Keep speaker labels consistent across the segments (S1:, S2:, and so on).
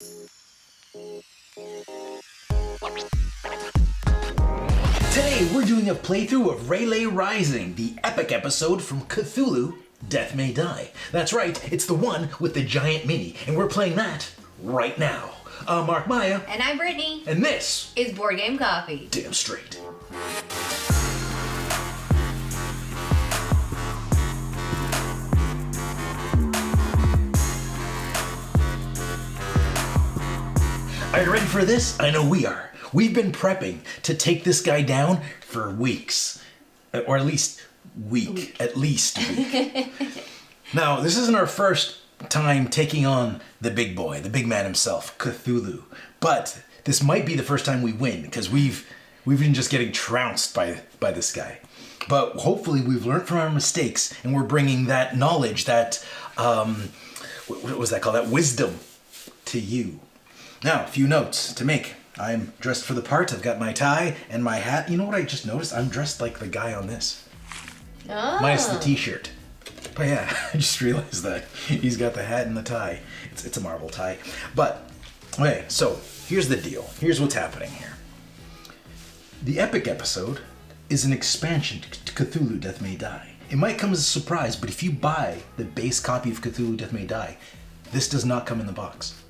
S1: Today we're doing a playthrough of Relay Rising, the epic episode from Cthulhu Death May Die. That's right, it's the one with the giant mini, and we're playing that right now. I'm Mark Maya.
S2: And I'm Brittany.
S1: And this
S2: is Board Game Coffee.
S1: Damn straight. Are you ready for this? I know we are. We've been prepping to take this guy down for weeks. Or at least week. At least a week. Now, this isn't our first time taking on the big boy, the big man himself, Cthulhu. But this might be the first time we win, because we've been just getting trounced by this guy. But hopefully we've learned from our mistakes, and we're bringing that knowledge, that, what was that called? That wisdom to you. Now, a few notes to make. I'm dressed for the part. I've got my tie and my hat. You know what I just noticed? I'm dressed like the guy on this.
S2: Oh.
S1: Minus the t-shirt. But yeah, I just realized that. He's got the hat and the tie. It's a marble tie. But, okay, so here's the deal. Here's what's happening here. The epic episode is an expansion to Cthulhu Death May Die. It might come as a surprise, but if you buy the base copy of Cthulhu Death May Die, this does not come in the box.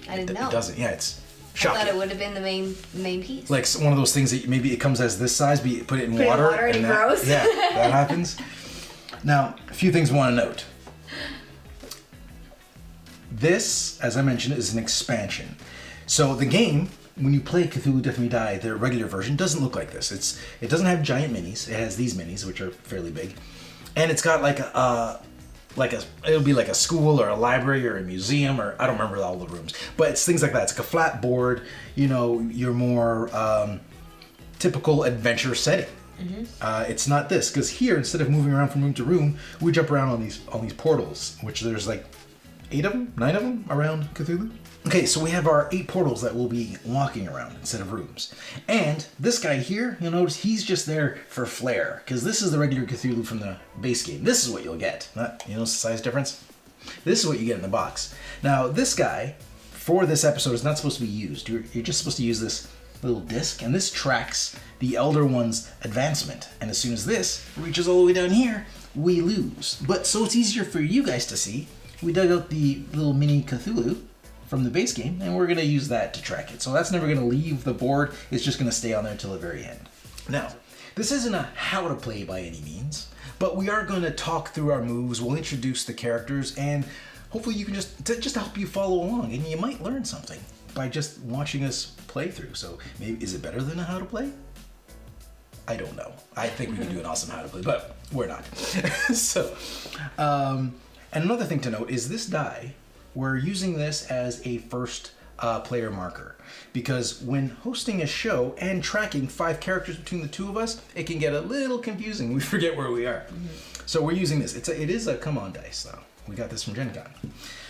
S2: I didn't know.
S1: It doesn't. Yeah, it's shocking.
S2: I thought it would have been the main piece.
S1: Like one of those things that maybe it comes as this size, but you put it in water.
S2: And it grows.
S1: Yeah, that happens. Now, a few things I want to note. This, as I mentioned, is an expansion. So the game, when you play Cthulhu Death May Die, the regular version doesn't look like this. It doesn't have giant minis. It has these minis, which are fairly big, and it's got it'll be like a school or a library or a museum, or I don't remember all the rooms, but it's things like that. It's like a flat board, your more typical adventure setting. Mm-hmm. It's not this, because here, instead of moving around from room to room, we jump around on these portals, which there's like 9 of them around Cthulhu. Okay, so we have our 8 portals that we'll be walking around instead of rooms. And this guy here, you'll notice he's just there for flair, because this is the regular Cthulhu from the base game. This is what you'll get. You notice the size difference? This is what you get in the box. Now, this guy, for this episode, is not supposed to be used. You're just supposed to use this little disc, and this tracks the Elder One's advancement. And as soon as this reaches all the way down here, we lose. But so it's easier for you guys to see, we dug out the little mini Cthulhu from the base game, and we're going to use that to track it. So that's never going to leave the board. It's just going to stay on there until the very end. Now, this isn't a how to play by any means, but we are going to talk through our moves. We'll introduce the characters, and hopefully you can just help you follow along, and you might learn something by just watching us play through. So maybe, is it better than a how to play? I don't know. I think we can do an awesome how to play, but we're not. So, and another thing to note is this die, we're using this as a first player marker, because when hosting a show and tracking 5 characters between the two of us, it can get a little confusing. We forget where we are. Mm-hmm. So we're using this. It is a CMON dice, though. We got this from Gen Con.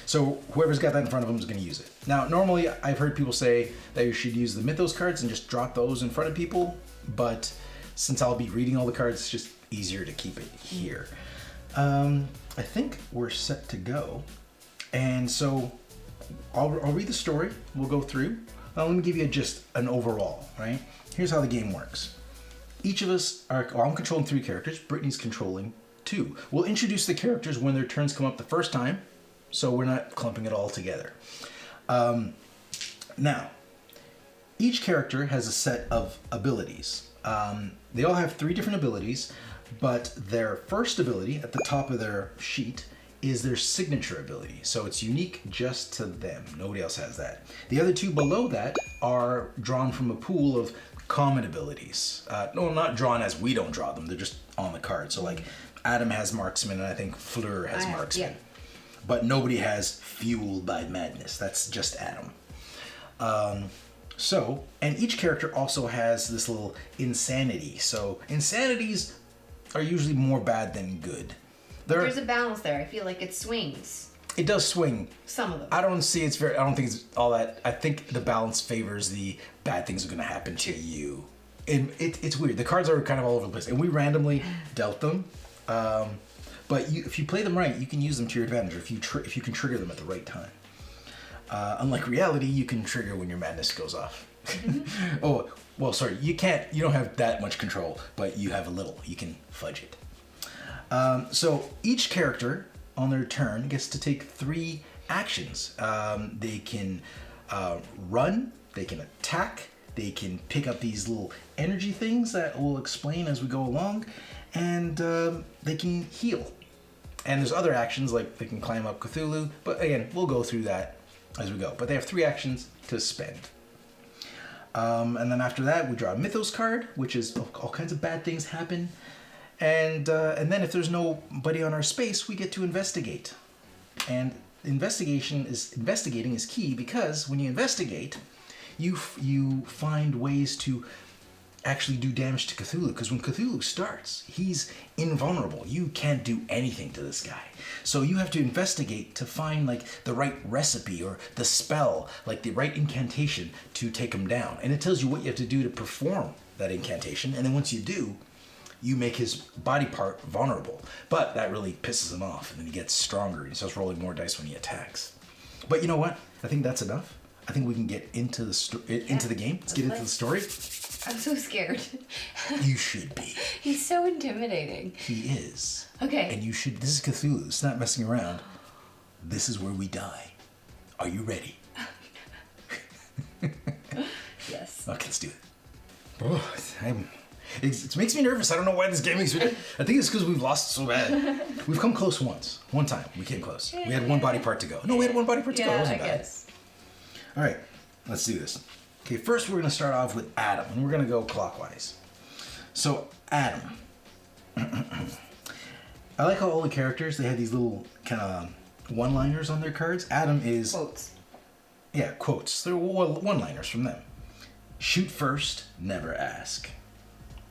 S1: So whoever's got that in front of them is going to use it. Now, normally I've heard people say that you should use the Mythos cards and just drop those in front of people, but since I'll be reading all the cards, it's just easier to keep it here. I think we're set to go. And so I'll read the story. We'll go through. Let me give you just an overall, right? Here's how the game works. Each of us I'm controlling 3 characters. Brittany's controlling 2. We'll introduce the characters when their turns come up the first time, so we're not clumping it all together. Now, each character has a set of abilities. They all have 3 different abilities, but their first ability at the top of their sheet is their signature ability. So it's unique just to them. Nobody else has that. The other 2 below that are drawn from a pool of common abilities. No, not drawn as we don't draw them. They're just on the card. So like Adam has marksman, and I think FLEUR has marksman. Yeah. But nobody has fueled by madness. That's just Adam. And each character also has this little insanity. So insanities are usually more bad than good.
S2: There's a balance there. I feel like it swings.
S1: It does swing.
S2: Some of them.
S1: I don't think it's all that. I think the balance favors the bad things are going to happen to you. And it's weird. The cards are kind of all over the place, and we randomly dealt them. But if you play them right, you can use them to your advantage. If you can trigger them at the right time. Unlike reality, you can trigger when your madness goes off. Oh, well, sorry, you don't have that much control, but you have a little. You can fudge it. So each character on their turn gets to take 3 actions. They can run, they can attack, they can pick up these little energy things that we'll explain as we go along, and they can heal. And there's other actions like they can climb up Cthulhu, but again, we'll go through that as we go. But they have 3 actions to spend. And then after that, we draw a Mythos card, which is all kinds of bad things happen. And then if there's nobody on our space, we get to investigate. And investigating is key, because when you investigate, you find ways to actually do damage to Cthulhu. Because when Cthulhu starts, he's invulnerable. You can't do anything to this guy. So you have to investigate to find like the right recipe or the spell, like the right incantation to take him down. And it tells you what you have to do to perform that incantation. And then once you do, you make his body part vulnerable. But that really pisses him off, and then he gets stronger and he starts rolling more dice when he attacks. But you know what? I think that's enough. I think we can get into the game. Let's get into the story.
S2: I'm so scared.
S1: You should be.
S2: He's so intimidating.
S1: He is.
S2: Okay.
S1: And you should. This is Cthulhu. It's not messing around. This is where we die. Are you ready?
S2: Yes.
S1: Okay, let's do it. Oh, it makes me nervous. I don't know why this game makes me. I think it's because we've lost so bad. We've come close once. One time we came close. We had 1 body part to go. No, we had 1 body part to go. It wasn't bad.
S2: Guess.
S1: All right, let's do this. Okay, first we're going to start off with Adam, and we're going to go clockwise. So, Adam. I like how all the characters, they have these little kind of one-liners on their cards. Adam is...
S2: Quotes.
S1: Yeah, quotes. They're one-liners from them. Shoot first, never ask.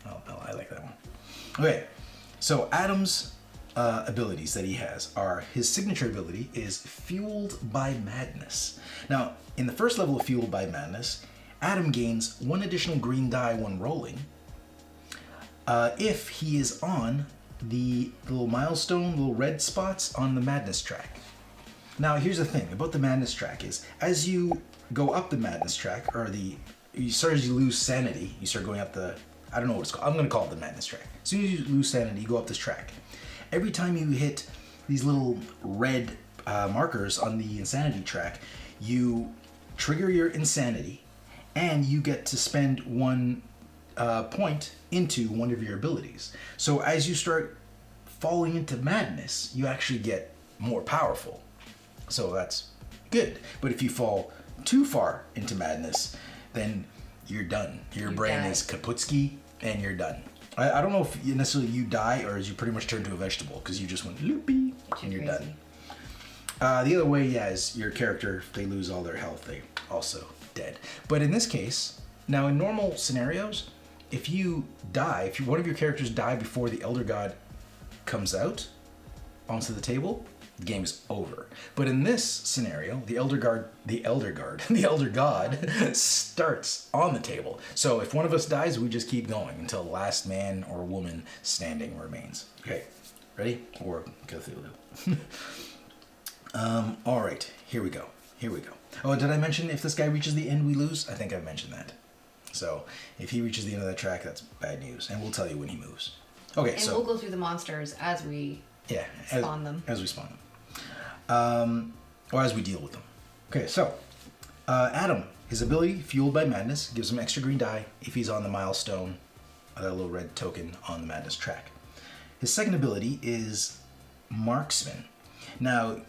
S1: Oh, I like that one. Okay, so Adam's abilities that he has are, his signature ability is Fueled by Madness. Now, in the first level of Fueled by Madness, Adam gains 1 additional green die when rolling if he is on the little milestone, little red spots on the Madness track. Now, here's the thing about the Madness track is, as you go up the Madness track, or as you lose sanity, you start going up the, I don't know what it's called, I'm going to call it the Madness track. As soon as you lose sanity, you go up this track. Every time you hit these little red markers on the insanity track, you trigger your insanity, and you get to spend 1 point into one of your abilities. So as you start falling into madness, you actually get more powerful. So that's good. But if you fall too far into madness, then you're done. Your brain is kaputski, and you're done. I don't know if you die, or as you pretty much turn to a vegetable, because you just went loopy, and you're done. The other way, is your character, if they lose all their health, they also dead. But in this case, now in normal scenarios, if you die, if one of your characters die before the Elder God comes out onto the table, the game is over. But in this scenario, the Elder God starts on the table. So if one of us dies, we just keep going until the last man or woman standing remains. Okay, ready? Or Cthulhu. All right, here we go. Oh, did I mention if this guy reaches the end, we lose? I think I mentioned that. So if he reaches the end of that track, that's bad news, and we'll tell you when he moves. Okay,
S2: and we'll go through the monsters as we spawn them.
S1: As we spawn them. Or as we deal with them. Okay, so Adam, his ability, Fueled by Madness, gives him extra green die if he's on the milestone, that little red token on the Madness track. His second ability is Marksman. Now,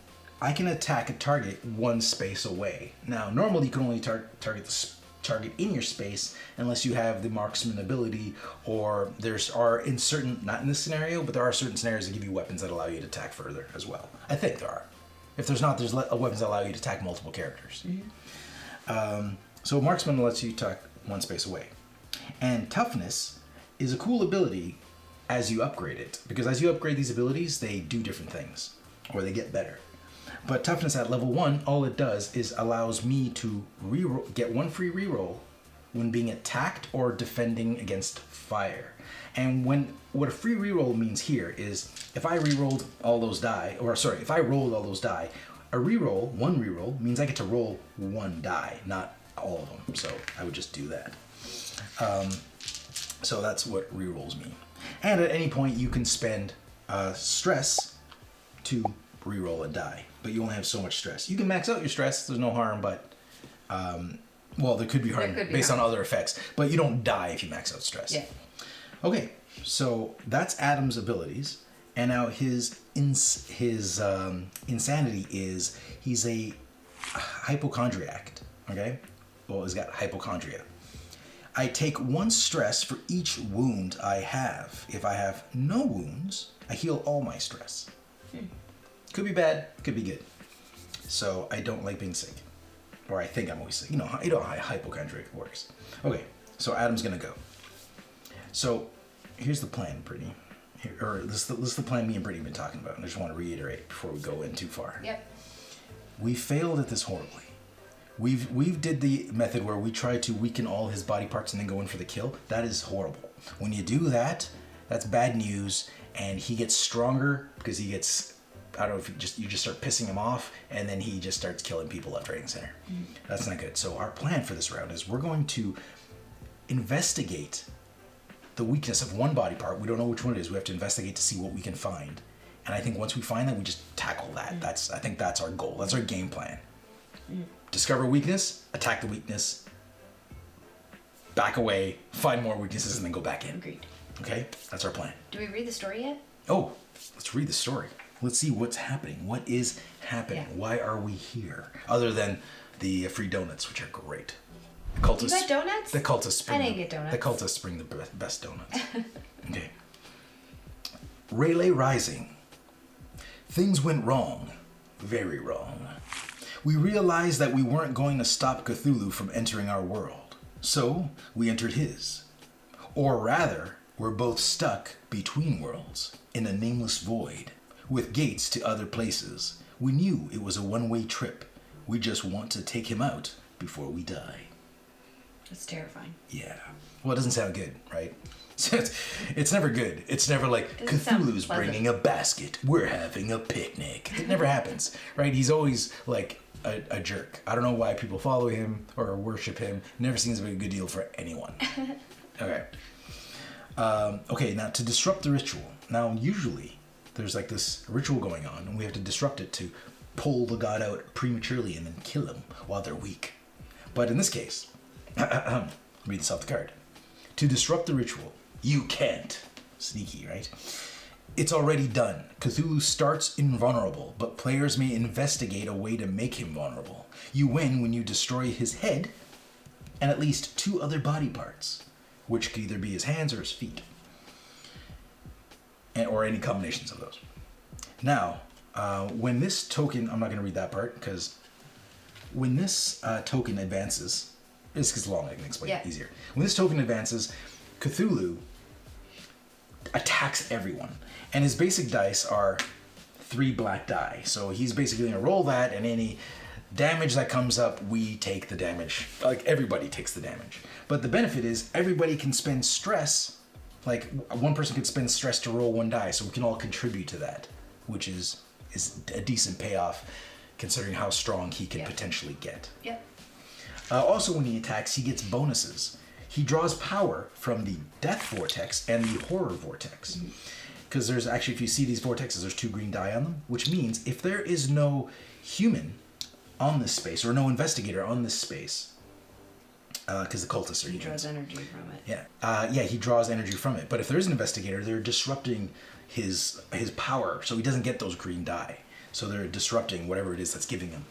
S1: I can attack a target 1 space away. Now, normally you can only target the target in your space unless you have the Marksman ability, or in certain, not in this scenario, but there are certain scenarios that give you weapons that allow you to attack further as well. I think there are. If there's not, there's weapons that allow you to attack multiple characters. So Marksman lets you attack 1 space away. And Toughness is a cool ability as you upgrade it, because as you upgrade these abilities, they do different things, or they get better. But Toughness at level 1, all it does is allows me to get 1 free reroll when being attacked or defending against fire. And what a free reroll means here is if I rolled all those die, A reroll, one reroll, means I get to roll one die, not all of them. So I would just do that. So that's what rerolls mean. And at any point, you can spend stress to reroll a die, but you only have so much stress. You can max out your stress. There's no harm, but well, there could be harm based on other effects, but you don't die if you max out stress.
S2: Yeah.
S1: Okay, so that's Adam's abilities, and now his insanity is he's a hypochondriac. Okay, well, he's got hypochondria. I take one stress for each wound I have. If I have no wounds, I heal all my stress. Could be bad, could be good. So I don't like being sick. Or I think I'm always sick. You know how hypochondriac works. Okay, so Adam's gonna go. So here's the plan, Brittany. This is the plan me and Brittany have been talking about, and I just want to reiterate before we go in too far.
S2: Yep.
S1: We failed at this horribly. We've did the method where we try to weaken all his body parts and then go in for the kill. That is horrible. When you do that, that's bad news, and he gets stronger because he gets, I don't know if you just start pissing him off, and then he just starts killing people left, right, and center. That's not good. So our plan for this round is we're going to investigate the weakness of one body part. We don't know which one it is. We have to investigate to see what we can find. And I think once we find that, we just tackle that. I think that's our goal. That's our game plan. Discover weakness, attack the weakness, back away, find more weaknesses, and then go back in.
S2: Agreed.
S1: Okay? That's our plan.
S2: Do we read the story yet?
S1: Oh, let's read the story. Let's see what's happening. What is happening?
S2: Yeah.
S1: Why are we here? Other than the free donuts, which are great. The cultists,
S2: You got donuts?
S1: The cultists bring
S2: I didn't get donuts.
S1: The cultists bring the best donuts. Okay. Relay Rising. Things went wrong. Very wrong. We realized that we weren't going to stop Cthulhu from entering our world. So, we entered his. Or rather, we're both stuck between worlds, in a nameless void, with gates to other places. We knew it was a one-way trip. We just want to take him out before we die.
S2: It's terrifying.
S1: Yeah. Well, it doesn't sound good, right? It's never good. It's never like, Cthulhu's bringing a basket. We're having a picnic. It never happens, right? He's always like a jerk. I don't know why people follow him or worship him. Never seems to be a good deal for anyone. Okay. Okay, now to disrupt the ritual. Now, usually there's like this ritual going on, and we have to disrupt it to pull the god out prematurely and then kill him while they're weak. But in this case, read this off the card. To disrupt the ritual, you can't. Sneaky, right? It's already done. Cthulhu starts invulnerable, but players may investigate a way to make him vulnerable. You win when you destroy his head and at least 2 other body parts, which could either be his hands or his feet, or any combinations of those. Now, when this token, I'm not going to read that part, because when this token advances, this is long, I can explain it easier. When this token advances, Cthulhu attacks everyone. And his basic dice are 3 black die. So he's basically going to roll that, and any damage that comes up, we take the damage. Like, everybody takes the damage. But the benefit is everybody can spend stress. Like, one person could spend stress to roll 1 die, so we can all contribute to that, which is a decent payoff considering how strong he can potentially get.
S2: Yep.
S1: Also, when he attacks, he gets bonuses. He draws power from the death vortex and the horror vortex. Because there's actually, if you see these vortexes, there's 2 green die on them, which means if there is no human on this space, or no investigator on this space, because the cultists are humans.
S2: He draws energy from it.
S1: Yeah, he draws energy from it. But if there is an investigator, they're disrupting his power, so he doesn't get those green die. So they're disrupting whatever it is that's giving him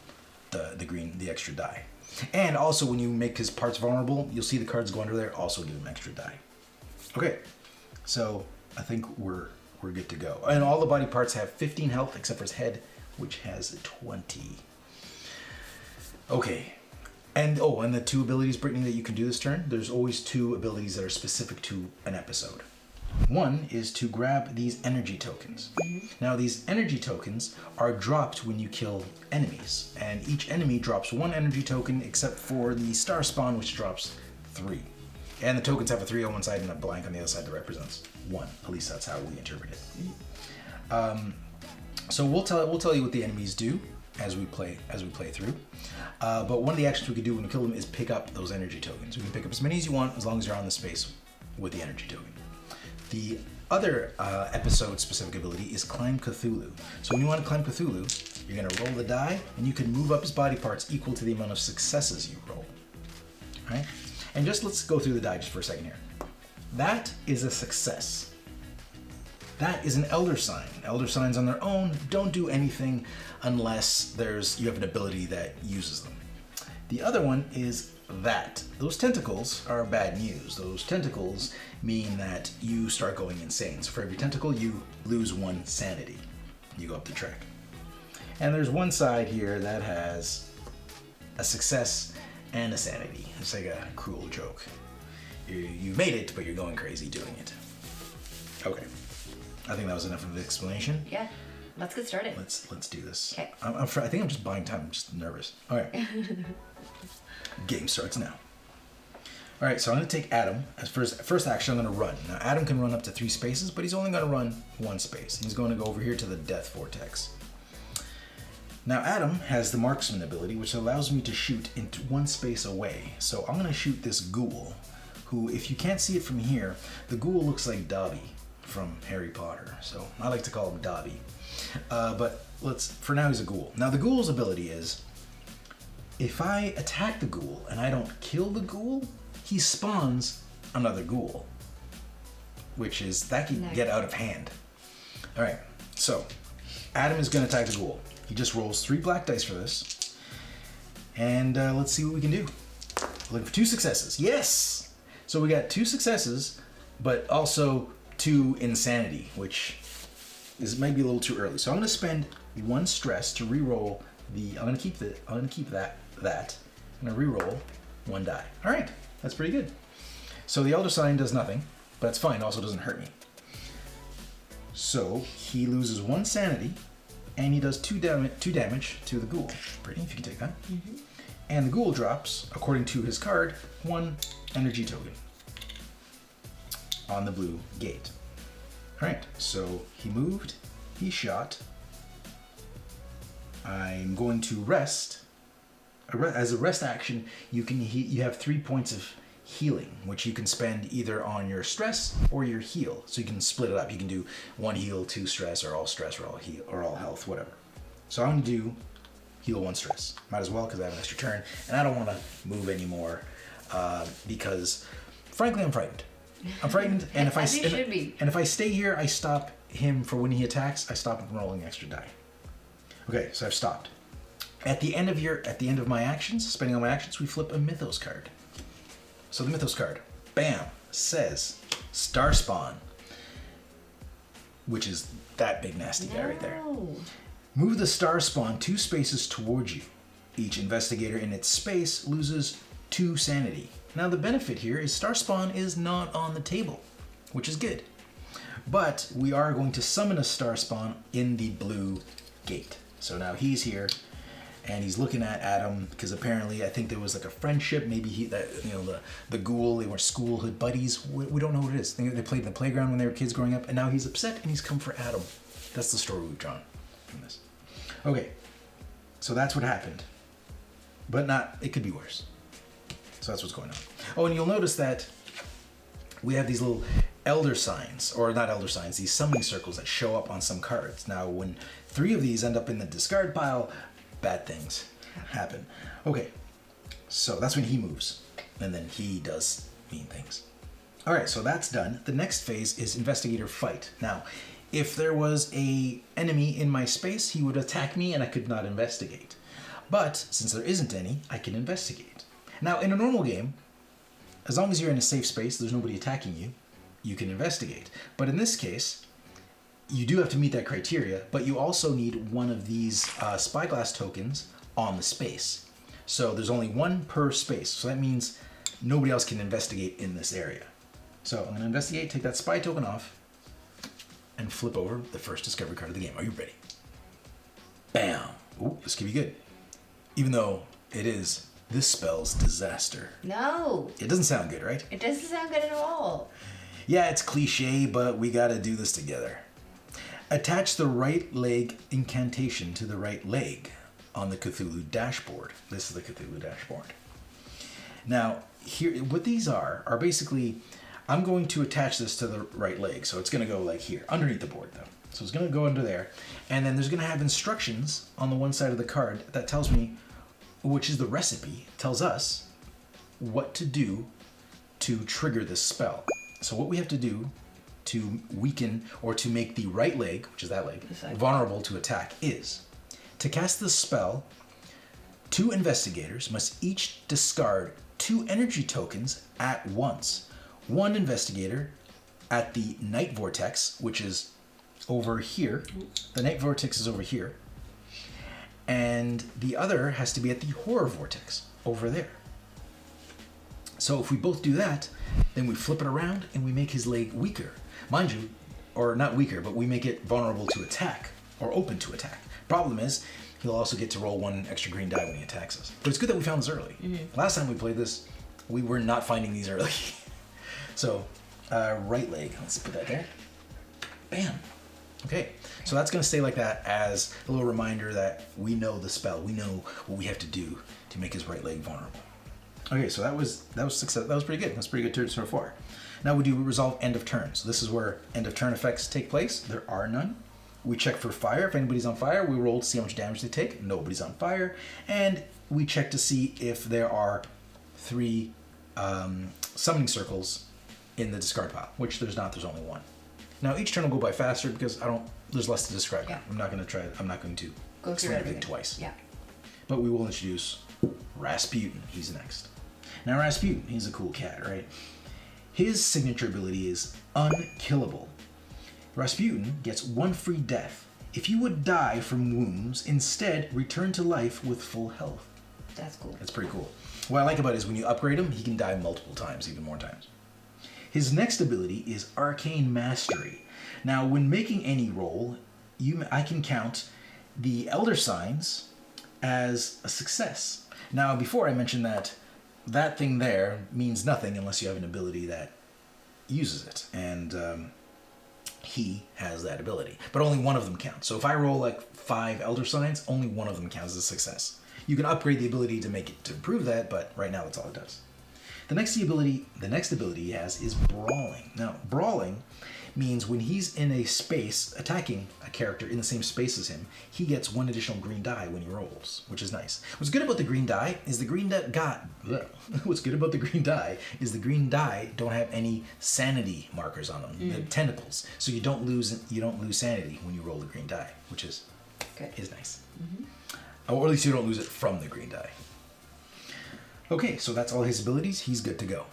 S1: the extra die. And also, when you make his parts vulnerable, you'll see the cards go under there, also give him extra die. Okay, so I think we're good to go. And all the body parts have 15 health, except for his head, which has 20. Okay. And the 2 abilities, Brittany, that you can do this turn, there's always 2 abilities that are specific to an episode. One is to grab these energy tokens. Now, these energy tokens are dropped when you kill enemies, and each enemy drops 1 energy token, except for the star spawn, which drops 3. And the tokens have a 3 on one side and a blank on the other side that represents 1. At least that's how we interpret it. So we'll tell you what the enemies do. as we play through. But one of the actions we could do when we kill them is pick up those energy tokens. We can pick up as many as you want as long as you're on the space with the energy token. The other episode-specific ability is Climb Cthulhu. So when you want to climb Cthulhu, you're going to roll the die, and you can move up his body parts equal to the amount of successes you roll. All right? And just let's go through the die just for a second here. That is a success. That is an elder sign. Elder signs on their own don't do anything unless you have an ability that uses them. The other one is that. Those tentacles are bad news. Those tentacles mean that you start going insane. So for every tentacle, you lose 1 sanity. You go up the track. And there's one side here that has a success and a sanity. It's like a cruel joke. You made it, but you're going crazy doing it. Okay. I think that was enough of the explanation.
S2: Yeah. Let's get started.
S1: Let's do this.
S2: Okay.
S1: I think I'm just buying time. I'm just nervous. All right. Game starts now. All right, so I'm going to take Adam. As first action, I'm going to run. Now, Adam can run up to 3 spaces, but he's only going to run 1 space. He's going to go over here to the Death Vortex. Now, Adam has the Marksman ability, which allows me to shoot into 1 space away. So I'm going to shoot this ghoul, who, if you can't see it from here, the ghoul looks like Dobby from Harry Potter. So I like to call him Dobby. But for now, he's a ghoul. Now, the ghoul's ability is, if I attack the ghoul and I don't kill the ghoul, he spawns another ghoul, that can get out of hand. All right, so Adam is going to attack the ghoul. He just rolls 3 black dice for this, and let's see what we can do. Looking for 2 successes. Yes! So we got 2 successes, but also 2 insanity, which might be a little too early. So I'm going to spend 1 stress to re-roll I'm going to keep that. I'm going to re-roll 1 die. All right, that's pretty good. So the Elder Sign does nothing, but it's fine. It also doesn't hurt me. So he loses 1 sanity, and he does 2 damage to the ghoul. Brittany, if you can take that. Mm-hmm. And the ghoul drops, according to his card, 1 energy token on the blue gate. All right, so he moved, he shot. I'm going to rest. As a rest action, you have 3 points of healing, which you can spend either on your stress or your heal. So you can split it up. You can do 1 heal, 2 stress, or all stress, or all heal, or all health, whatever. So I'm going to do heal 1 stress. Might as well, because I have an extra turn, and I don't want to move anymore because, frankly, I'm frightened. I'm frightened, and if I stay here, I stop him for when he attacks. I stop him from rolling extra die. Okay, so I've stopped. At the end of my actions, spending all my actions, we flip a Mythos card. So the Mythos card, bam, says Starspawn, which is that big nasty guy right there. Move the Starspawn 2 spaces towards you. Each investigator in its space loses 2 sanity. Now the benefit here is Starspawn is not on the table, which is good. But we are going to summon a Starspawn in the blue gate. So now he's here, and he's looking at Adam because apparently I think there was like a friendship. Maybe the ghoul, they were schoolhood buddies. We don't know what it is. They played in the playground when they were kids growing up, and now he's upset and he's come for Adam. That's the story we've drawn from this. Okay, so that's what happened, but it could be worse. So that's what's going on. Oh, and you'll notice that we have these little elder signs, or not elder signs, these summoning circles that show up on some cards. Now, when 3 of these end up in the discard pile, bad things happen. Okay, so that's when he moves, and then he does mean things. All right, so that's done. The next phase is investigator fight. Now, if there was a enemy in my space, he would attack me and I could not investigate. But since there isn't any, I can investigate. Now, in a normal game, as long as you're in a safe space, there's nobody attacking you, you can investigate. But in this case, you do have to meet that criteria, but you also need 1 of these spyglass tokens on the space. So there's only 1 per space. So that means nobody else can investigate in this area. So I'm going to investigate, take that spy token off, and flip over the first discovery card of the game. Are you ready? Bam! Ooh, this could be good. Even though this spells disaster.
S2: No.
S1: It doesn't sound good, right?
S2: It doesn't sound good at all.
S1: Yeah, it's cliche, but we gotta do this together. Attach the right leg incantation to the right leg. on the Cthulhu dashboard. This is the Cthulhu dashboard. Now, here, what these are basically, I'm going to attach this to the right leg. So it's going to go like here, underneath the board though. So it's going to go under there. And then there's going to have instructions on the one side of the card that tells me, which is the recipe, tells us what to do to trigger this spell. So what we have to do to weaken or to make the right leg, which is that leg, vulnerable to attack is to cast this spell, 2 investigators must each discard 2 energy tokens at once. 1 investigator at the night vortex, which is over here. The night vortex is over here. And the other has to be at the horror vortex over there. So if we both do that, then we flip it around and we make his leg weaker. Mind you, or not weaker, but we make it vulnerable to attack or open to attack. Problem is, he'll also get to roll 1 extra green die when he attacks us. But it's good that we found this early. Mm-hmm. Last time we played this, we were not finding these early. So, right leg, let's put that there. Bam. Okay, so that's going to stay like that as a little reminder that we know the spell. We know what we have to do to make his right leg vulnerable. Okay, so that was success. That was pretty good. That's pretty good turn so far. Now we do resolve end of turn. So this is where end of turn effects take place. There are none. We check for fire. If anybody's on fire, we roll to see how much damage they take. Nobody's on fire. And we check to see if there are 3 summoning circles in the discard pile, which there's not. There's only 1. Now each turn will go by faster because there's less to describe. Yeah. I'm not going to explain everything twice.
S2: Yeah.
S1: But we will introduce Rasputin. He's next. Now Rasputin, he's a cool cat, right? His signature ability is unkillable. Rasputin gets 1 free death. If you would die from wounds, instead return to life with full health.
S2: That's cool.
S1: That's pretty cool. What I like about it is when you upgrade him, he can die multiple times, even more times. His next ability is Arcane Mastery. Now, when making any roll, I can count the Elder Signs as a success. Now, before I mentioned that thing there means nothing unless you have an ability that uses it, and he has that ability. But only one of them counts. So if I roll like 5 Elder Signs, only one of them counts as a success. You can upgrade the ability to improve that, but right now that's all it does. The next ability he has is Brawling. Now, Brawling means when he's in a space attacking a character in the same space as him, he gets 1 additional green die when he rolls, which is nice. What's good about the green die is the green die don't have any sanity markers on them, the tentacles, so you don't lose sanity when you roll the green die, which is good. Is nice. Mm-hmm. Or at least you don't lose it from the green die. Okay, so that's all his abilities. He's good to go.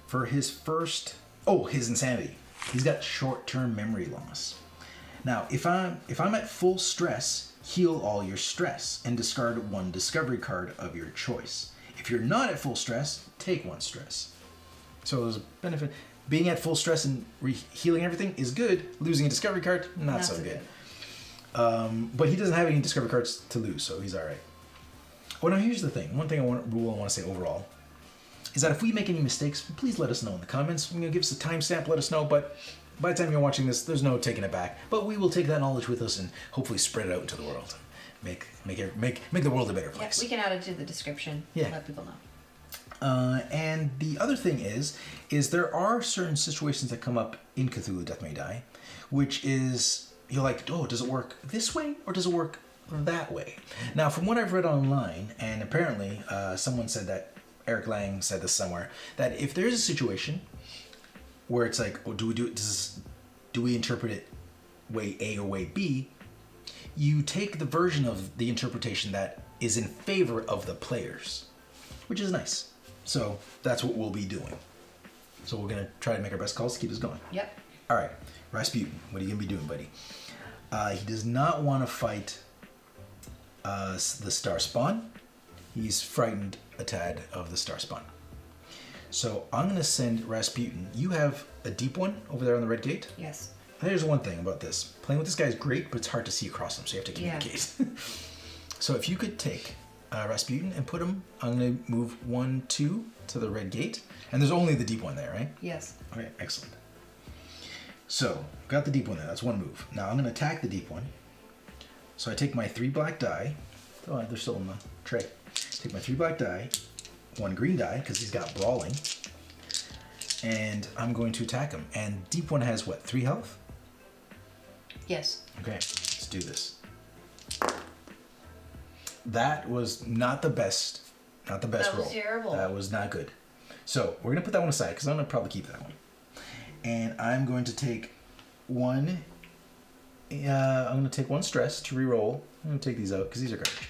S1: For his first... Oh, his insanity. He's got short-term memory loss. Now, if I'm at full stress, heal all your stress and discard 1 discovery card of your choice. If you're not at full stress, take 1 stress. So there's a benefit. Being at full stress and healing everything is good. Losing a discovery card, not so good. But he doesn't have any discovery cards to lose, so he's all right. Well, now here's the thing. One thing I want to say overall is that if we make any mistakes, please let us know in the comments. Give us a timestamp, let us know. But by the time you're watching this, there's no taking it back. But we will take that knowledge with us and hopefully spread it out into the world. Make the world a better place.
S2: Yeah, we can add it to the description. Yeah. And let people know.
S1: And the other thing is there are certain situations that come up in Cthulhu Death May Die, which is, you're like, oh, does it work this way or does it work that way? Now, from what I've read online, and apparently someone said that, Eric Lang said this somewhere, that if there's a situation where it's like, oh, do we interpret it way A or way B, you take the version of the interpretation that is in favor of the players, which is nice. So that's what we'll be doing. So we're going to try to make our best calls to keep this going.
S2: Yep.
S1: All right, Rasputin, what are you going to be doing, buddy? He does not want to fight the Star Spawn. He's frightened a tad of the Star Spawn. So I'm going to send Rasputin. You have a deep one over there on the red gate?
S2: Yes.
S1: There's one thing about this. Playing with this guy is great, but it's hard to see across him, so you have to communicate. Yeah. So if you could take Rasputin and put him, I'm going to move 1, 2 to the red gate. And there's only the deep one there, right?
S2: Yes.
S1: Okay, excellent. So, got the deep one there. That's 1 move. Now I'm going to attack the deep one. So I take my 3 black die. Oh, they're still in the tray. Take my 3 black die, 1 green die, because he's got brawling. And I'm going to attack him. And deep one has what, 3 health?
S2: Yes.
S1: Okay, let's do this. That was not the best. Not the best roll.
S2: That was terrible.
S1: That was not good. So we're gonna put that one aside because I'm gonna probably keep that one. And I'm going to take one. I'm gonna take 1 stress to re-roll. I'm gonna take these out because these are garbage.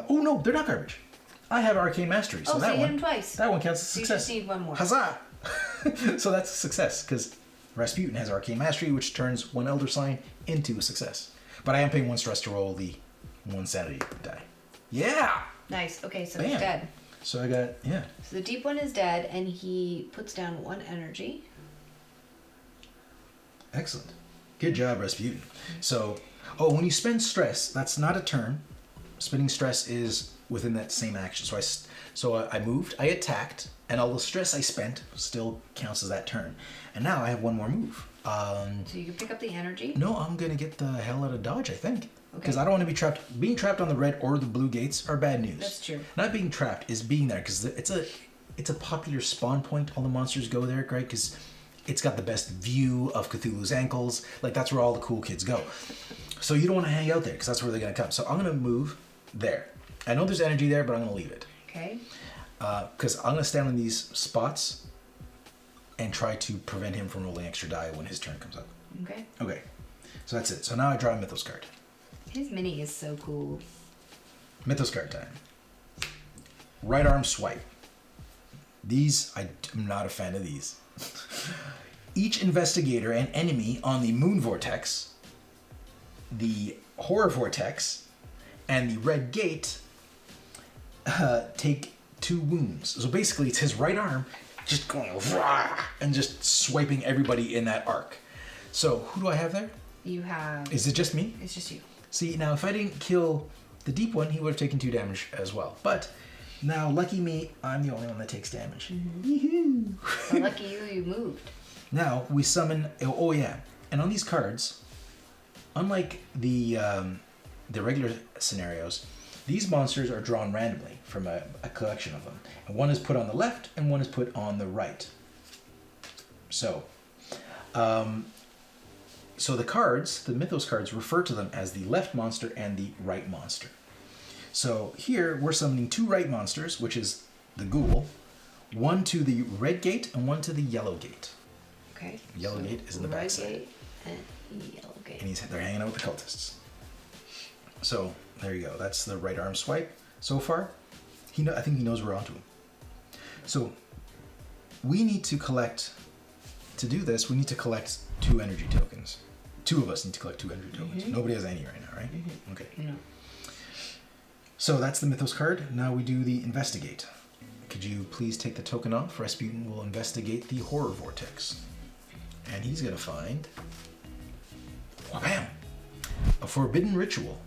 S1: Oh no, they're not garbage. I have arcane mastery, so that
S2: you
S1: one.
S2: hit him twice.
S1: That one counts as a success.
S2: So you just need 1 more.
S1: Huzzah! So that's a success because Rasputin has arcane mastery, which turns 1 elder sign into a success. But I am paying 1 stress to roll the 1 sanity die. Yeah.
S2: Nice. Okay, so
S1: Bam.
S2: he's dead.
S1: So I got, yeah.
S2: So the deep one is dead, and he puts down 1 energy.
S1: Excellent. Good job, Rasputin. So, when you spend stress, that's not a turn. Spending stress is within that same action. So I moved, I attacked, and all the stress I spent still counts as that turn. And now I have 1 more move.
S2: So you can pick up the energy?
S1: No, I'm going to get the hell out of Dodge, I think.
S2: Okay.
S1: Because I don't want to be trapped. Being trapped on the red or the blue gates are bad news.
S2: That's true.
S1: Not being trapped is being there, because it's a popular spawn point. All the monsters go there, right? Because it's got the best view of Cthulhu's ankles. Like, that's where all the cool kids go. So you don't want to hang out there, because that's where they're going to come. So I'm going to move there. I know there's energy there, but I'm going to leave it.
S2: Okay.
S1: Because I'm going to stand on these spots and try to prevent him from rolling extra die when his turn comes up.
S2: Okay.
S1: Okay. So that's it. So now I draw a Mythos card.
S2: His mini is so cool.
S1: Mythos card time. Right arm swipe. These, I'm not a fan of these. Each investigator and enemy on the moon vortex, the horror vortex, and the red gate take 2 wounds. So basically it's his right arm just going and just swiping everybody in that arc. So who do I have there?
S2: You have...
S1: Is it just me?
S2: It's just you.
S1: See, now if I didn't kill the deep one, he would have taken 2 damage as well. But now, lucky me, I'm the only one that takes damage.
S2: Mm-hmm. Well, lucky you moved.
S1: Now we summon. Oh yeah, and on these cards, unlike the regular scenarios, these monsters are drawn randomly from a collection of them, and one is put on the left and one is put on the right. So, so the cards, the Mythos cards, refer to them as the left monster and the right monster. So here we're summoning 2 right monsters, which is the ghoul, 1 to the red gate and 1 to the yellow gate.
S2: Okay.
S1: Yellow gate is in the back side.
S2: Gate and yellow gate.
S1: And they're hanging out with the cultists. So there you go. That's the right arm swipe so far. I think he knows we're onto him. So we need to collect. To do this, we need to collect 2 energy tokens. 2 of us need to collect 2 energy tokens.
S2: Mm-hmm.
S1: Nobody has any right now, right?
S2: Mm-hmm.
S1: Okay.
S2: No.
S1: So that's the Mythos card. Now we do the investigate. Could you please take the token off? Rasputin will investigate the horror vortex. And he's going to find... Wham! A forbidden ritual.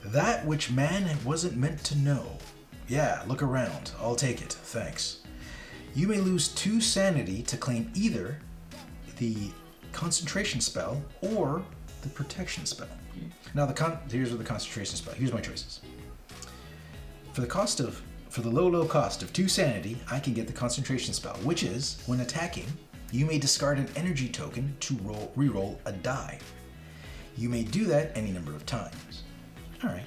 S1: That which man wasn't meant to know. Yeah, look around. I'll take it. Thanks. You may lose 2 sanity to claim either the concentration spell or the protection spell. Now here's where the concentration spell. Here's my choices. For the low cost of 2 sanity, I can get the concentration spell, which is when attacking, you may discard an energy token to reroll a die. You may do that any number of times. All right.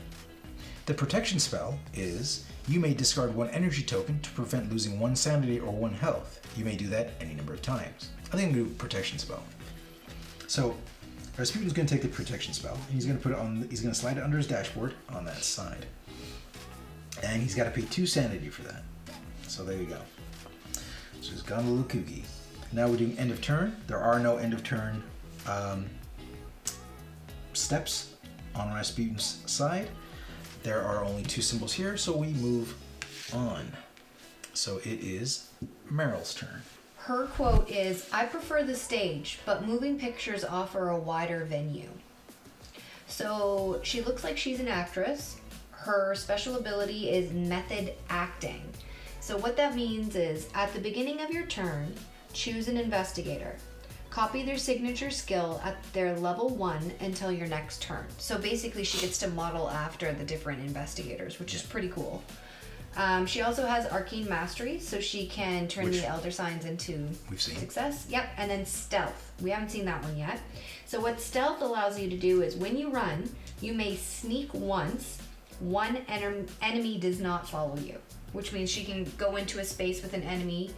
S1: The protection spell is you may discard 1 energy token to prevent losing 1 sanity or 1 health. You may do that any number of times. I think I'm going to do protection spell. So Rasputin's going to take the protection spell and he's going to put it on. He's going to slide it under his dashboard on that side, and he's got to pay 2 sanity for that. So there you go. So he's gone a little kooky. Now we're doing end of turn. There are no end of turn steps on Rasputin's side. There are only 2 symbols here, so we move on. So it is MERYL's turn.
S2: Her quote is, "I prefer the stage, but moving pictures offer a wider venue." So she looks like she's an actress. Her special ability is method acting. So what that means is, at the beginning of your turn, choose an investigator. Copy their signature skill at their level 1 until your next turn. So basically she gets to model after the different investigators, which is pretty cool. She also has Arcane Mastery, so she can turn the Elder Signs into success. Yep, and then Stealth. We haven't seen that one yet. So what Stealth allows you to do is when you run, you may sneak once. One enemy does not follow you, which means she can go into a space with an enemy,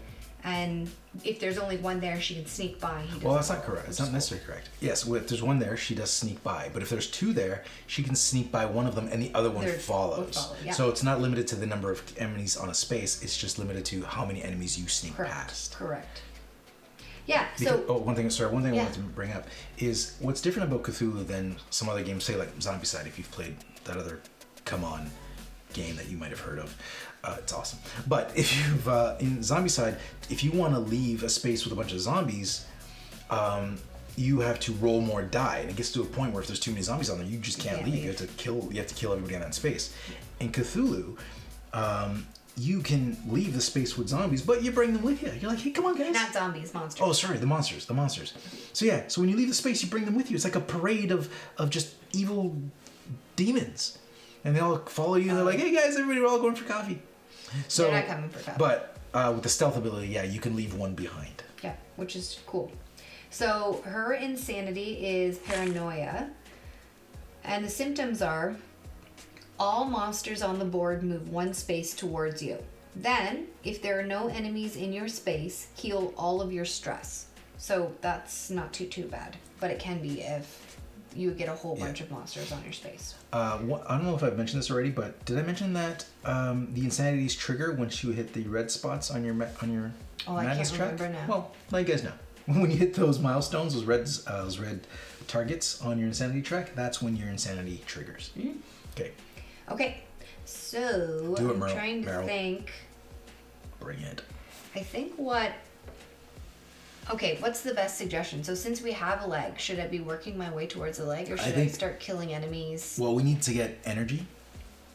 S2: and if there's only one there, she can sneak by.
S1: Well, that's not correct. It's not necessarily correct. Yes, if there's one there, she does sneak by. But if there's two there, she can sneak by one of them, and the other one follows.
S2: Yeah.
S1: So it's not limited to the number of enemies on a space. It's just limited to how many enemies you sneak past.
S2: Correct. Yeah.
S1: Because, one thing I wanted to bring up is what's different about Cthulhu than some other games, say like Zombicide, if you've played that other CMON game that you might have heard of. It's awesome. But if you've in Zombicide, if you want to leave a space with a bunch of zombies, you have to roll more die, and it gets to a point where if there's too many zombies on there, you just can't leave. You have to kill everybody in that space. In Cthulhu, you can leave the space with zombies, but you bring them with you. You're like, hey, come on, guys.
S2: Not zombies, monsters.
S1: Oh, sorry, the monsters. So when you leave the space, you bring them with you. It's like a parade of just evil demons. And they all follow you, and they're like, hey guys, everybody, we're all going for coffee. So,
S2: they're not coming for coffee.
S1: But with the stealth ability, you can leave one behind.
S2: Yeah, which is cool. So her insanity is paranoia. And the symptoms are, all monsters on the board move one space towards you. Then, if there are no enemies in your space, heal all of your stress. So that's not too bad. But it can be if you get a whole bunch of monsters on your space.
S1: I don't know if I've mentioned this already, but did I mention that the insanities trigger once you hit the red spots on your madness track?
S2: I can't remember now.
S1: Well, let you guys know. When you hit those milestones, those red targets on your insanity track, that's when your insanity triggers.
S2: Mm-hmm.
S1: Okay,
S2: so I'm trying to think.
S1: Bring it.
S2: I think what's the best suggestion? So since we have a leg, should I be working my way towards a leg, or should I start killing enemies?
S1: Well, we need to get energy.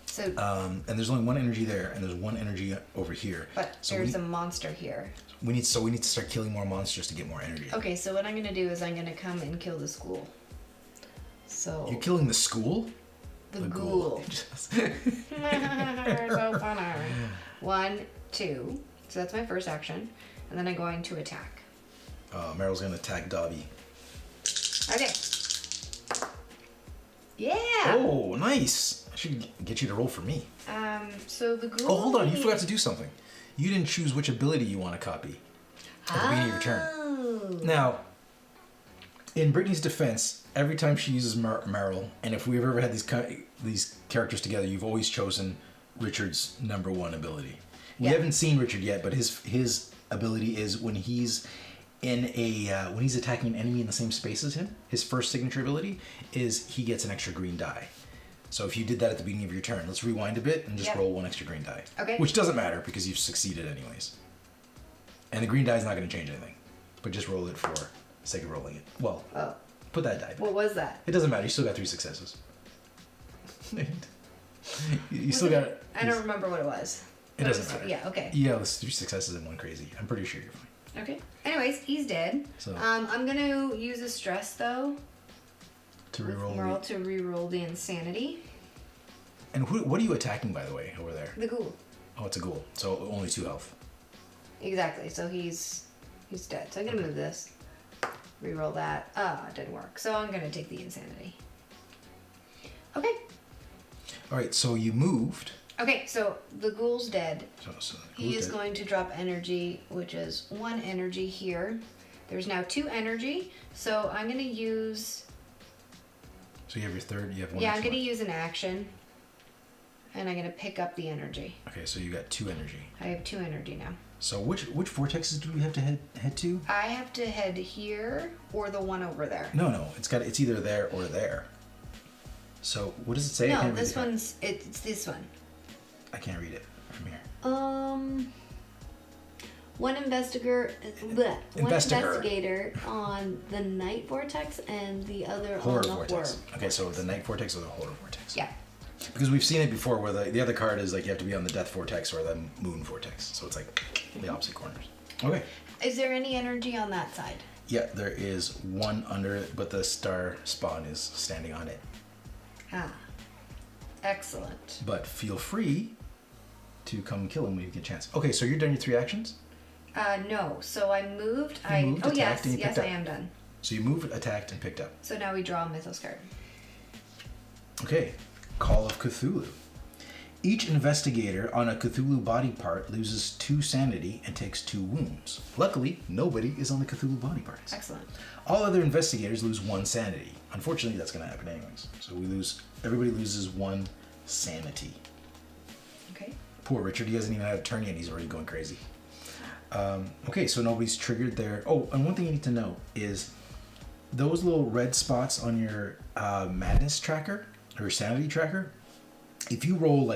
S2: So
S1: and there's only one energy there, and there's one energy over here.
S2: But there's a monster here.
S1: We need to start killing more monsters to get more energy.
S2: Okay, so what I'm gonna do is I'm gonna come and kill the school. So
S1: you're killing the school?
S2: The ghoul. So funny. 1, 2. So that's my first action, and then I'm going to attack.
S1: Meryl's gonna attack Dobby.
S2: Okay. Yeah.
S1: Oh, nice. I should get you to roll for me.
S2: So the ghoul.
S1: Oh, hold on. You forgot to do something. You didn't choose which ability you want to copy at the beginning of your turn. Now, in Brittany's defense, every time she uses MERYL, and if we've ever had these characters together, you've always chosen Richard's number 1 ability. We haven't seen Richard yet, but his ability is when he's when he's attacking an enemy in the same space as him, his first signature ability is he gets an extra green die. So if you did that at the beginning of your turn, let's rewind a bit and just roll 1 extra green die.
S2: Okay.
S1: Which doesn't matter because you've succeeded anyways. And the green die is not going to change anything. But just roll it for the sake of rolling it. Well, put that die back.
S2: What was that?
S1: It doesn't matter. You still got 3 successes. you still got...
S2: I don't remember what it was.
S1: It doesn't matter.
S2: Yeah, okay.
S1: Yeah, let's 3 successes and 1 crazy. I'm pretty sure you're fine.
S2: Okay. Anyways, he's dead. So, I'm going to use a stress, though.
S1: To reroll.
S2: MERYL to reroll the insanity.
S1: And what are you attacking, by the way, over there?
S2: The ghoul.
S1: Oh, it's a ghoul. So only 2 health.
S2: Exactly. So he's dead. So I'm going to move this. Reroll that. It didn't work. So I'm going to take the insanity. Okay.
S1: All right, so you moved.
S2: Okay, so the ghoul's dead.
S1: So
S2: he is going to drop energy, which is 1 energy here. There's now 2 energy, so I'm going to use...
S1: So you have your third, you have 1
S2: Yeah, I'm going to use an action, and I'm going to pick up the energy.
S1: Okay, so you got 2 energy.
S2: I have 2 energy now.
S1: So which vortexes do we have to head to?
S2: I have to head here, or the one over there.
S1: No, it's either there or there. So what does it say?
S2: No, it's this one.
S1: I can't read it from here.
S2: One investigator on the night vortex and the other
S1: horror
S2: on the
S1: vortex.
S2: horror.
S1: Okay, so the night vortex or the horror vortex.
S2: Yeah.
S1: Because we've seen it before where the other card is like you have to be on the death vortex or the moon vortex. So it's like the opposite corners. Okay.
S2: Is there any energy on that side?
S1: Yeah, there is one under it, but the star spawn is standing on it.
S2: Ah, excellent.
S1: But feel free to come kill him when you get a chance. Okay, so you're done your 3 actions?
S2: No. So I moved.
S1: You moved, attacked,
S2: yes,
S1: and you
S2: yes,
S1: picked
S2: I
S1: up.
S2: am done.
S1: So you moved, attacked, and picked up.
S2: So now we draw a mythos card.
S1: Okay, Call of Cthulhu. Each investigator on a Cthulhu body part loses 2 sanity and takes 2 wounds. Luckily, nobody is on the Cthulhu body parts.
S2: Excellent.
S1: All other investigators lose 1 sanity. Unfortunately, that's going to happen anyways. So everybody loses 1 sanity.
S2: Okay.
S1: Poor Richard, he hasn't even had a turn yet, he's already going crazy. Okay, so nobody's triggered there. Oh, and one thing you need to know is those little red spots on your madness tracker or sanity tracker, if you roll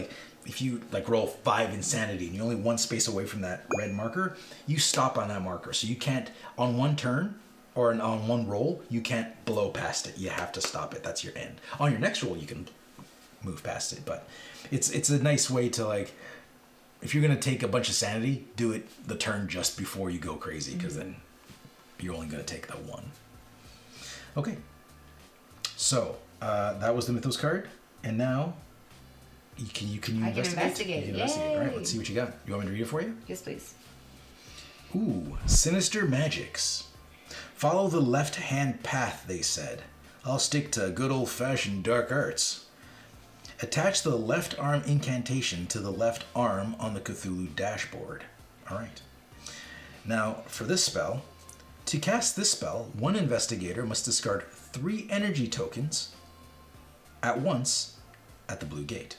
S1: roll 5 insanity and you're only 1 space away from that red marker, you stop on that marker. So you can't, on 1 turn or on 1 roll, you can't blow past it. You have to stop it. That's your end. On your next roll, you can move past it, but it's a nice way to, like, if you're going to take a bunch of sanity, do it the turn just before you go crazy, because then you're only going to take the 1. Okay. So, that was the Mythos card. And now, can you investigate? You can investigate. All right, let's see what you got. You want me to read it for you?
S2: Yes, please.
S1: Ooh, Sinister Magics. Follow the left-hand path, they said. I'll stick to good old-fashioned dark arts. Attach the left arm incantation to the left arm on the Cthulhu dashboard. All right. Now, for this spell, to cast this spell, 1 investigator must discard 3 energy tokens at once at the blue gate.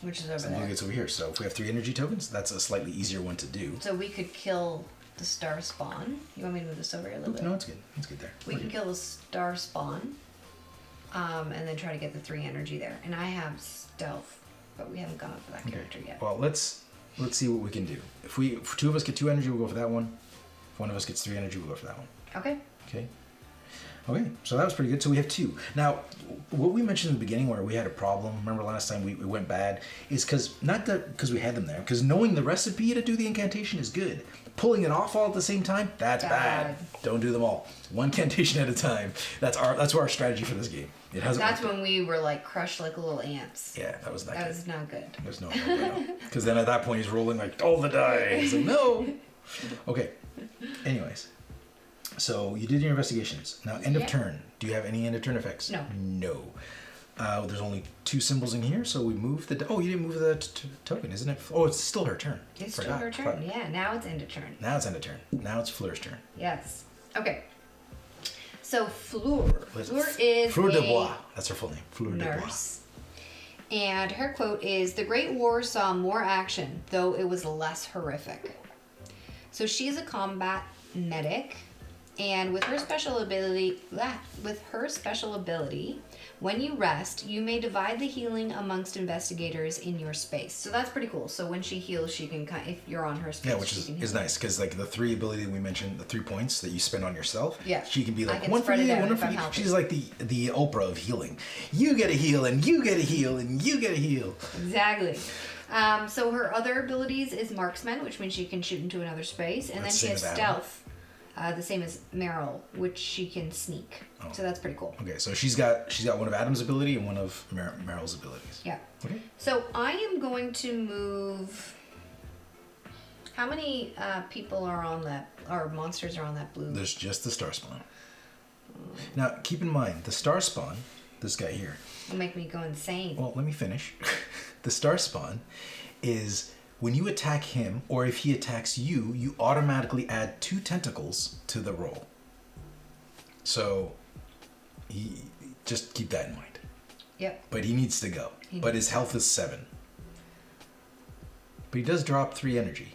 S2: Which is over
S1: So the
S2: there.
S1: blue gate's over here. So if we have 3 energy tokens, that's a slightly easier one to do.
S2: So we could kill the star spawn. You want me to move this over here a little bit?
S1: No, it's good. It's good there.
S2: We can kill the star spawn, and then try to get the 3 energy there. And I have stealth, but we haven't gone up for that character yet.
S1: Well, let's see what we can do. If 2 of us get 2 energy, we'll go for that one. If 1 of us gets 3 energy, we'll go for that one.
S2: Okay.
S1: Okay, so that was pretty good. So we have 2. Now, what we mentioned in the beginning where we had a problem, remember last time we went bad, is because we had them there, because knowing the recipe to do the incantation is good. Pulling it off all at the same time, that's bad. Don't do them all. 1 incantation at a time. That's our strategy for this game. It hasn't.
S2: That's when we were like crushed like little ants.
S1: Yeah, that was not good.
S2: That was not good.
S1: There's no because then at that point he's rolling like all the die. He's like, no. Okay. Anyways. So you did your investigations. Now, end of turn. Do you have any end of turn effects?
S2: No.
S1: No. There's only 2 symbols in here, so we move the... Oh, you didn't move the token, isn't it? Oh, it's still her turn.
S2: It's still her turn. Yeah, now it's end of turn.
S1: Now it's end of turn. Now it's Fleur's turn.
S2: Yes. Okay. So FLEUR. FLEUR is
S1: Fleur de Bois. That's her full name. Fleur de Bois.
S2: nurse. And her quote is, "The Great War saw more action, though it was less horrific." So she's a combat medic. And with her special ability, when you rest, you may divide the healing amongst investigators in your space. So that's pretty cool. So when she heals, she can if you're on her space.
S1: Yeah, which is nice because like the 3 ability that we mentioned, the 3 points that you spend on yourself.
S2: Yeah,
S1: she can be like
S2: can
S1: 1 for you, 1 for you.
S2: helping.
S1: She's like the Oprah of healing. You get a heal, and you get a heal, and you get a heal.
S2: Exactly. So her other abilities is marksman, which means she can shoot into another space, and then she has stealth. The same as MERYL, which she can sneak. Oh. So that's pretty cool.
S1: Okay, so she's got 1 of Adam's ability and 1 of MERYL's abilities.
S2: Yeah.
S1: Okay.
S2: So I am going to move. How many people are on that, or monsters are on that blue?
S1: There's just the star spawn. Now, keep in mind, the star spawn, this guy here.
S2: Will make me go insane.
S1: Well, let me finish. The star spawn is... When you attack him, or if he attacks you, you automatically add 2 tentacles to the roll. So, just keep that in mind.
S2: Yep.
S1: But he needs to go. But his health is 7. But he does drop 3 energy.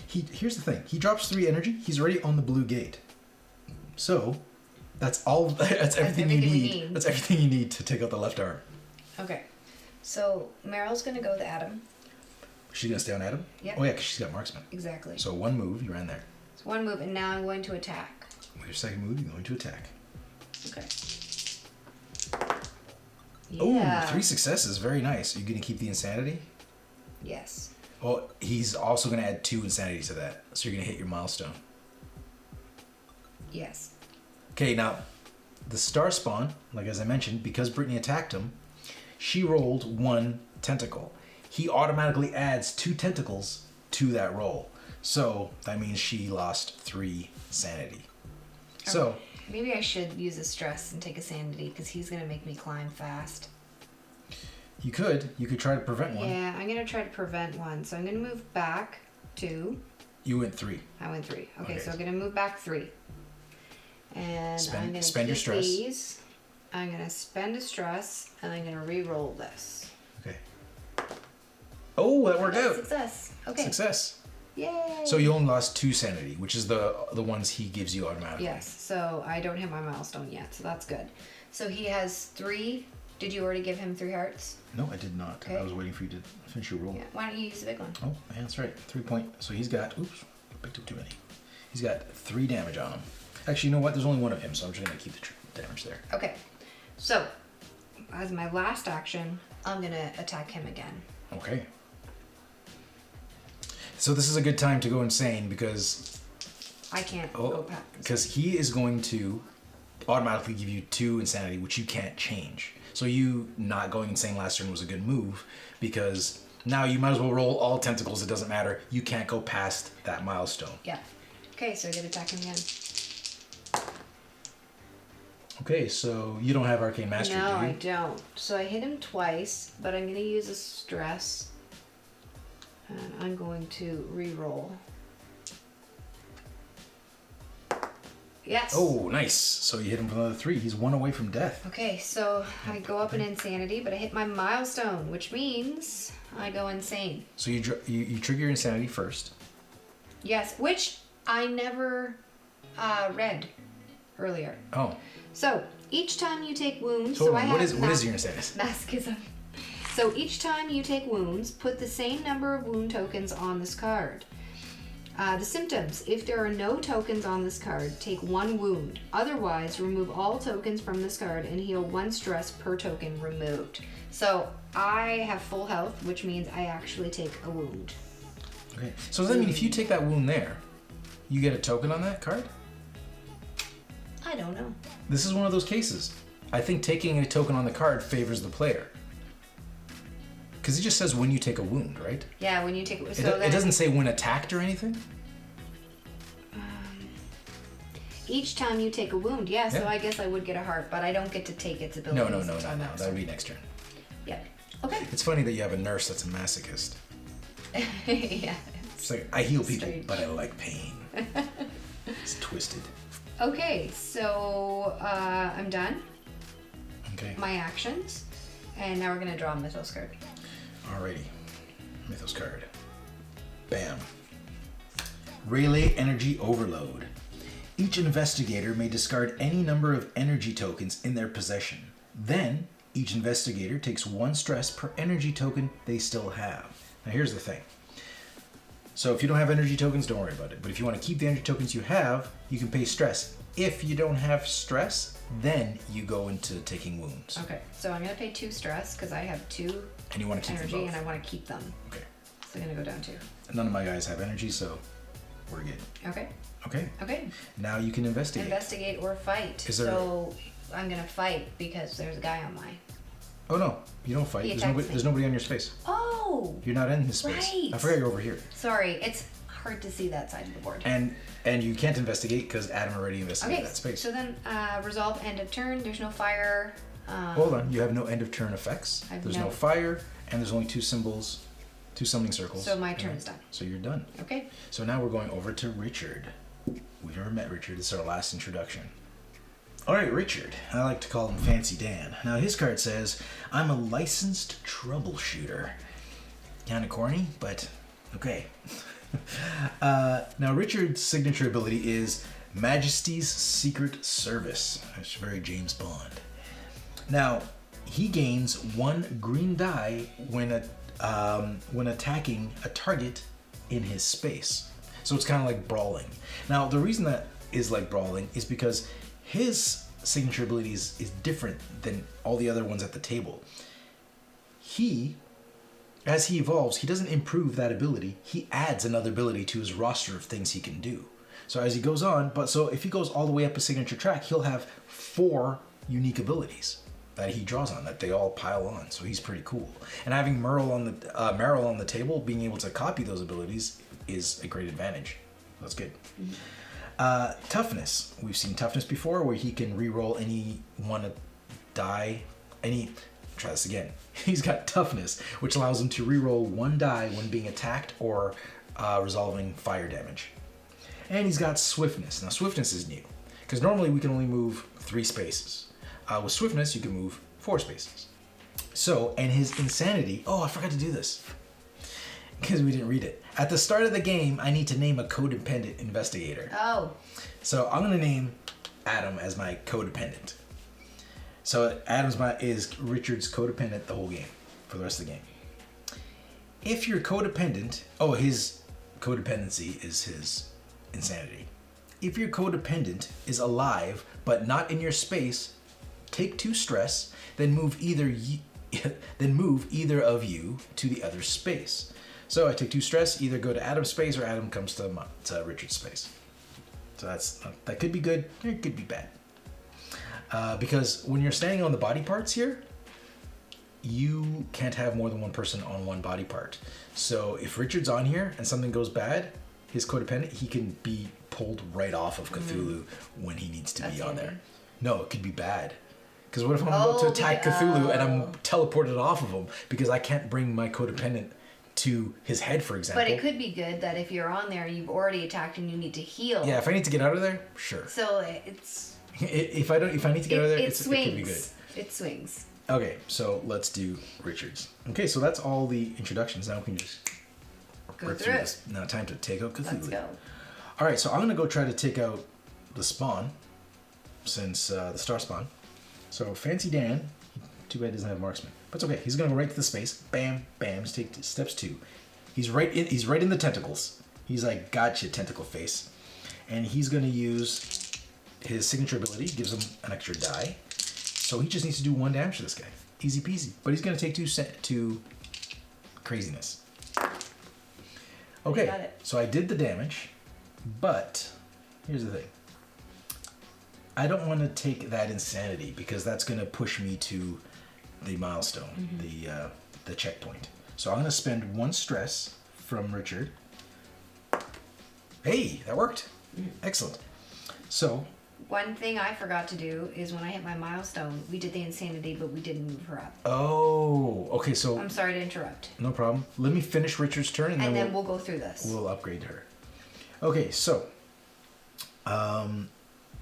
S1: Here's the thing. He drops 3 energy. He's already on the blue gate. So, that's all. That's everything you need. That's everything you need to take out the left arm.
S2: Okay. So MERYL's gonna go with Adam.
S1: She's gonna stay on Adam?
S2: Yeah.
S1: Oh yeah, because she's got marksman.
S2: Exactly.
S1: So 1 move, you ran there.
S2: It's 1 move, and now I'm going to attack.
S1: With your second move, you're going to attack.
S2: Okay.
S1: Yeah. Oh, 3 successes. Very nice. Are you gonna keep the insanity?
S2: Yes.
S1: Well, he's also gonna add 2 insanity to that, so you're gonna hit your milestone.
S2: Yes.
S1: Okay, now, the star spawn, like as I mentioned, because Brittany attacked him, she rolled 1 tentacle. He automatically adds 2 tentacles to that roll. So that means she lost 3 sanity.
S2: Okay.
S1: So
S2: maybe I should use a stress and take a sanity because he's going to make me climb fast.
S1: you could try to prevent one.
S2: Yeah, I'm going to try to prevent one. So I'm going to move back 2.
S1: You went 3.
S2: I went 3. Okay, so I'm going to move back 3. And I'm going to
S1: spend your stress.
S2: These. I'm going to spend a stress, and I'm going to re-roll this.
S1: Okay. Oh, that worked out.
S2: Success. Okay.
S1: Success.
S2: Yay.
S1: So you only lost 2 sanity, which is the ones he gives you automatically.
S2: Yes. So I don't hit my milestone yet, so that's good. So he has 3. Did you already give him 3 hearts?
S1: No, I did not.
S2: Okay.
S1: I was waiting for you to finish your roll.
S2: Yeah. Why don't you use the big one?
S1: Oh, yeah, that's right. 3 point. So he's got. Oops, I picked up too many. He's got 3 damage on him. Actually, you know what? There's only 1 of him, so I'm just gonna keep the damage there.
S2: Okay. So as my last action, I'm gonna attack him again.
S1: Okay. So this is a good time to go insane because
S2: I can't go past.
S1: because he is going to automatically give you 2 insanity, which you can't change. So you not going insane last turn was a good move because now you might as well roll all tentacles. It doesn't matter. You can't go past that milestone.
S2: Yeah. Okay, so I get to attack him again.
S1: Okay, so you don't have Arcane Mastery,
S2: No,
S1: do you?
S2: I don't. So I hit him twice, but I'm gonna use a stress. And I'm going to re-roll. Yes.
S1: Oh, nice. So you hit him for another 3. He's 1 away from death.
S2: Okay, so I go up in insanity, but I hit my milestone, which means I go insane.
S1: So you trigger your insanity first.
S2: Yes, which I never read earlier.
S1: Oh.
S2: So each time you take wounds,
S1: So
S2: I have
S1: what is your insanity?
S2: masochism. So each time you take wounds, put the same number of wound tokens on this card. The symptoms: if there are no tokens on this card, take 1 wound. Otherwise, remove all tokens from this card and heal 1 stress per token removed. So I have full health, which means I actually take a wound.
S1: Okay. So does that mean if you take that wound there, you get a token on that card?
S2: I don't know.
S1: This is one of those cases. I think taking a token on the card favors the player. Because it just says when you take a wound, right?
S2: Yeah, when you take it.
S1: It doesn't say when attacked or anything?
S2: Each time you take a wound, yeah, so
S1: Yeah.
S2: I guess I would get a heart, but I don't get to take its abilities.
S1: No,
S2: until
S1: not now.
S2: next
S1: That would
S2: turn.
S1: be next turn.
S2: Yeah. Okay.
S1: It's funny that you have a nurse that's a masochist.
S2: Yeah.
S1: It's like, I heal people,
S2: Strange.
S1: but I like pain. It's twisted.
S2: Okay, so I'm done.
S1: Okay.
S2: My actions. And now we're going to draw a Mythos card.
S1: Alrighty. Mythos card. Bam. Relay Energy Overload. Each investigator may discard any number of energy tokens in their possession. Then, each investigator takes 1 stress per energy token they still have. Now here's the thing. So if you don't have energy tokens, don't worry about it. But if you want to keep the energy tokens you have, you can pay stress. If you don't have stress, then you go into taking wounds.
S2: Okay, so I'm going to pay 2 stress because I have 2
S1: And you want to keep
S2: energy
S1: them both.
S2: and I want to keep them.
S1: Okay.
S2: So I'm going to go down 2.
S1: None of my guys have energy, so we're good.
S2: Okay.
S1: Okay.
S2: Okay.
S1: Now you can investigate.
S2: Investigate or fight.
S1: Is there-
S2: So I'm going to fight because there's a guy on my...
S1: Oh no, you don't fight.
S2: He
S1: There's
S2: attacks
S1: nobody,
S2: me.
S1: there's nobody on your space.
S2: Oh!
S1: You're not in his space.
S2: Right.
S1: I forgot you're over here.
S2: Sorry, it's hard to see that side of the board.
S1: And you can't investigate because Adam already investigated
S2: Okay,
S1: that space.
S2: so then resolve end of turn. There's no fire.
S1: Hold on, you have no end of turn effects.
S2: I've
S1: There's
S2: no-
S1: no fire, and there's only 2 symbols, 2 summoning circles.
S2: So my turn is done.
S1: So you're done.
S2: Okay.
S1: So now we're going over to Richard. We've never met Richard. This is our last introduction. All right, Richard. I like to call him Fancy Dan. Now his card says, "I'm a licensed troubleshooter." Kind of corny, but okay. Now Richard's signature ability is Majesty's Secret Service. That's very James Bond. Now he gains 1 green die when attacking a target in his space. So it's kind of like brawling. Now the reason that is like brawling is because his signature ability is different than all the other ones at the table. As he evolves, he doesn't improve that ability. He adds another ability to his roster of things he can do. So as he goes on, so if he goes all the way up a signature track, he'll have 4 unique abilities that he draws on, that they all pile on. So he's pretty cool. And having MERYL on the table, being able to copy those abilities is a great advantage. That's good. Toughness. We've seen toughness before, where he can re-roll any one die. Try this again. He's got toughness, which allows him to re-roll 1 die when being attacked or resolving fire damage. And he's got swiftness. Now swiftness is new, because normally we can only move 3 spaces. With swiftness, you can move 4 spaces. So, and his insanity, I forgot to do this, because we didn't read it. At the start of the game, I need to name a codependent investigator.
S2: Oh.
S1: So I'm going to name Adam as my codependent. So is Richard's codependent the whole game, for the rest of the game. If your codependent, his codependency is his insanity. If your codependent is alive but not in your space, take 2 stress, then move either of you to the other space. So I take 2 stress, either go to Adam's space or Adam comes to Richard's space. So that could be good, or it could be bad. Because when you're standing on the body parts here, you can't have more than one person on one body part. So if Richard's on here and something goes bad, his codependent, he can be pulled right off of Cthulhu when he needs to be on there. No, it could be bad. Because what if I'm about to attack Cthulhu and I'm teleported off of him because I can't bring my codependent to his head, for example.
S2: But it could be good that if you're on there, you've already attacked and you need to heal.
S1: Yeah, if I need to get out of there, sure.
S2: So it's...
S1: if I need to get out of there, it could be good.
S2: It swings.
S1: Okay, so let's do Richard's. Okay, so that's all the introductions. Now we can just
S2: go
S1: rip
S2: through it.
S1: this. Now time to take out Cthulhu.
S2: Let's go.
S1: All right, so I'm going to go try to take out the spawn, since the star spawn. So Fancy Dan, too bad he doesn't have marksman, but it's okay. He's going to go right to the space. Bam, bam. Just take steps 2. He's right in the tentacles. He's like, gotcha, tentacle face, and he's going to use his signature ability. Gives him an extra die, so he just needs to do 1 damage to this guy. Easy peasy. But he's going to take 2 craziness. Okay, so I did the damage, but here's the thing. I don't want to take that insanity because that's going to push me to the milestone, the checkpoint. So I'm going to spend 1 stress from Richard. Hey, that worked. Excellent. So
S2: one thing I forgot to do is when I hit my milestone, we did the insanity, but we didn't move her up.
S1: Oh, okay. So
S2: I'm sorry to interrupt.
S1: No problem. Let me finish Richard's turn, and then
S2: we'll go through this.
S1: We'll upgrade her. Okay, so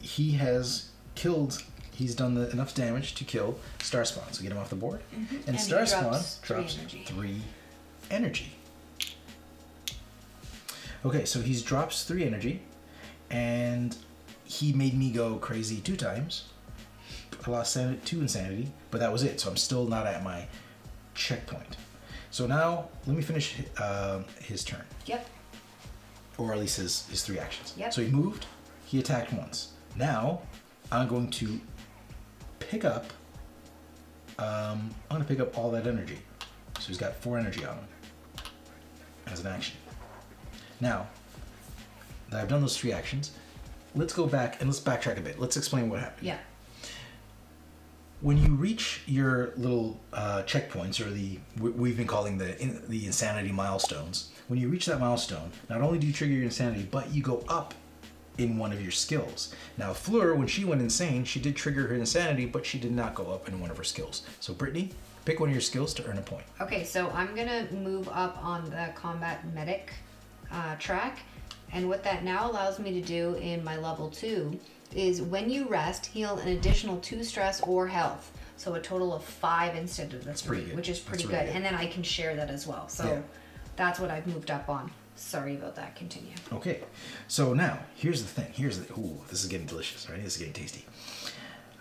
S1: he has killed. He's done enough damage to kill Starspawn, so get him off the board. And Starspawn drops 3 energy. Okay, so he drops 3 energy, and he made me go crazy 2 times. I lost 2 insanity, but that was it. So I'm still not at my checkpoint. So now let me finish his turn.
S2: Yep.
S1: Or at least his 3 actions.
S2: Yep.
S1: So he moved. He attacked once. Now I'm going to pick up. I'm going to pick up all that energy. So he's got 4 energy on him as an action. Now that I've done those 3 actions, let's go back and let's backtrack a bit. Let's explain what happened.
S2: Yeah.
S1: When you reach your little checkpoints, or we've been calling the insanity milestones. When you reach that milestone, not only do you trigger your insanity, but you go up in one of your skills. Now, FLEUR, when she went insane, she did trigger her insanity, but she did not go up in one of her skills. So, Brittany, pick one of your skills to earn a point.
S2: Okay, so I'm gonna move up on the combat medic track, and what that now allows me to do in my level 2 is when you rest, heal an additional 2 stress or health. So a total of 5 instead of the 3, which is pretty good. And then I can share that as well. So that's what I've moved up on. Sorry about that. Continue.
S1: Okay. So now, here's the thing. Ooh, this is getting delicious, right? This is getting tasty.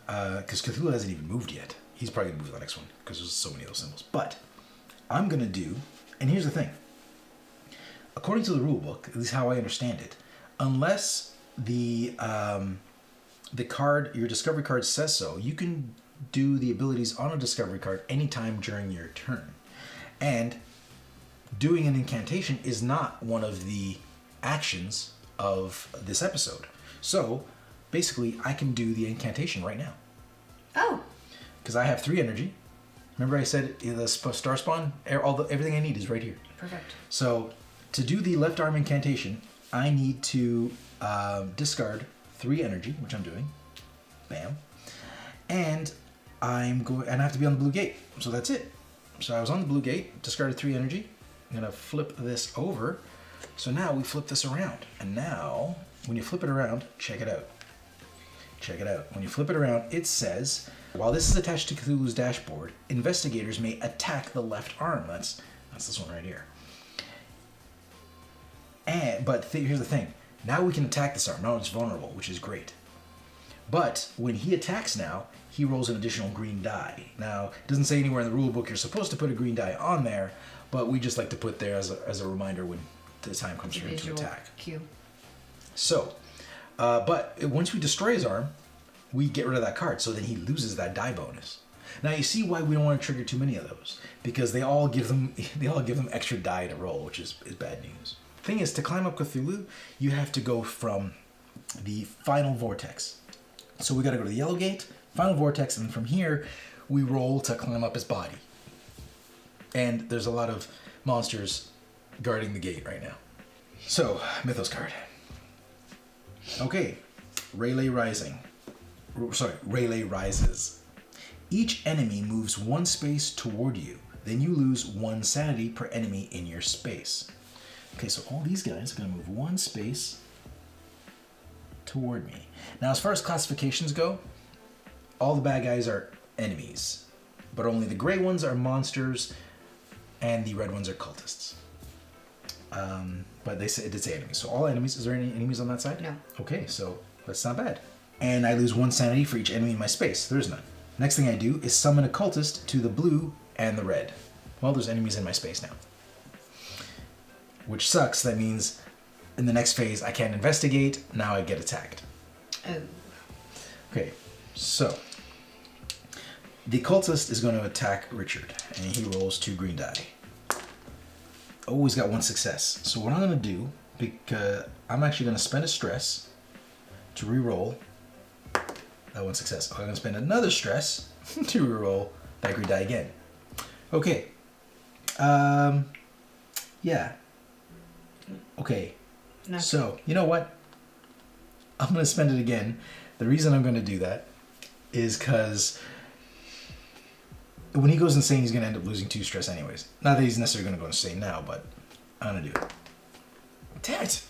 S1: Because Cthulhu hasn't even moved yet. He's probably going to move to the next one because there's so many of those symbols. But I'm going to do, and here's the thing. According to the rule book, at least how I understand it, unless the card, your discovery card says so, you can do the abilities on a discovery card anytime during your turn. And doing an incantation is not one of the actions of this episode. So basically, I can do the incantation right now.
S2: Oh.
S1: Because I have 3 energy. Remember I said the star spawn? Everything I need is right here.
S2: Perfect.
S1: So to do the left arm incantation, I need to discard 3 energy, which I'm doing. Bam. And I have to be on the blue gate. So that's it. So I was on the blue gate, discarded 3 energy. I'm going to flip this over. So now we flip this around. And now, when you flip it around, check it out. Check it out. When you flip it around, it says, while this is attached to Cthulhu's dashboard, investigators may attack the left arm. That's this one right here. But here's the thing. Now we can attack this arm. Now it's vulnerable, which is great. But when he attacks now, he rolls an additional green die. Now, it doesn't say anywhere in the rule book you're supposed to put a green die on there, but we just like to put there as a reminder when the time comes for him to attack.
S2: Cue.
S1: So, but once we destroy his arm, we get rid of that card, so then he loses that die bonus. Now you see why we don't want to trigger too many of those, because they all give them extra die to roll, which is bad news. Thing is, to climb up Cthulhu, you have to go from the final vortex. So we got to go to the yellow gate, final vortex, and from here we roll to climb up his body. And there's a lot of monsters guarding the gate right now. So, Mythos card. Okay, Rayleigh Rises. Each enemy moves 1 space toward you. Then you lose 1 sanity per enemy in your space. Okay, so all these guys are going to move 1 space toward me. Now, as far as classifications go, all the bad guys are enemies. But only the gray ones are monsters, and the red ones are cultists. But it did say enemies. So all enemies. Is there any enemies on that side?
S2: No.
S1: Okay, so that's not bad. And I lose 1 sanity for each enemy in my space. There is none. Next thing I do is summon a cultist to the blue and the red. Well, there's enemies in my space now. Which sucks. That means in the next phase I can't investigate. Now I get attacked.
S2: Oh.
S1: Okay, so the cultist is going to attack Richard, and he rolls 2 green die. Oh, he's got 1 success. So what I'm going to do, because I'm actually going to spend a stress to re-roll that 1 success. I'm going to spend another stress to re-roll that green die again. Okay. Yeah. Okay. So, you know what? I'm going to spend it again. The reason I'm going to do that is because when he goes insane, he's going to end up losing 2 stress anyways. Not that he's necessarily going to go insane now, but I'm going to do it. Damn it!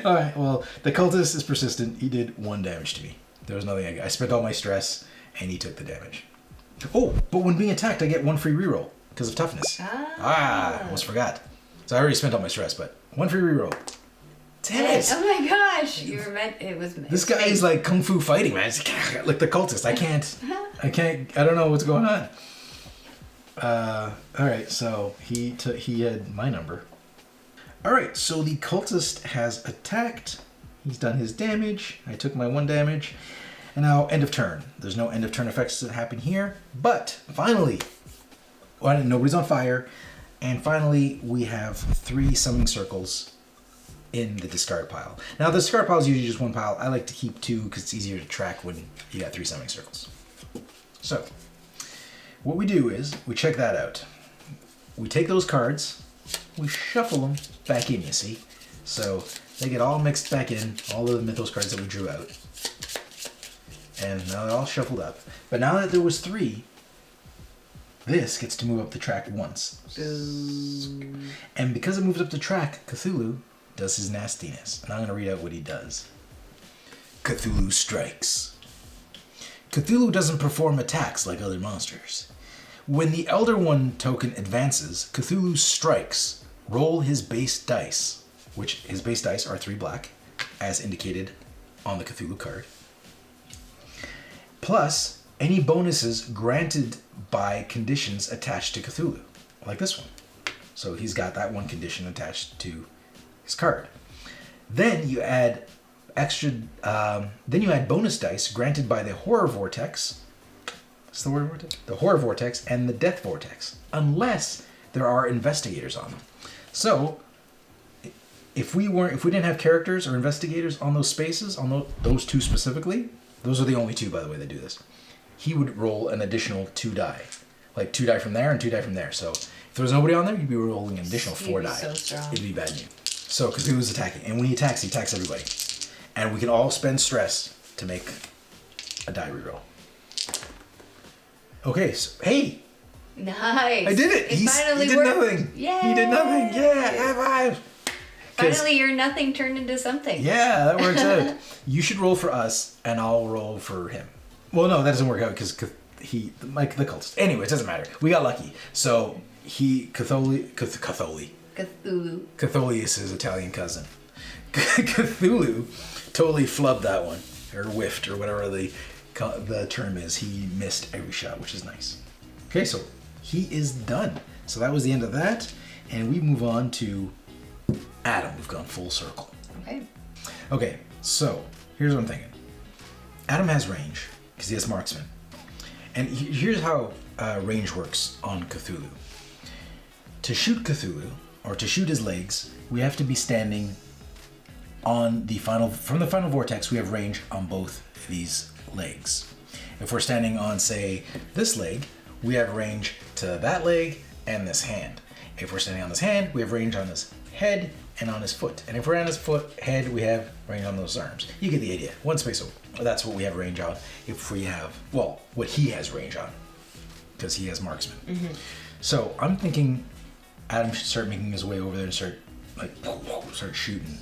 S1: Alright, well, the cultist is persistent. He did 1 damage to me. There was nothing I spent all my stress, and he took the damage. Oh, but when being attacked, I get 1 free reroll because of toughness. I almost forgot. So I already spent all my stress, but 1 free reroll. Damn it!
S2: Oh my gosh! You were meant. It was.
S1: This guy is like kung fu fighting, man. It's like the cultist. I can't. I don't know what's going on. All right, so he had my number. All right, so the cultist has attacked. He's done his damage. I took my 1 damage, and now end of turn. There's no end of turn effects that happen here, but finally, nobody's on fire, and finally we have 3 summoning circles in the discard pile. Now the discard pile is usually just 1 pile. I like to keep 2 because it's easier to track when you got 3 summoning circles. So what we do is we check that out. We take those cards, we shuffle them back in, you see. So they get all mixed back in, all of the Mythos cards that we drew out. And now they're all shuffled up. But now that there was 3, this gets to move up the track once. And because it moves up the track, Cthulhu does his nastiness. And I'm going to read out what he does. Cthulhu strikes. Cthulhu doesn't perform attacks like other monsters. When the Elder One token advances, Cthulhu strikes. Roll his base dice, which his base dice are 3 black, as indicated on the Cthulhu card. Plus, any bonuses granted by conditions attached to Cthulhu, like this one. So he's got that 1 condition attached to his card. Then you add bonus dice granted by the horror vortex. What's the word vortex? The horror vortex and the death vortex, unless there are investigators on them. So, if we didn't have characters or investigators on those spaces, on those two specifically, those are the only two, by the way, that do this. He would roll an additional 2 die, like 2 die from there and 2 die from there. So if there was nobody on there, you'd be rolling an additional 4 die.
S2: So strong.
S1: It'd be bad news. So Cthulhu's attacking, and when he attacks everybody, and we can all spend stress to make a die reroll. Okay, so hey.
S2: Nice.
S1: I did it. He did
S2: worked.
S1: nothing.
S2: Yay.
S1: He did nothing. Yeah, high five.
S2: Finally, your nothing turned into something.
S1: Yeah, that works out. You should roll for us, and I'll roll for him. Well, no, that doesn't work out because the cultist. Anyway, it doesn't matter. We got lucky. So Cthulhu is his Italian cousin. Cthulhu totally flubbed that one, or whiffed, or whatever the term is. He missed every shot, which is nice. Okay, so he is done. So that was the end of that, and we move on to Adam. We've gone full circle. Okay, so here's what I'm thinking. Adam has range because he has marksman, and here's how range works on Cthulhu. To shoot Cthulhu, or to shoot his legs, we have to be standing on from the final vortex. We have range on both these legs. If we're standing on, say, this leg, we have range to that leg and this hand. If we're standing on this hand, we have range on his head and on his foot. And if we're on his head, we have range on those arms. You get the idea. One space over. That's what we have range on. If we have, well, what he has range on, because he has marksman. Mm-hmm. So I'm thinking Adam should start making his way over there and start shooting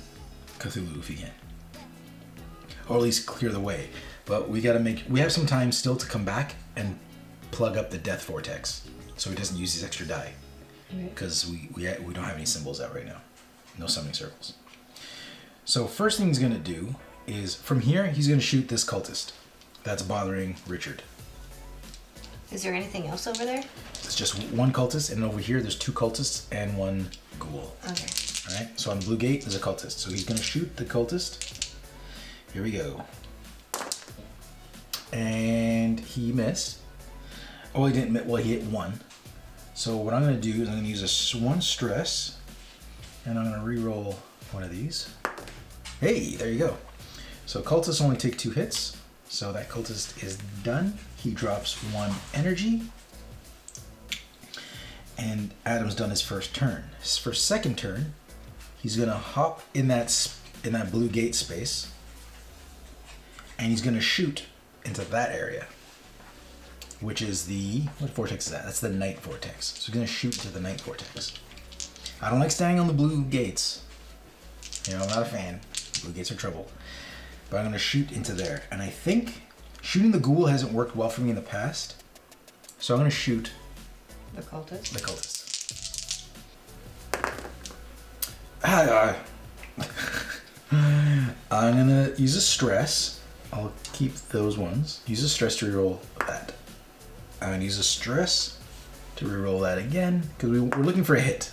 S1: Cthulhu if he can, or at least clear the way. But we have some time still to come back and plug up the death vortex so he doesn't use these extra die, because we don't have any symbols out right now. No summoning circles. So first thing he's going to do is, from here, he's going to shoot this cultist that's bothering Richard.
S2: Is there anything else over there?
S1: It's just one cultist, and over here there's 2 cultists and 1 ghoul.
S2: Okay.
S1: Alright, so on the blue gate there's a cultist. So he's going to shoot the cultist. Here we go. And he missed. Oh, he didn't miss. Well, he hit 1. So what I'm going to do is I'm going to use 1 stress, and I'm going to re-roll one of these. Hey, there you go. So cultists only take 2 hits. So that cultist is done. He drops 1 energy. And Adam's done his first turn. For second turn, he's going to hop in that blue gate space, and he's going to shoot into that area, which is what vortex is that? That's the night vortex. So he's going to shoot into the night vortex. I don't like standing on the blue gates. I'm not a fan. Blue gates are trouble. But I'm going to shoot into there. And I think shooting the ghoul hasn't worked well for me in the past. So I'm going to shoot
S2: the cultist.
S1: I'm going to use a stress. I'll keep those ones. Use a stress to reroll that. I'm going to use a stress to reroll that again, because we're looking for a hit.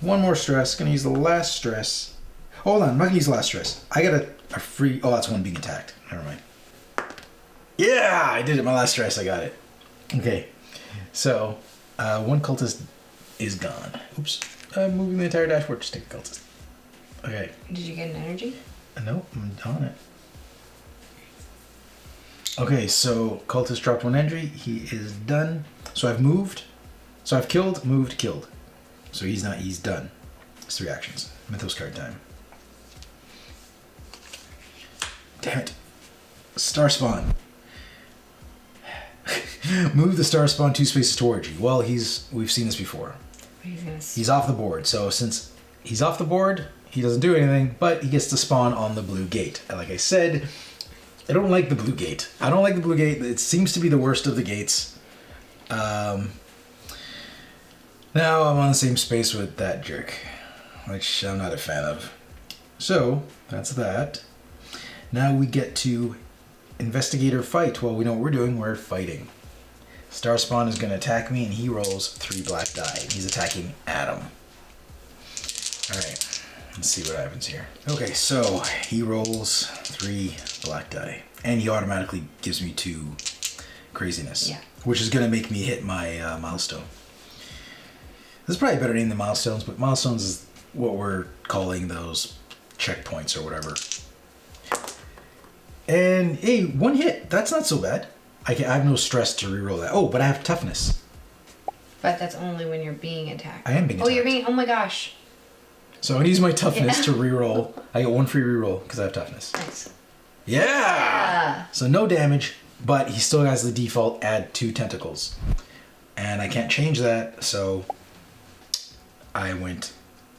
S1: 1 more stress. Going to use the last stress. Hold on, I'm not going to use the last stress. I got a free... Oh, that's 1 being attacked. Never mind. Yeah, I did it. My last stress, I got it. Okay. So, 1 cultist is gone. Oops. I'm moving the entire dashboard. Just take a cultist. Okay.
S2: Did you get an energy?
S1: Nope, I'm on it. Okay, so cultist dropped 1 energy. He is done. So I've moved. So I've killed, moved, killed. So he's done. It's 3 actions. Mythos card time. Damn it. Star spawn. Move the star spawn 2 spaces towards you. Well, we've seen this before. He's off the board. So since he's off the board, he doesn't do anything, but he gets to spawn on the blue gate. And like I said, I don't like the blue gate. It seems to be the worst of the gates. Now I'm on the same space with that jerk, which I'm not a fan of. So that's that. Now we get to investigator fight. Well, we know what we're doing. We're fighting. Star Spawn is going to attack me, and he rolls 3 black die. He's attacking Adam. Alright, let's see what happens here. Okay, so he rolls 3 black die, and he automatically gives me 2 craziness, which is going to make me hit my milestone. This is probably a better name than milestones, but milestones is what we're calling those checkpoints or whatever. And hey, 1 hit. That's not so bad. I have no stress to reroll that. Oh, but I have toughness.
S2: But that's only when you're being attacked.
S1: I am being attacked.
S2: Oh, you're being... Oh my gosh.
S1: So I'm going to use my toughness to reroll. I get 1 free reroll because I have toughness.
S2: Nice.
S1: Yeah! So no damage, but he still has the default add 2 tentacles. And I can't change that, so I went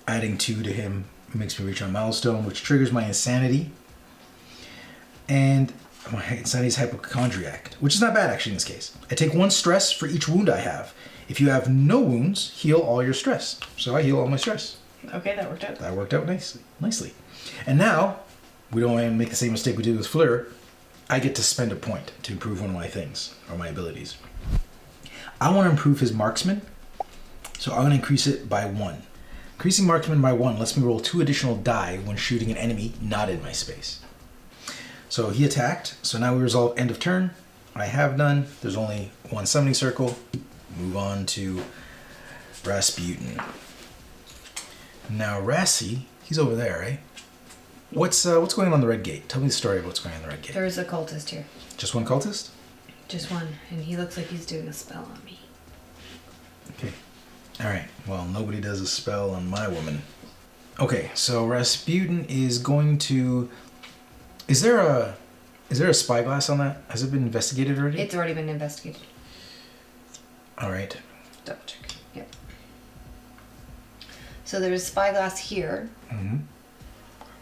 S1: adding 2 to him. Makes me reach a milestone, which triggers my insanity. And my insanity is hypochondriac, which is not bad actually in this case. I take 1 stress for each wound I have. If you have no wounds, heal all your stress. So I heal all my stress.
S2: Okay, that worked out.
S1: That worked out nicely. And now, we don't want to make the same mistake we did with FLEUR. I get to spend a point to improve one of my things, or my abilities. I want to improve his marksman, so I'm going to increase it by 1. Increasing marksman by 1 lets me roll 2 additional die when shooting an enemy not in my space. So he attacked, so now we resolve end of turn. I have done. There's only 1 summoning circle. Move on to Rasputin. Now Rassi, he's over there, right? What's going on the red gate? Tell me the story of what's going on the red gate.
S2: There's a cultist here.
S1: Just 1 cultist?
S2: Just 1, and he looks like he's doing a spell on me.
S1: Okay. Alright, well, nobody does a spell on my woman. Okay, so Rasputin is going to... Is there a spyglass on that? Has it been investigated already?
S2: It's already been investigated.
S1: Alright.
S2: Double check. Yep. So there's a spyglass here.
S1: Mm-hmm.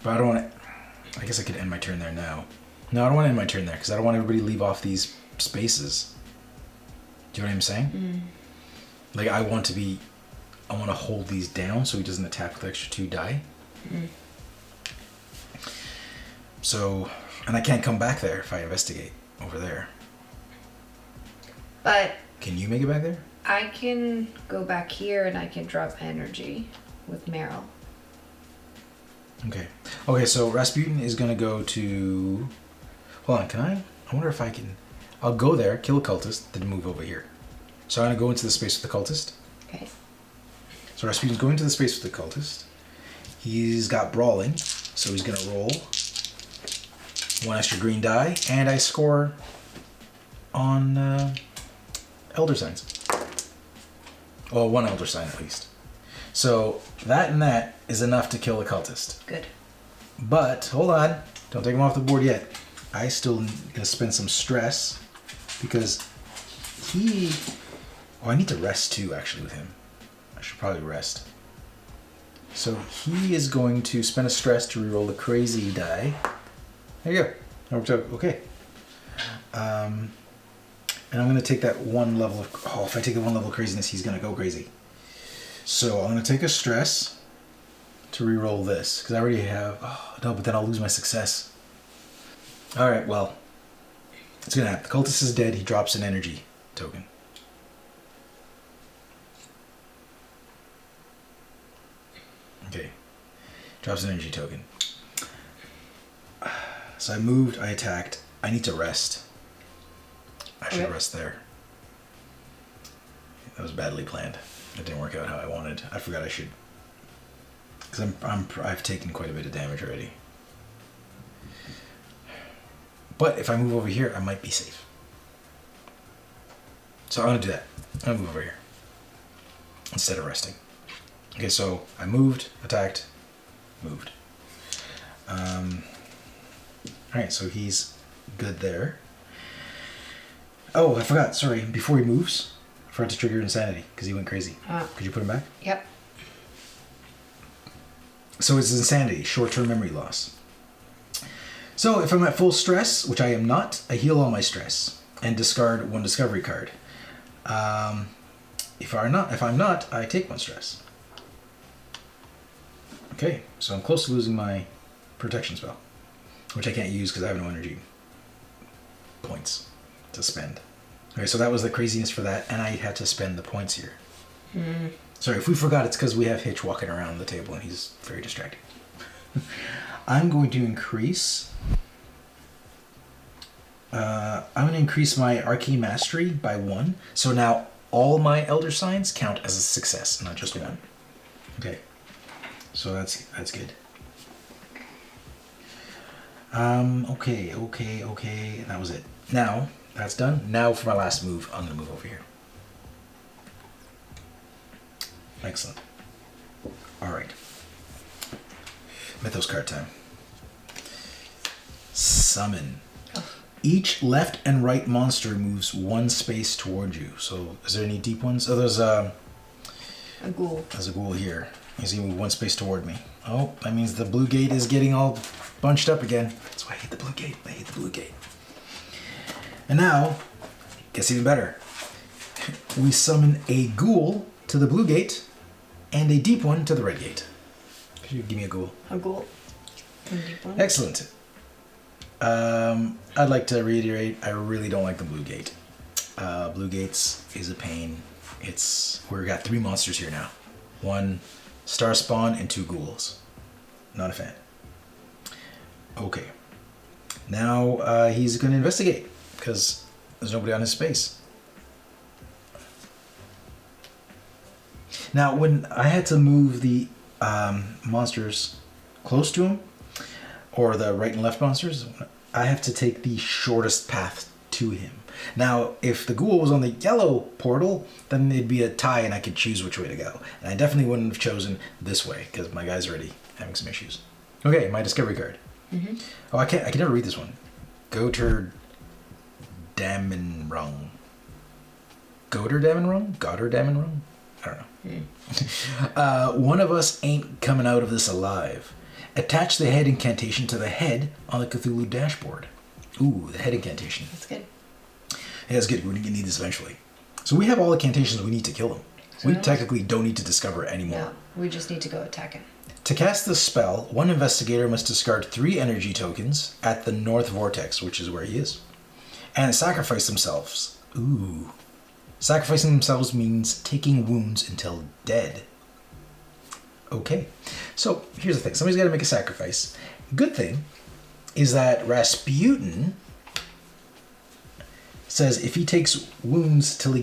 S1: But I don't want to... I guess I could end my turn there now. No, I don't want to end my turn there, because I don't want everybody to leave off these spaces. Do you know what I'm saying?
S2: Mm.
S1: Like, I want to hold these down so he doesn't attack with extra 2 die.
S2: Mm.
S1: So, and I can't come back there if I investigate over there.
S2: But...
S1: Can you make it back there?
S2: I can go back here and I can drop energy with MERYL.
S1: Okay. Okay, so Rasputin is going to go to... Hold on, can I? I wonder if I can... I'll go there, kill a cultist, then move over here. So I'm going to go into the space with the cultist.
S2: Okay.
S1: So Rasputin's going to the space with the cultist. He's got brawling, so he's going to roll 1 extra green die, and I score on Elder Signs. Well, 1 Elder Sign at least. So that and that is enough to kill the cultist.
S2: Good.
S1: But, hold on, don't take him off the board yet. I still going to spend some stress because he... Oh, I need to rest too, actually, with him. I should probably rest. So he is going to spend a stress to reroll the crazy die. There you go. That worked out okay. And I'm going to take that 1 level of... Oh, if I take the 1 level of craziness, he's going to go crazy. So I'm going to take a stress to reroll this. Because I already have... Oh, no, but then I'll lose my success. Alright, well. It's going to happen. The cultist is dead. He drops an energy token. Okay. Drops an energy token. So I moved, I attacked. I need to rest. I should rest there. That was badly planned. It didn't work out how I wanted. I forgot I should... Because I've taken quite a bit of damage already. But if I move over here, I might be safe. So I'm going to do that. I'm going to move over here. Instead of resting. Okay, so I moved, attacked, moved. Alright, so he's good there. Oh, I forgot, sorry. Before he moves, I forgot to trigger insanity, because he went crazy. Could you put him back?
S2: Yep.
S1: So it's insanity, short-term memory loss. So if I'm at full stress, which I am not, I heal all my stress and discard 1 discovery card. If I'm not, I take 1 stress. Okay, so I'm close to losing my protection spell, which I can't use because I have no energy points to spend. Okay, so that was the craziness for that, and I had to spend the points here.
S2: Mm.
S1: Sorry, if we forgot, it's because we have Hitch walking around the table and he's very distracting. I'm going to increase... I'm going to increase my Arcane Mastery by 1, so now all my Elder Signs count as a success, not just 1. Okay. So that's good. Okay. And that was it. Now, that's done. Now for my last move, I'm going to move over here. Excellent. All right. Mythos card time. Summon. Each left and right monster moves one space toward you. So, is there any deep ones? Oh, there's a
S2: ghoul.
S1: There's a ghoul here. He's going to move one space toward me. Oh, that means the blue gate is getting all bunched up again. That's why I hate the blue gate. I hate the blue gate. And now, gets even better. We summon a ghoul to the blue gate and a deep one to the red gate. Could you give me a ghoul?
S2: A ghoul. A deep one.
S1: Excellent. I'd like to reiterate, I really don't like the blue gate. Blue gates is a pain. We've got 3 monsters here now. 1 star spawn and 2 ghouls. Not a fan. Okay. Now he's going to investigate because there's nobody on his space. Now, when I had to move the monsters close to him, or the right and left monsters, I have to take the shortest path to him. Now, if the ghoul was on the yellow portal, then it'd be a tie and I could choose which way to go. And I definitely wouldn't have chosen this way because my guy's already having some issues. Okay, my discovery card. Mm-hmm. Oh, I can never read this one. Goter Damenrung. Goter Damenrung? Gotter Damenrung? I don't know. One of us ain't coming out of this alive. Attach the head incantation to the head on the Cthulhu dashboard. Ooh, the head incantation.
S2: That's good.
S1: Yeah, that's good. We're going to need this eventually. So we have all the incantations we need to kill him. So we technically don't need to discover anymore.
S2: No, we just need to go attack him.
S1: To cast this spell, one investigator must discard 3 energy tokens at the north vortex, which is where he is, and sacrifice themselves. Ooh. Sacrificing themselves means taking wounds until dead. Okay. So here's the thing. Somebody's got to make a sacrifice. Good thing is that Rasputin says if he takes wounds till he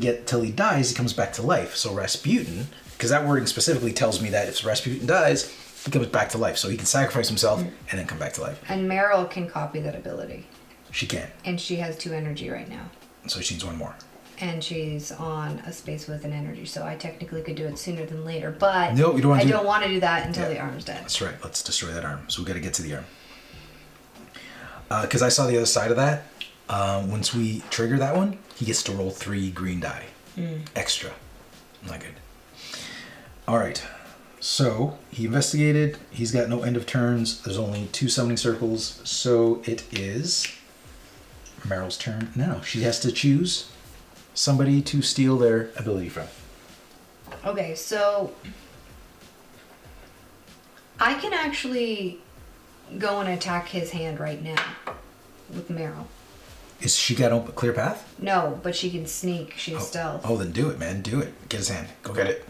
S1: dies, he comes back to life. So Rasputin, because that wording specifically tells me that if Rasputin dies, he comes back to life. So he can sacrifice himself and then come back to life.
S2: And MERYL can copy that ability.
S1: She can.
S2: And she has 2 energy right now.
S1: So she needs 1 more.
S2: And she's on a space with an energy, so I technically could do it sooner than later. But
S1: no, you don't want to
S2: I don't want to do that until the arm's dead.
S1: That's right. Let's destroy that arm. So we got to get to the arm. Because I saw the other side of that. Once we trigger that one, he gets to roll 3 green die. Extra. Not good. All right. So he investigated. He's got no end of turns. There's only 2 summoning circles. So it is Meryl's turn now. She has to choose somebody to steal their ability from.
S2: Okay, so I can actually go and attack his hand right now with MERYL.
S1: Is she got a clear path?
S2: No, but she can sneak. She has stealth.
S1: Oh, then do it, man. Do it. Get his hand. Go get it.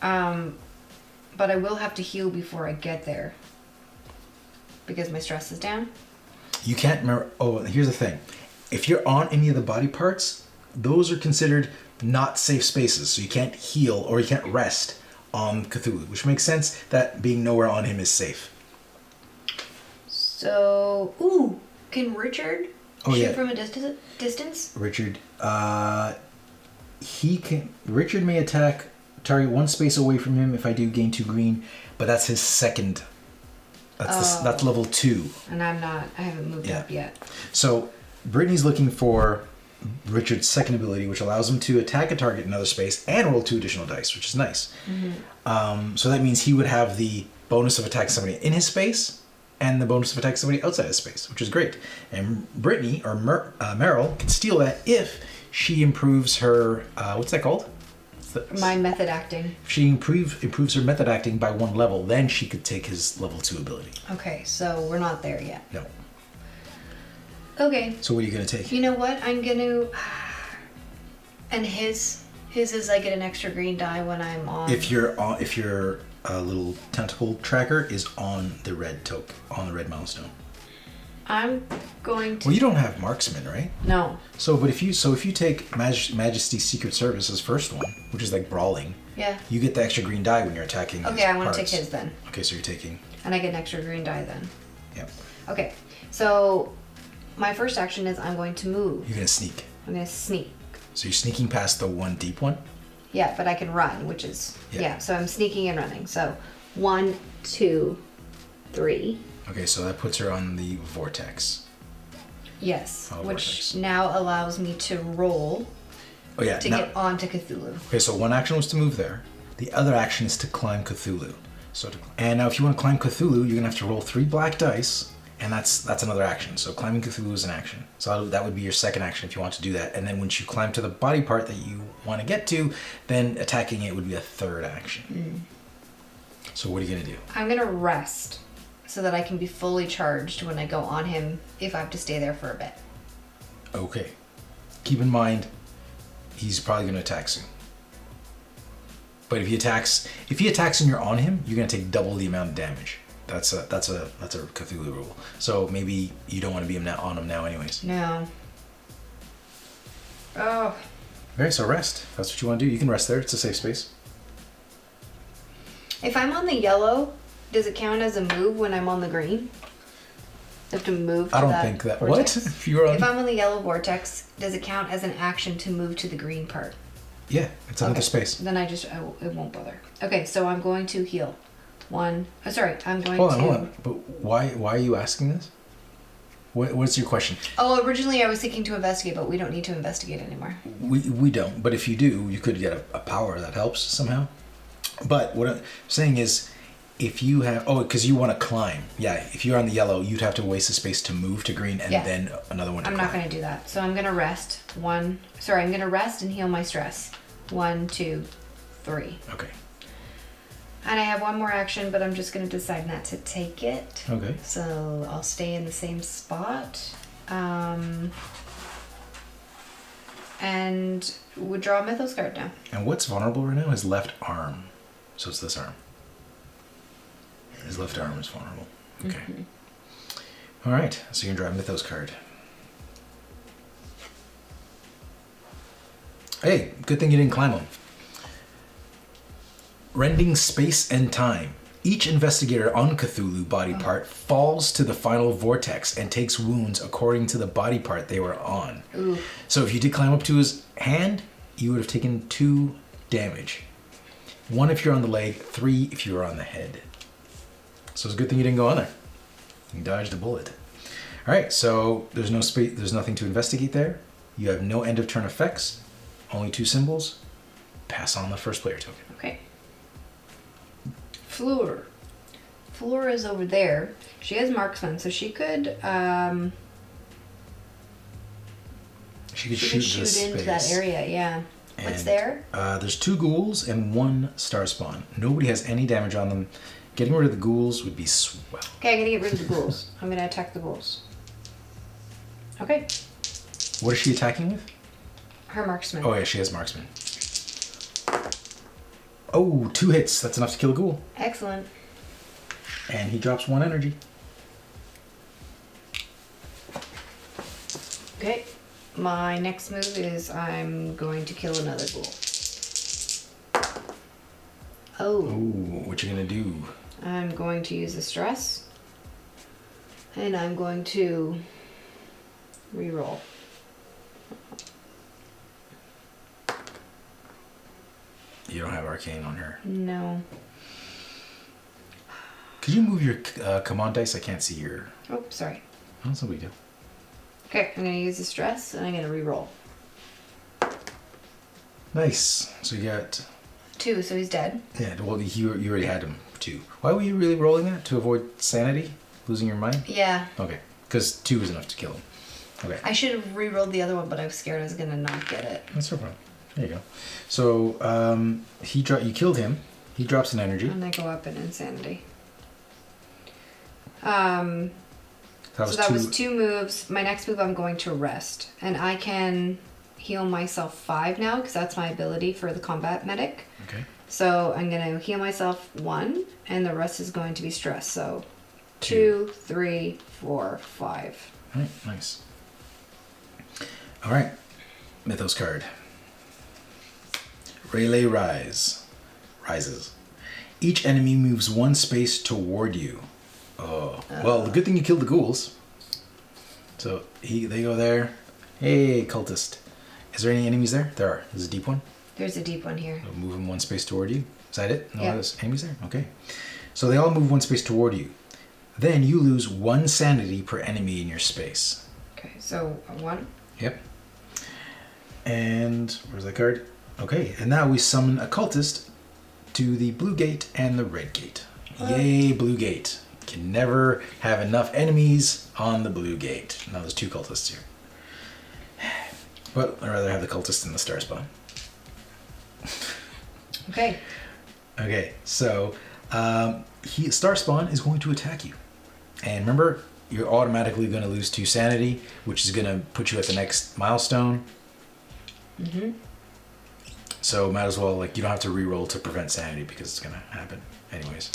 S2: But I will have to heal before I get there because my stress is down.
S1: You can't. Oh, here's the thing. If you're on any of the body parts, those are considered not safe spaces. So you can't heal or you can't rest on Cthulhu, which makes sense that being nowhere on him is safe.
S2: So, can Richard shoot from a distance?
S1: Richard, Richard may attack target 1 space away from him if I do gain 2 green, but that's his second. That's level 2.
S2: And I haven't moved up yet.
S1: So Brittany's looking for Richard's second ability, which allows him to attack a target in another space and roll 2 additional dice, which is nice. Mm-hmm. So that means he would have the bonus of attacking somebody in his space and the bonus of attacking somebody outside his space, which is great. And Brittany, or MERYL, can steal that if she improves her, what's that called?
S2: My method acting.
S1: If she improves her method acting by 1 level, then she could take his level 2 ability.
S2: Okay, so we're not there yet.
S1: No.
S2: Okay.
S1: So what are you going to take?
S2: You know what? I'm going to... And his is I get an extra green die when I'm on...
S1: If your little tentacle tracker is on the red milestone.
S2: I'm going to...
S1: Well, you don't have marksman, right?
S2: No.
S1: So if you take Majesty's Secret Service's first one, which is like brawling,
S2: Yeah.
S1: You get the extra green die when you're attacking.
S2: Okay, I want to
S1: parts.
S2: take his then.
S1: Okay, so you're taking.
S2: And I get an extra green die then.
S1: Yep.
S2: Okay, so my first action is I'm going to move.
S1: You're gonna sneak.
S2: I'm going to sneak.
S1: So you're sneaking past the one deep one.
S2: Yeah, but I can run, which is
S1: Yeah.
S2: so I'm sneaking and running. So 1, 2, 3.
S1: Okay, so that puts her on the vortex.
S2: Yes,
S1: Oh,
S2: which
S1: vortex.
S2: now allows me to roll
S1: Oh yeah.
S2: to get onto Cthulhu.
S1: Okay, so one action was to move there. The other action is to climb Cthulhu. And now if you want to climb Cthulhu, you're gonna have to roll 3 black dice, and that's another action. So climbing Cthulhu is an action. So that would be your second action if you want to do that. And then once you climb to the body part that you want to get to, then attacking it would be a third action. So what are you gonna do?
S2: I'm going to rest so that I can be fully charged when I go on him if I have to stay there for a bit.
S1: Okay. Keep in mind, he's probably gonna attack soon. But if he attacks and you're on him, you're gonna take double the amount of damage. That's a Cthulhu rule. So maybe you don't want to be on him now, anyways.
S2: No. Oh.
S1: Okay, so rest. If that's what you want to do. You can rest there. It's a safe space.
S2: If I'm on the yellow, does it count as a move when I'm on the green? I have to move to
S1: I don't
S2: that
S1: think that.
S2: vortex?
S1: What? If you're on.
S2: If I'm on the yellow vortex, does it count as an action to move to the green part?
S1: Yeah, it's another
S2: Okay.
S1: space.
S2: Then it won't bother. Okay, so I'm going to heal. I'm going
S1: Hold
S2: to.
S1: on. But why are you asking this? What's your question?
S2: Oh, originally I was thinking to investigate, but we don't need to investigate anymore.
S1: We don't. But if you do, you could get a power that helps somehow. But what I'm saying is, if you have because you want to climb. Yeah, if you're on the yellow, you'd have to waste a space to move to green and then another one to
S2: I'm
S1: climb.
S2: not going to do that. So I'm going to rest. I'm going to rest and heal my stress. 1, 2, 3.
S1: Okay.
S2: And I have one more action, but I'm just going to decide not to take it.
S1: Okay.
S2: So I'll stay in the same spot. And would draw a Mythos card now.
S1: And what's vulnerable right now? His left arm. So it's this arm. His left arm is vulnerable. Okay. Mm-hmm. All right. So you can draw a Mythos card. Hey, good thing you didn't climb him. Rending space and time. Each investigator on Cthulhu body part falls to the final vortex and takes wounds according to the body part they were on.
S2: Ooh.
S1: So if you did climb up to his hand, you would have taken 2 damage. 1 if you're on the leg, 3 if you were on the head. So it's a good thing you didn't go on there. You dodged a bullet. All right, so there's no space. There's nothing to investigate there. You have no end of turn effects. Only 2 symbols. Pass on the first player token.
S2: Okay. FLEUR. FLEUR is over there. She has marksman, so she could shoot into that area. Yeah. What's there?
S1: There's 2 ghouls and 1 star spawn. Nobody has any damage on them. Getting rid of the ghouls would be swell.
S2: Okay, I'm gonna get rid of the ghouls. I'm gonna attack the ghouls. Okay.
S1: What is she attacking with?
S2: Her marksman.
S1: Oh yeah, she has marksman. Oh, 2 hits. That's enough to kill a ghoul.
S2: Excellent.
S1: And he drops 1 energy.
S2: Okay. My next move is I'm going to kill another ghoul. Oh.
S1: Ooh, what you gonna do?
S2: I'm going to use the stress. And I'm going to reroll.
S1: You don't have arcane on her.
S2: No.
S1: Could you move your command dice? I can't see your...
S2: Oh, sorry.
S1: Oh, that's no big deal.
S2: Okay, I'm going to use the stress and I'm going to reroll.
S1: Nice. So you got...
S2: 2, so he's dead.
S1: Yeah, well, you already had him 2. Why were you really rolling that? To avoid sanity? Losing your mind?
S2: Yeah.
S1: Okay. Because 2 is enough to kill him. Okay.
S2: I should have rerolled the other one, but I was scared I was going to not get it.
S1: That's no problem. There you go. So, you killed him. He drops an energy.
S2: And I go up in insanity.
S1: That
S2: was 2 moves. My next move, I'm going to rest. And I can heal myself 5 now, because that's my ability for the combat medic.
S1: Okay.
S2: So I'm going to heal myself 1, and the rest is going to be stress. So 2, 3, 4, 5.
S1: All right, nice. All right, Mythos card. Relay Rise. rises. Each enemy moves 1 space toward you. Oh. Well, the good thing you killed the ghouls. So they go there. Hey, cultist. Is there any enemies there? There are. There's a deep one.
S2: There's a deep one here.
S1: So move them 1 space toward you. Is that it? No
S2: other
S1: enemies there? Okay. So they all move 1 space toward you. Then you lose 1 sanity per enemy in your space.
S2: Okay, so 1.
S1: Yep. And where's that card? Okay, and now we summon a cultist to the blue gate and the red gate. Yay, blue gate. Can never have enough enemies on the blue gate. Now there's 2 cultists here. But I'd rather have the cultist in the star spawn.
S2: Okay.
S1: Okay, so star spawn is going to attack you. And remember, you're automatically going to lose 2 sanity, which is going to put you at the next milestone.
S2: Mm-hmm.
S1: So might as well, like, you don't have to re-roll to prevent sanity because it's going to happen anyways.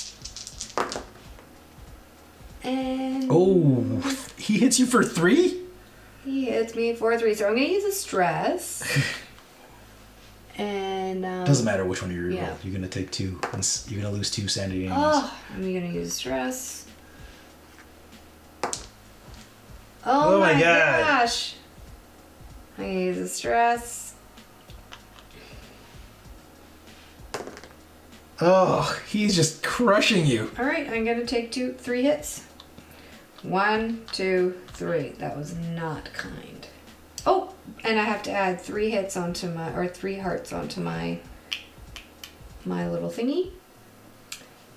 S2: And...
S1: Oh, he hits you for 3?
S2: He hits me for 3, so I'm going to use a stress. And...
S1: doesn't matter which one you re-roll.
S2: Yeah.
S1: You're going to take 2. You're going to lose 2 sanity anyways.
S2: Oh, I'm going to use stress. Oh my gosh. I'm going to use a stress.
S1: Oh, he's just crushing you.
S2: All right, I'm going to take 3 hits. 1, 2, 3. That was not kind. Oh, and I have to add 3 hits onto my, or 3 hearts onto my little thingy.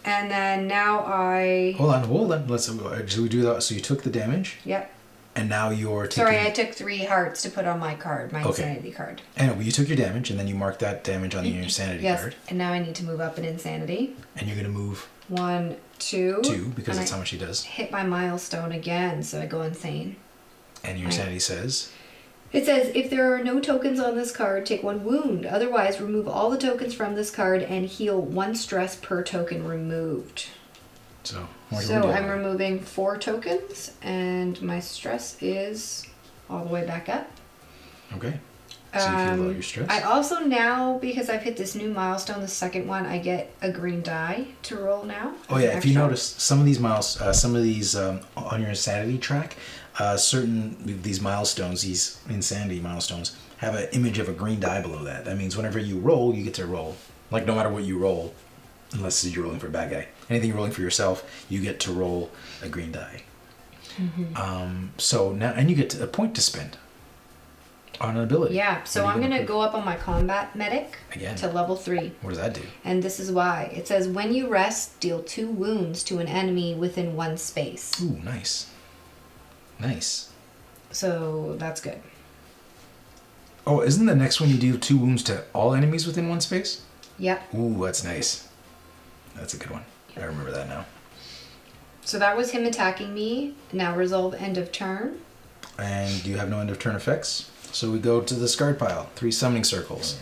S2: And then now I...
S1: Hold on. Let's we do that. So you took the damage.
S2: Yep.
S1: And now you're taking...
S2: Sorry, I took 3 hearts to put on my card, my insanity card.
S1: I know, but you took your damage, and then you marked that damage on your insanity card.
S2: Yes, and now I need to move up an insanity.
S1: And you're going to move...
S2: 1, 2.
S1: 2, because that's how much he does.
S2: Hit my milestone again, so I go insane.
S1: And your insanity says...
S2: It says, if there are no tokens on this card, take 1 wound. Otherwise, remove all the tokens from this card and heal 1 stress per token removed.
S1: So
S2: I'm removing 4 tokens, and my stress is all the way back up.
S1: Okay. So you heal all your stress.
S2: I also now, because I've hit this new milestone, the second one, I get a green die to roll now.
S1: Oh yeah, if you notice, some of these on your insanity track, these milestones, these insanity milestones, have an image of a green die below that. That means whenever you roll, you get to roll. Like no matter what you roll, unless you're rolling for a bad guy. Anything you're rolling for yourself, you get to roll a green die. Mm-hmm. So now, and you get a point to spend on an ability.
S2: Yeah, so I'm going to go up on my combat medic
S1: again
S2: to level 3.
S1: What does that do?
S2: And this is why. It says, when you rest, deal 2 wounds to an enemy within 1 space.
S1: Ooh, nice. Nice.
S2: So that's good.
S1: Oh, isn't the next one you do 2 wounds to all enemies within 1 space?
S2: Yep.
S1: Ooh, that's nice. That's a good one. I remember that now.
S2: So that was him attacking me. Now resolve end of turn.
S1: And you have no end of turn effects. So we go to the discard pile. 3 summoning circles.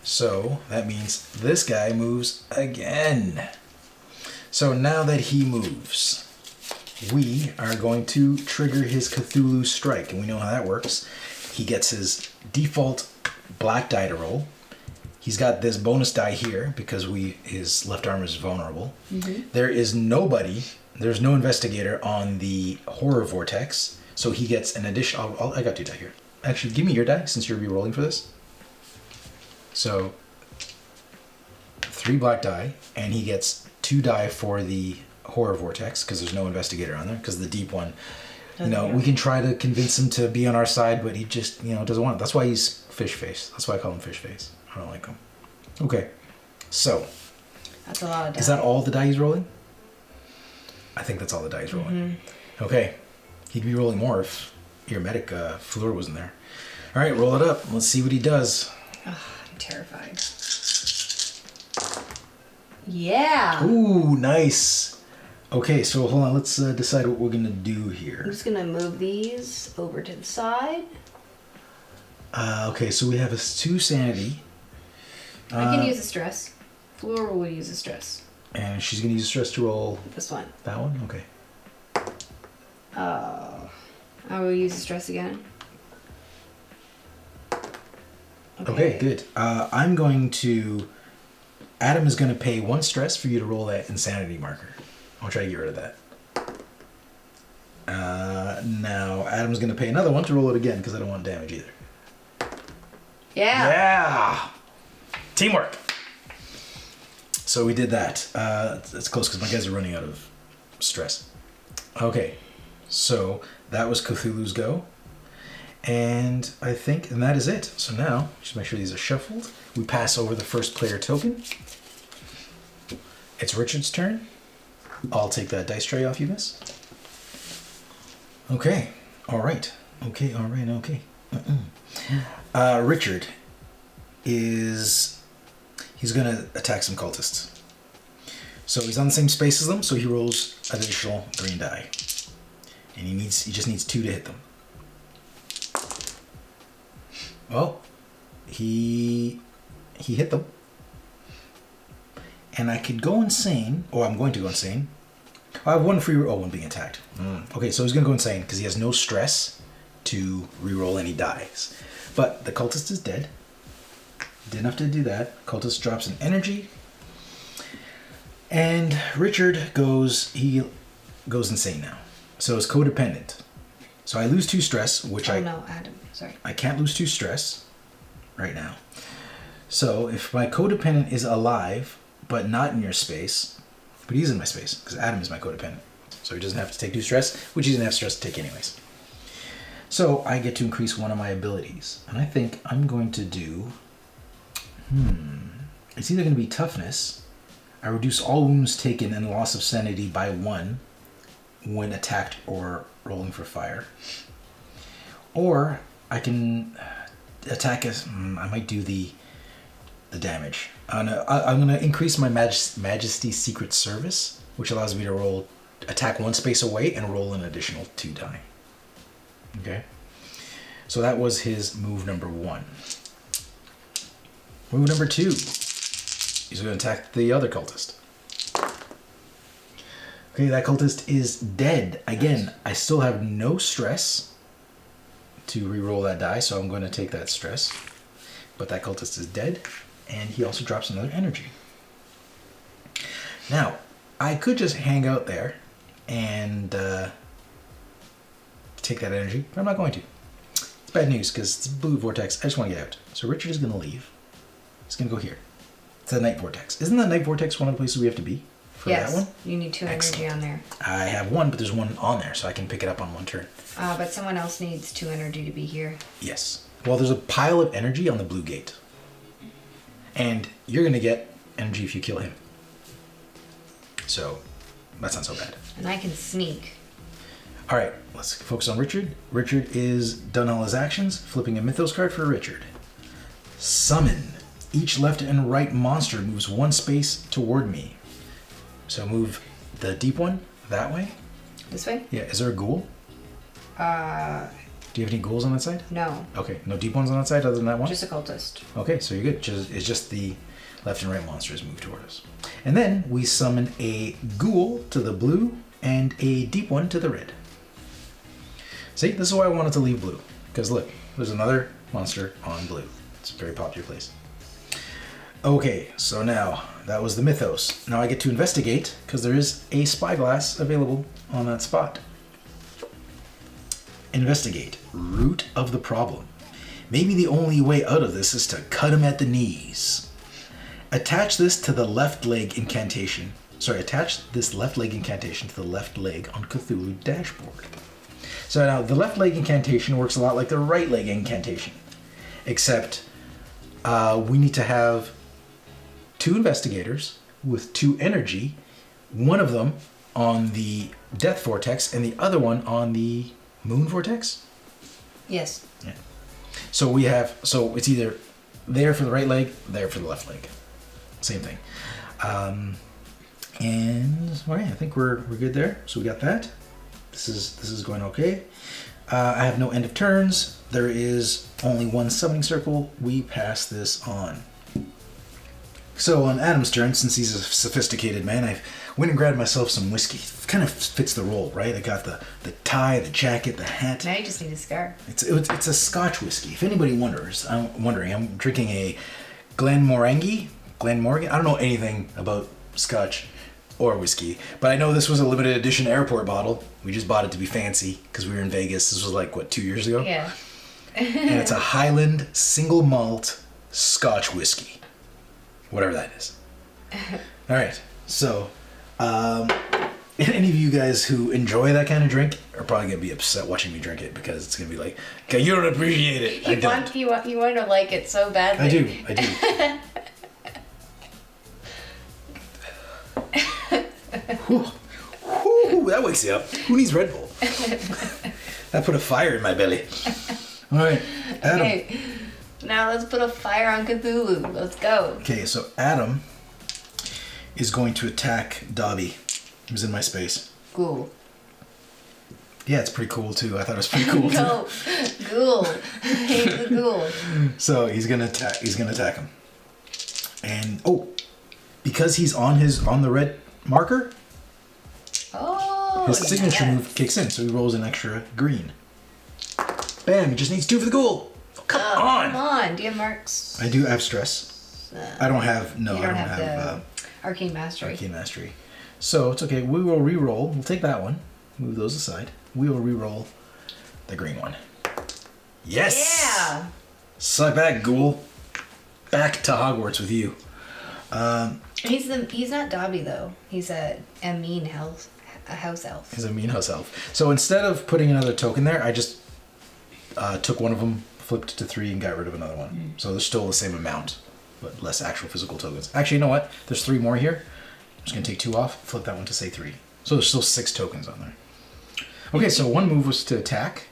S1: So that means this guy moves again. So now that he moves, we are going to trigger his Cthulhu Strike. And we know how that works. He gets his default black die to roll. He's got this bonus die here because his left arm is vulnerable. Mm-hmm. There's no investigator on the horror vortex, so he gets an additional... I got 2 die here. Actually, give me your die since you're re-rolling for this. So, 3 black die, and he gets 2 die for the horror vortex because there's no investigator on there, because the deep one... we can try to convince him to be on our side, but he just, doesn't want it. That's why he's fish face. That's why I call him fish face. I don't like him. Okay, so.
S2: That's a lot of die.
S1: Is that all the die he's rolling? I think that's all the die he's rolling. Mm-hmm. Okay, he'd be rolling more if your medic FLEUR wasn't there. All right, roll it up. Let's see what he does.
S2: Oh, I'm terrified. Yeah.
S1: Ooh, nice. Okay, so hold on. Let's decide what we're going to do here.
S2: I'm just going to move these over to the side.
S1: Okay, so we have a 2 sanity.
S2: I can use a stress. FLEUR will use a stress.
S1: And she's going to use a stress to roll...
S2: This one.
S1: That one? Okay.
S2: I will use a stress again.
S1: Okay, good. I'm going to Adam is going to pay 1 stress for you to roll that insanity marker. I'll try to get rid of that. Now, Adam's going to pay another 1 to roll it again because I don't want damage either.
S2: Yeah.
S1: Yeah! Teamwork! So we did that. It's close because my guys are running out of stress. Okay, so that was Cthulhu's go. And I think, and that is it. So now, just make sure these are shuffled. We pass over the first player token. It's Richard's turn. I'll take that dice tray off you, miss. Okay, alright. Okay, alright, okay. Richard he's gonna attack some cultists. So he's on the same space as them, so he rolls an additional green die. And he just needs 2 to hit them. Well, he hit them. And I could go insane, or I'm going to go insane. I have 1 free one being attacked. Okay, so he's gonna go insane because he has no stress to re-roll any dice. But the cultist is dead. Didn't have to do that. Cultist drops an energy. And Richard goes insane now. So it's codependent. So I lose 2 stress, which
S2: no, Adam, sorry.
S1: I can't lose 2 stress right now. So if my codependent is alive, but not in your space, but he's in my space, because Adam is my codependent. So he doesn't have to take 2 stress, which he doesn't have stress to take anyways. So I get to increase 1 of my abilities. And I think I'm going to do... It's either going to be toughness. I reduce all wounds taken and loss of sanity by 1 when attacked or rolling for fire. Or I can attack as... I might do the damage. I'm going to increase my Majesty's Secret Service, which allows me to attack 1 space away and roll an additional 2 die. Okay? So that was his move number 1. Move number 2. He's going to attack the other cultist. Okay, that cultist is dead. Again, I still have no stress to re-roll that die, so I'm going to take that stress. But that cultist is dead, and he also drops another energy. Now, I could just hang out there and take that energy, but I'm not going to. It's bad news, because it's a blue vortex. I just want to get out. So Richard is going to leave. He's going to go here. It's a night vortex. Isn't the night vortex one of the places we have to be? For
S2: yes,
S1: that one?
S2: You need 2 energy on there.
S1: I have 1, but there's 1 on there, so I can pick it up on 1 turn.
S2: But someone else needs 2 energy to be here.
S1: Yes. Well, there's a pile of energy on the blue gate. And you're going to get energy if you kill him. So, that's not so bad.
S2: And I can sneak.
S1: Alright, let's focus on Richard. Richard is done all his actions. Flipping a Mythos card for Richard. Summon. Each left and right monster moves 1 space toward me. So move the deep one that way.
S2: This way?
S1: Yeah, is there a ghoul? Do you have any ghouls on that side?
S2: No.
S1: Okay, no deep ones on that side other than that one?
S2: Just a cultist.
S1: Okay, so you're good. It's just the left and right monsters move toward us. And then we summon a ghoul to the blue and a deep one to the red. See, this is why I wanted to leave blue. Because look, there's another monster on blue. It's a very popular place. Okay, so now that was the Mythos. Now I get to investigate because there is a spyglass available on that spot. Investigate. Root of the problem. Maybe the only way out of this is to cut him at the knees. Attach this to the left leg incantation. Attach this left leg incantation to the left leg on Cthulhu dashboard. So now the left leg incantation works a lot like the right leg incantation, except we need to have 2 investigators with 2 energy, one of them on the death vortex and the other one on the moon vortex.
S2: Yes.
S1: Yeah. So it's either there for the right leg, there for the left leg. Same thing. And all right, I think we're good there. So we got that. This is going okay. I have no end of turns. There is only 1 summoning circle. We pass this on. So on Adam's turn, since he's a sophisticated man, I went and grabbed myself some whiskey. It kind of fits the role, right? I got the tie, the jacket, the hat.
S2: Now you just need a scarf.
S1: It's a Scotch whiskey. If anybody wonders, I'm drinking a Glenmorangie Glenmorangie. I don't know anything about Scotch or whiskey, but I know this was a limited edition airport bottle. We just bought it to be fancy because we were in Vegas. This was like, what, 2 years ago?
S2: Yeah.
S1: And it's a Highland single malt Scotch whiskey. Whatever that is. All right. So, any of you guys who enjoy that kind of drink are probably going to be upset watching me drink it because it's going to be like, okay, you don't appreciate it. I don't.
S2: You want to like it so badly.
S1: I do. Whew. Whew, that wakes you up. Who needs Red Bull? That put a fire in my belly. All right, Adam.
S2: Okay, now let's put a fire on Cthulhu. Let's go.
S1: Okay, so Adam is going to attack Dobby. He was in my space.
S2: Ghoul.
S1: Yeah, it's pretty cool too. I thought it was pretty cool too.
S2: No, ghoul. He's the ghoul.
S1: So he's gonna attack. He's gonna attack him. And because he's on the red marker, his signature move kicks in. So he rolls an extra green. Bam! He just needs 2 for the ghoul. Oh, come on!
S2: Come on! Do you have marks?
S1: I do have stress. I don't have. No,
S2: you
S1: I don't have
S2: Arcane Mastery.
S1: Arcane Mastery. So it's okay. We will re-roll. We'll take that one. Move those aside. We will re-roll the green one. Yes!
S2: Yeah!
S1: Suck back, ghoul. Back to Hogwarts with you.
S2: He's not Dobby though. He's a mean house elf.
S1: He's a mean house elf. So instead of putting another token there, I just took one of them, flipped to 3, and got rid of another one. So there's still the same amount, but less actual physical tokens. Actually, you know what? There's 3 more here. I'm just gonna take 2 off, flip that one to say 3. So there's still 6 tokens on there. Okay, so one move was to attack.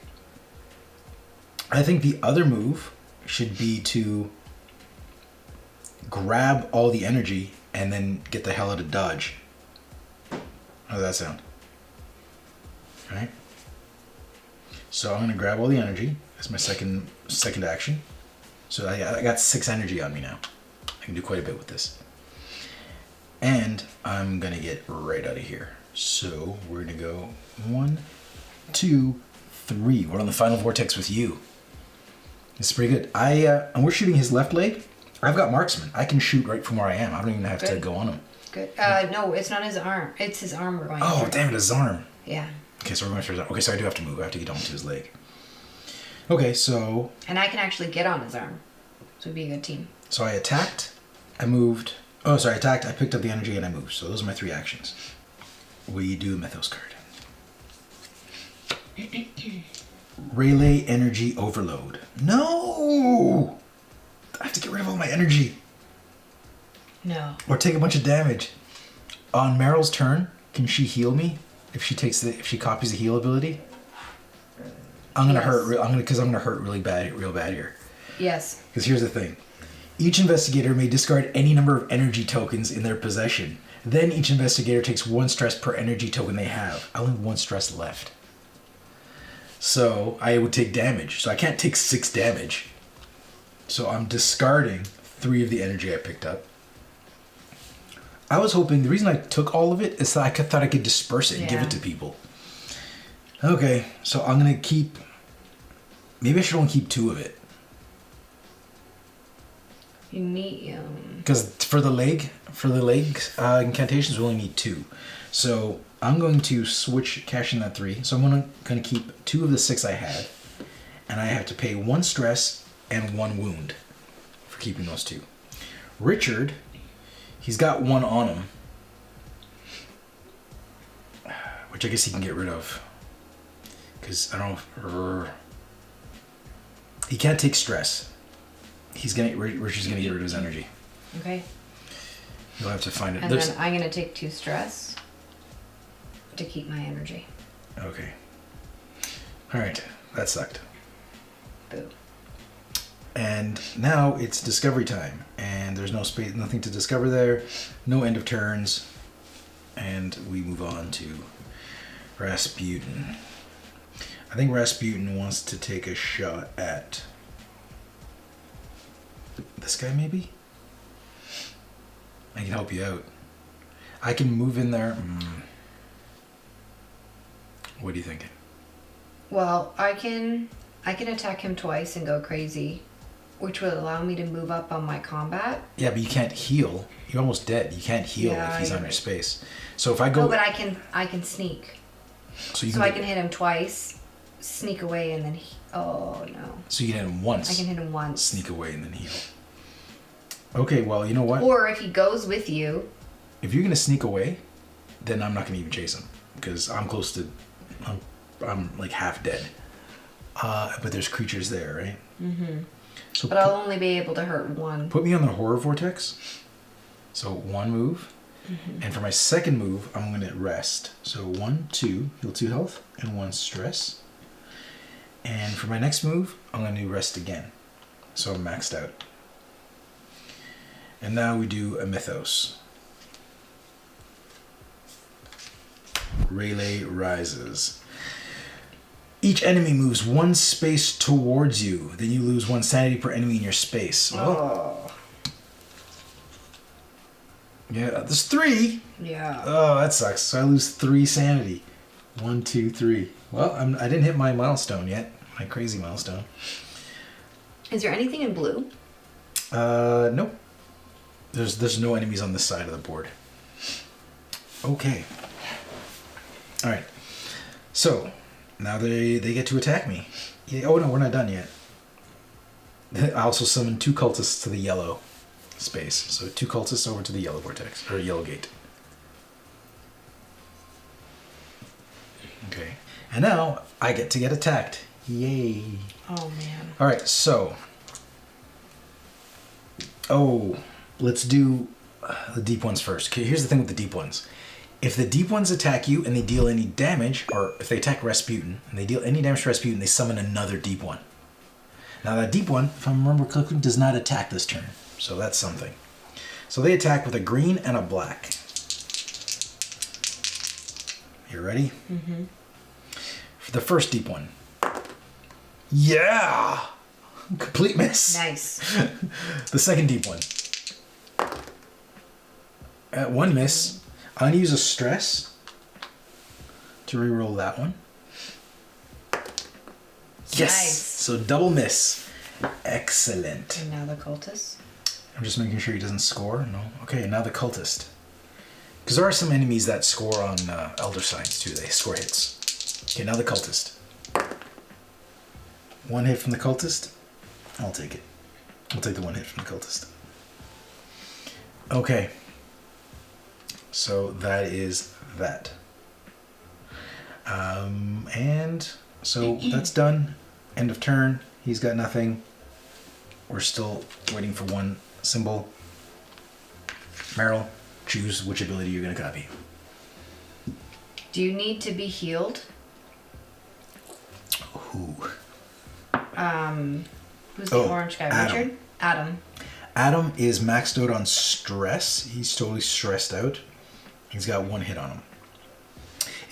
S1: I think the other move should be to grab all the energy and then get the hell out of dodge. How does that sound? All right. So I'm gonna grab all the energy. That's my second action. So I got 6 energy on me now. I can do quite a bit with this. And I'm gonna get right out of here. So we're gonna go 1, 2, 3. We're on the final vortex with you. It's pretty good. And we're shooting his left leg. I've got marksman. I can shoot right from where I am. I don't even have to go on him.
S2: Good. No, it's not his arm. It's his arm we're going
S1: Oh,
S2: for.
S1: damn it, his arm.
S2: Yeah.
S1: Okay, so we're going for his arm. Okay, so I do have to move. I have to get onto his leg. Okay, so...
S2: And I can actually get on his arm. So it'd be a good team.
S1: So I attacked. I moved. Oh, sorry, I attacked. I picked up the energy and I moved. So those are my 3 actions. We do a Mythos card. Relay energy overload. No! I have to get rid of all my energy.
S2: No.
S1: Or take a bunch of damage. On MERYL's turn, can she heal me if she copies the heal ability? I'm gonna hurt. Because I'm gonna hurt real bad here.
S2: Yes.
S1: Because here's the thing: each investigator may discard any number of energy tokens in their possession. Then each investigator takes 1 stress per energy token they have. I only have 1 stress left. So I would take damage. So I can't take 6 damage. So I'm discarding 3 of the energy I picked up. I was hoping, the reason I took all of it is that I thought I could disperse it and give it to people. Okay, so I'm going to keep, maybe I should only keep 2 of it.
S2: You need,
S1: Because for the leg incantations, we only need 2. So I'm going to cash in that 3. So I'm going to keep 2 of the 6 I had. And I have to pay 1 stress and 1 wound for keeping those 2. Richard, he's got 1 on him, which I guess he can get rid of. Because I don't know. He can't take stress. Richard's gonna get rid of his energy.
S2: Okay.
S1: You'll have to find it.
S2: And then I'm gonna take 2 stress to keep my energy.
S1: Okay. All right. That sucked.
S2: Boo.
S1: And now it's discovery time, and there's no space, nothing to discover there, no end of turns, and we move on to Rasputin. I think Rasputin wants to take a shot at this guy, maybe? I can help you out. I can move in there. What are you thinking?
S2: Well, I can attack him twice and go crazy, which would allow me to move up on my combat.
S1: Yeah, but you can't heal. You're almost dead. You can't heal if he's on your space. So if I go...
S2: No, but I can sneak.
S1: So
S2: I can hit him twice, sneak away, and then... Oh, no.
S1: So you can hit him once.
S2: I can hit him once.
S1: Sneak away and then heal. Okay, well, you know what?
S2: Or if he goes with you...
S1: If you're going to sneak away, then I'm not going to even chase him. Because I'm close to... I'm like half dead. But there's creatures there, right?
S2: Mm-hmm.
S1: So
S2: but I'll only be able to hurt one.
S1: Put me on the horror vortex. So 1 move. Mm-hmm. And for my second move, I'm going to rest. So 1, 2, heal 2 health, and 1 stress. And for my next move, I'm going to rest again. So I'm maxed out. And now we do a mythos. Rayleigh rises. Each enemy moves 1 space towards you. Then you lose 1 sanity per enemy in your space. Well, yeah, there's 3.
S2: Yeah.
S1: Oh, that sucks. So I lose 3 sanity. 1, 2, 3. Well, I didn't hit my milestone yet. My crazy milestone.
S2: Is there anything in blue?
S1: Nope. There's no enemies on this side of the board. Okay. All right. So now they get to attack me. Yeah, oh no, we're not done yet. I also summon 2 cultists to the yellow space. So 2 cultists over to the yellow vortex or yellow gate. Okay. And now I get to get attacked. Yay.
S2: Oh man.
S1: All right. So. Oh, let's do the deep ones first. Okay. Here's the thing with the deep ones. If the deep ones attack you and they deal any damage, or if they attack Rasputin and they deal any damage to Rasputin, they summon another deep one. Now that deep one, if I remember correctly, does not attack this turn. So that's something. So they attack with a green and a black. You ready? Mm-hmm. For the first deep one. Yeah! Complete miss.
S2: Nice.
S1: The second deep one. At 1 miss. I'm going to use a stress to reroll that one. Yes!
S2: Nice.
S1: So double miss. Excellent.
S2: And now the cultist.
S1: I'm just making sure he doesn't score. No? Okay, now the cultist. Because there are some enemies that score on Elder Signs too. They score hits. Okay, now the cultist. 1 hit from the cultist. I'll take it. I'll take the 1 hit from the cultist. Okay. So that is that. And so that's done. End of turn. He's got nothing. We're still waiting for 1 symbol. MERYL, choose which ability you're going to copy.
S2: Do you need to be healed?
S1: Who?
S2: Who's the orange guy?
S1: Adam.
S2: Richard? Adam.
S1: Adam is maxed out on stress. He's totally stressed out. He's got 1 hit on him.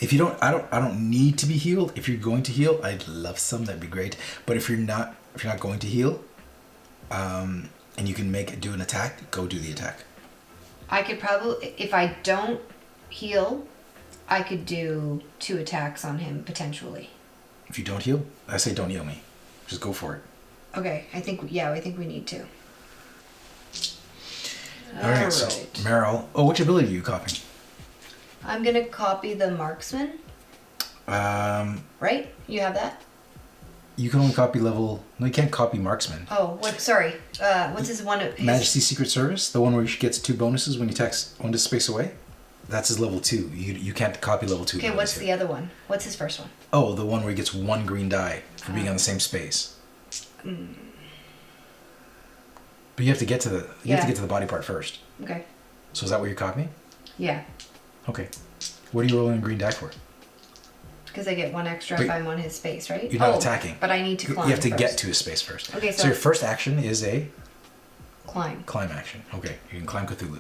S1: If you don't, I don't need to be healed. If you're going to heal, I'd love some. That'd be great. But if you're not going to heal, and you can do an attack, go do the attack.
S2: I could probably, if I don't heal, I could do 2 attacks on him potentially.
S1: If you don't heal, I say don't heal me. Just go for it.
S2: Okay, I think we need to.
S1: All right. So MERYL. Oh, which ability are you copying?
S2: I'm gonna copy the marksman. Right? You have that?
S1: You can only copy level. No, you can't copy marksman.
S2: Oh, what? Sorry. What's his one?
S1: Majesty's Secret Service, the one where he gets 2 bonuses when he attacks 1 space away. That's his level 2. You can't copy level 2.
S2: Okay, what's the other one? What's his first one?
S1: Oh, the one where he gets 1 green die for being on the same space. But you have to get to the body part first.
S2: Okay.
S1: So is that what you're copying?
S2: Yeah.
S1: Okay. What are you rolling a green die for?
S2: Because I get 1 extra if I'm on his space, right?
S1: You're not attacking.
S2: But I need to climb.
S1: You have to
S2: first.
S1: get to his space first.
S2: Okay,
S1: so your first action is a
S2: climb.
S1: Climb action. Okay, you can climb Cthulhu.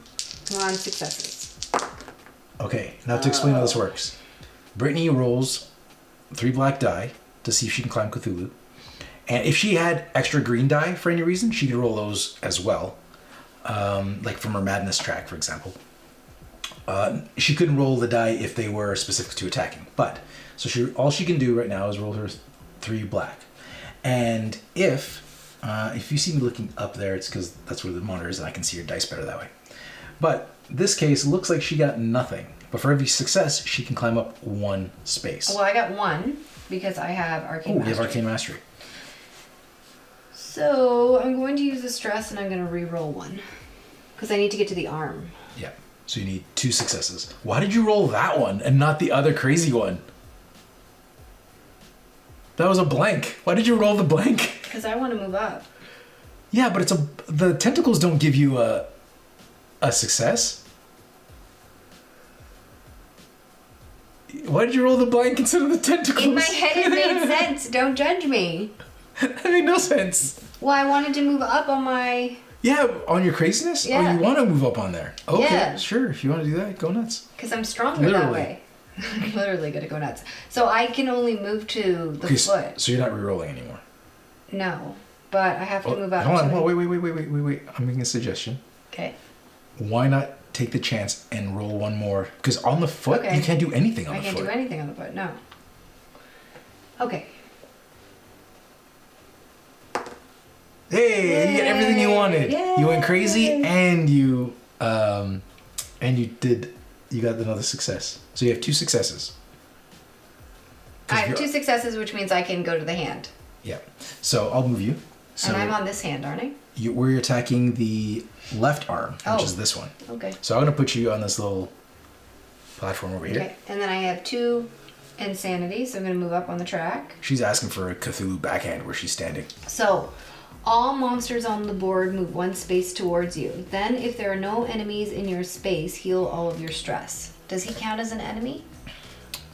S2: Come on, successes.
S1: Okay, now to explain how this works. Brittany rolls 3 black die to see if she can climb Cthulhu. And if she had extra green die for any reason, she could roll those as well. Like from her madness track, for example. She couldn't roll the die if they were specific to attacking. But, so all she can do right now is roll her 3 black. And if If you see me looking up there, it's because that's where the monitor is and I can see your dice better that way. But this case looks like she got nothing. But for every success, she can climb up 1 space.
S2: Well, I got 1 because I have Arcane Mastery.
S1: You have Arcane Mastery.
S2: So I'm going to use the stress and I'm going to re-roll 1. Because I need to get to the arm.
S1: Yeah. So you need 2 successes. Why did you roll that one and not the other crazy one? That was a blank. Why did you roll the blank?
S2: Because I want to move up.
S1: Yeah, but the tentacles don't give you a success. Why did you roll the blank instead of the tentacles?
S2: In my head it made sense. Don't judge me.
S1: That made no sense.
S2: Well, I wanted to move up on my...
S1: Yeah, on your craziness?
S2: Yeah.
S1: Oh, you want to move up on there. Okay,
S2: Yeah.
S1: Sure. If you want to do that, go nuts.
S2: Because I'm stronger that way. I'm literally going to go nuts. So I can only move to the foot.
S1: So you're not re-rolling anymore?
S2: No. But I have to move up.
S1: Hold on. Wait. I'm making a suggestion.
S2: Okay.
S1: Why not take the chance and roll 1 more? Because on the foot, you can't do anything on the foot.
S2: I can't do anything on the foot, no. Okay.
S1: Hey,
S2: Yay.
S1: you got everything you wanted.
S2: Yay.
S1: You went crazy and you got another success. So you have 2 successes.
S2: I have 2 successes, which means I can go to the hand.
S1: Yeah. So I'll move you. So
S2: and I'm on this hand, aren't I?
S1: we're attacking the left arm, which is this one.
S2: Okay.
S1: So I'm going to put you on this little platform over here.
S2: Okay. And then I have 2 insanity, so I'm going to move up on the track.
S1: She's asking for a Cthulhu backhand where she's standing.
S2: So, all monsters on the board move 1 space towards you. Then, if there are no enemies in your space, heal all of your stress. Does he count as an enemy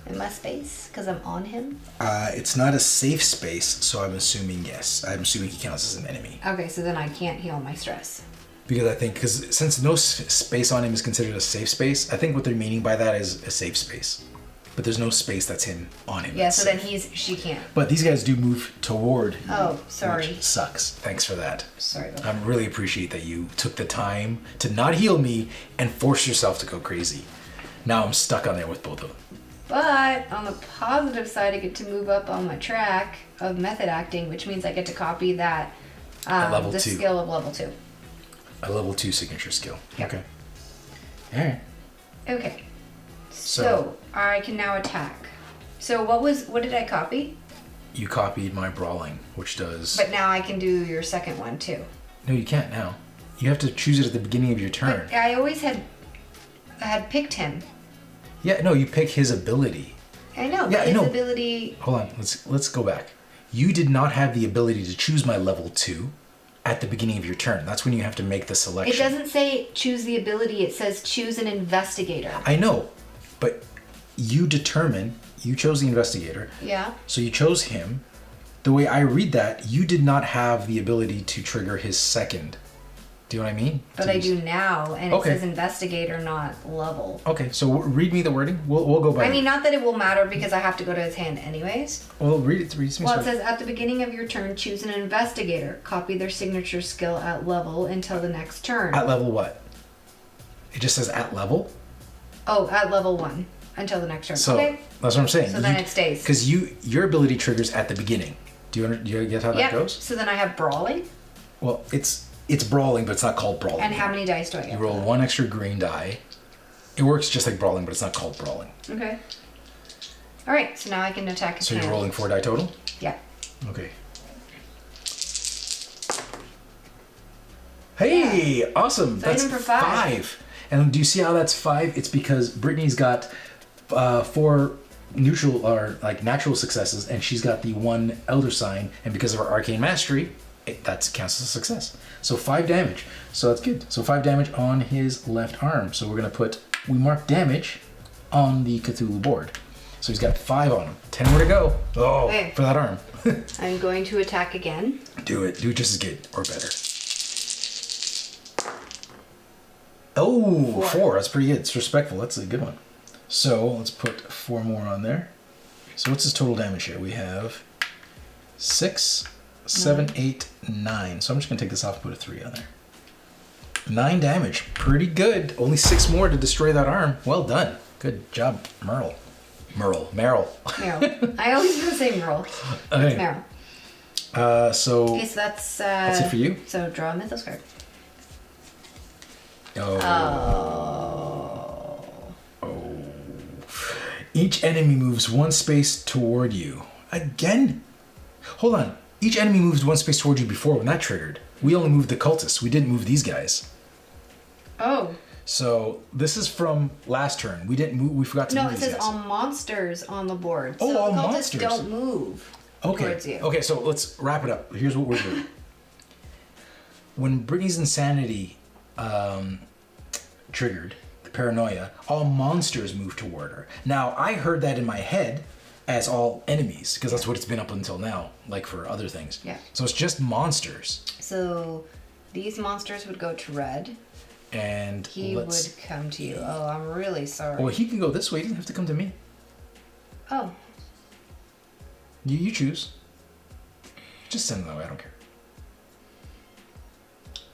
S2: in my space? Because I'm on him?
S1: It's not a safe space, so I'm assuming yes. I'm assuming he counts as an enemy.
S2: Okay, so then I can't heal my stress.
S1: Because since no space on him is considered a safe space, I think what they're meaning by that is a safe space. But there's no space that's on him.
S2: Yeah, so then she can't.
S1: But these guys do move toward.
S2: Oh, sorry.
S1: Which sucks. Thanks for that.
S2: Sorry about
S1: I really appreciate that you took the time to not heal me and force yourself to go crazy. Now I'm stuck on there with both of them.
S2: But on the positive side, I get to move up on my track of method acting, which means I get to copy that
S1: level
S2: the
S1: 2.
S2: skill of level 2.
S1: A level 2 signature skill.
S2: Yep.
S1: Okay. Alright.
S2: Okay. So I can now attack. So what did I copy?
S1: You copied my brawling, which does...
S2: But now I can do your second one too.
S1: No, you can't now. You have to choose it at the beginning of your turn.
S2: But I always had picked him.
S1: Yeah, no, you pick his ability.
S2: I know,
S1: Yeah,
S2: but his ability...
S1: Hold on, let's go back. You did not have the ability to choose my level 2 at the beginning of your turn. That's when you have to make the selection.
S2: It doesn't say choose the ability, it says choose an investigator.
S1: I know, but you chose the investigator.
S2: Yeah.
S1: So you chose him. The way I read that, you did not have the ability to trigger his second. Do you know what I mean?
S2: But I do now, and it says investigator, not level.
S1: Okay, so read me the wording. We'll go by.
S2: I mean, not that it will matter because I have to go to his hand anyways.
S1: Well, read it to me.
S2: Well, it says at the beginning of your turn, choose an investigator. Copy their signature skill at level until the next turn.
S1: At level what? It just says at level?
S2: Oh, at level 1 until the next turn.
S1: So
S2: okay.
S1: that's what I'm saying.
S2: So then it stays.
S1: Because your ability triggers at the beginning. Do you get how that goes?
S2: So then I have brawling.
S1: Well, it's brawling, but it's not called brawling.
S2: And how many dice do I get?
S1: You roll 1 extra green die. It works just like brawling, but it's not called brawling.
S2: Okay. All right. So now I can attack his
S1: So
S2: hand.
S1: you're rolling 4 die total?
S2: Yeah.
S1: Okay. Hey,
S2: Yeah.
S1: Awesome.
S2: So I hit
S1: That's
S2: him for 5.
S1: And do you see how that's 5? It's because Brittany's got 4 neutral or like natural successes, and she's got the 1 elder sign, and because of her arcane mastery, that counts as a success. So 5 damage. So that's good. So 5 damage on his left arm. So we're gonna we mark damage on the Cthulhu board. So he's got 5 on him. 10 more to go. Oh,
S2: Okay.
S1: for that arm.
S2: I'm going to attack again.
S1: Do it. Do it just as good or better. Oh, 4. That's pretty good. It's respectful. That's a good one. So let's put 4 more on there. So what's his total damage here? We have 6, 7, 8, 9. So I'm just going to take this off and put a 3 on there. 9 damage. Pretty good. Only 6 more to destroy that arm. Well done. Good job, MERYL.
S2: Meryl. I always want to say Meryl.
S1: Okay.
S2: It's Meryl.
S1: So
S2: Okay, so that's
S1: it for you.
S2: So draw a mythos card.
S1: Oh. Each enemy moves one space toward you. Again? Hold on. Each enemy moves one space toward you before when that triggered. We only moved the cultists. We didn't move these guys.
S2: Oh.
S1: So this is from last turn. We didn't move. We forgot to move these guys.
S2: No, it says all monsters on the board.
S1: Oh,
S2: so
S1: all
S2: the cultists
S1: monsters.
S2: don't move towards you.
S1: Okay, so let's wrap it up. Here's what we're doing. When Brittany's insanity triggered, the paranoia, all monsters moved toward her. Now, I heard that in my head as all enemies, because that's what it's been up until now, like for other things.
S2: Yeah.
S1: So it's just monsters.
S2: So these monsters would go to red.
S1: And
S2: he would come to you. Oh, I'm really sorry.
S1: Well, he can go this way. He doesn't have to come to me.
S2: Oh.
S1: You choose. Just send him that way. I don't care.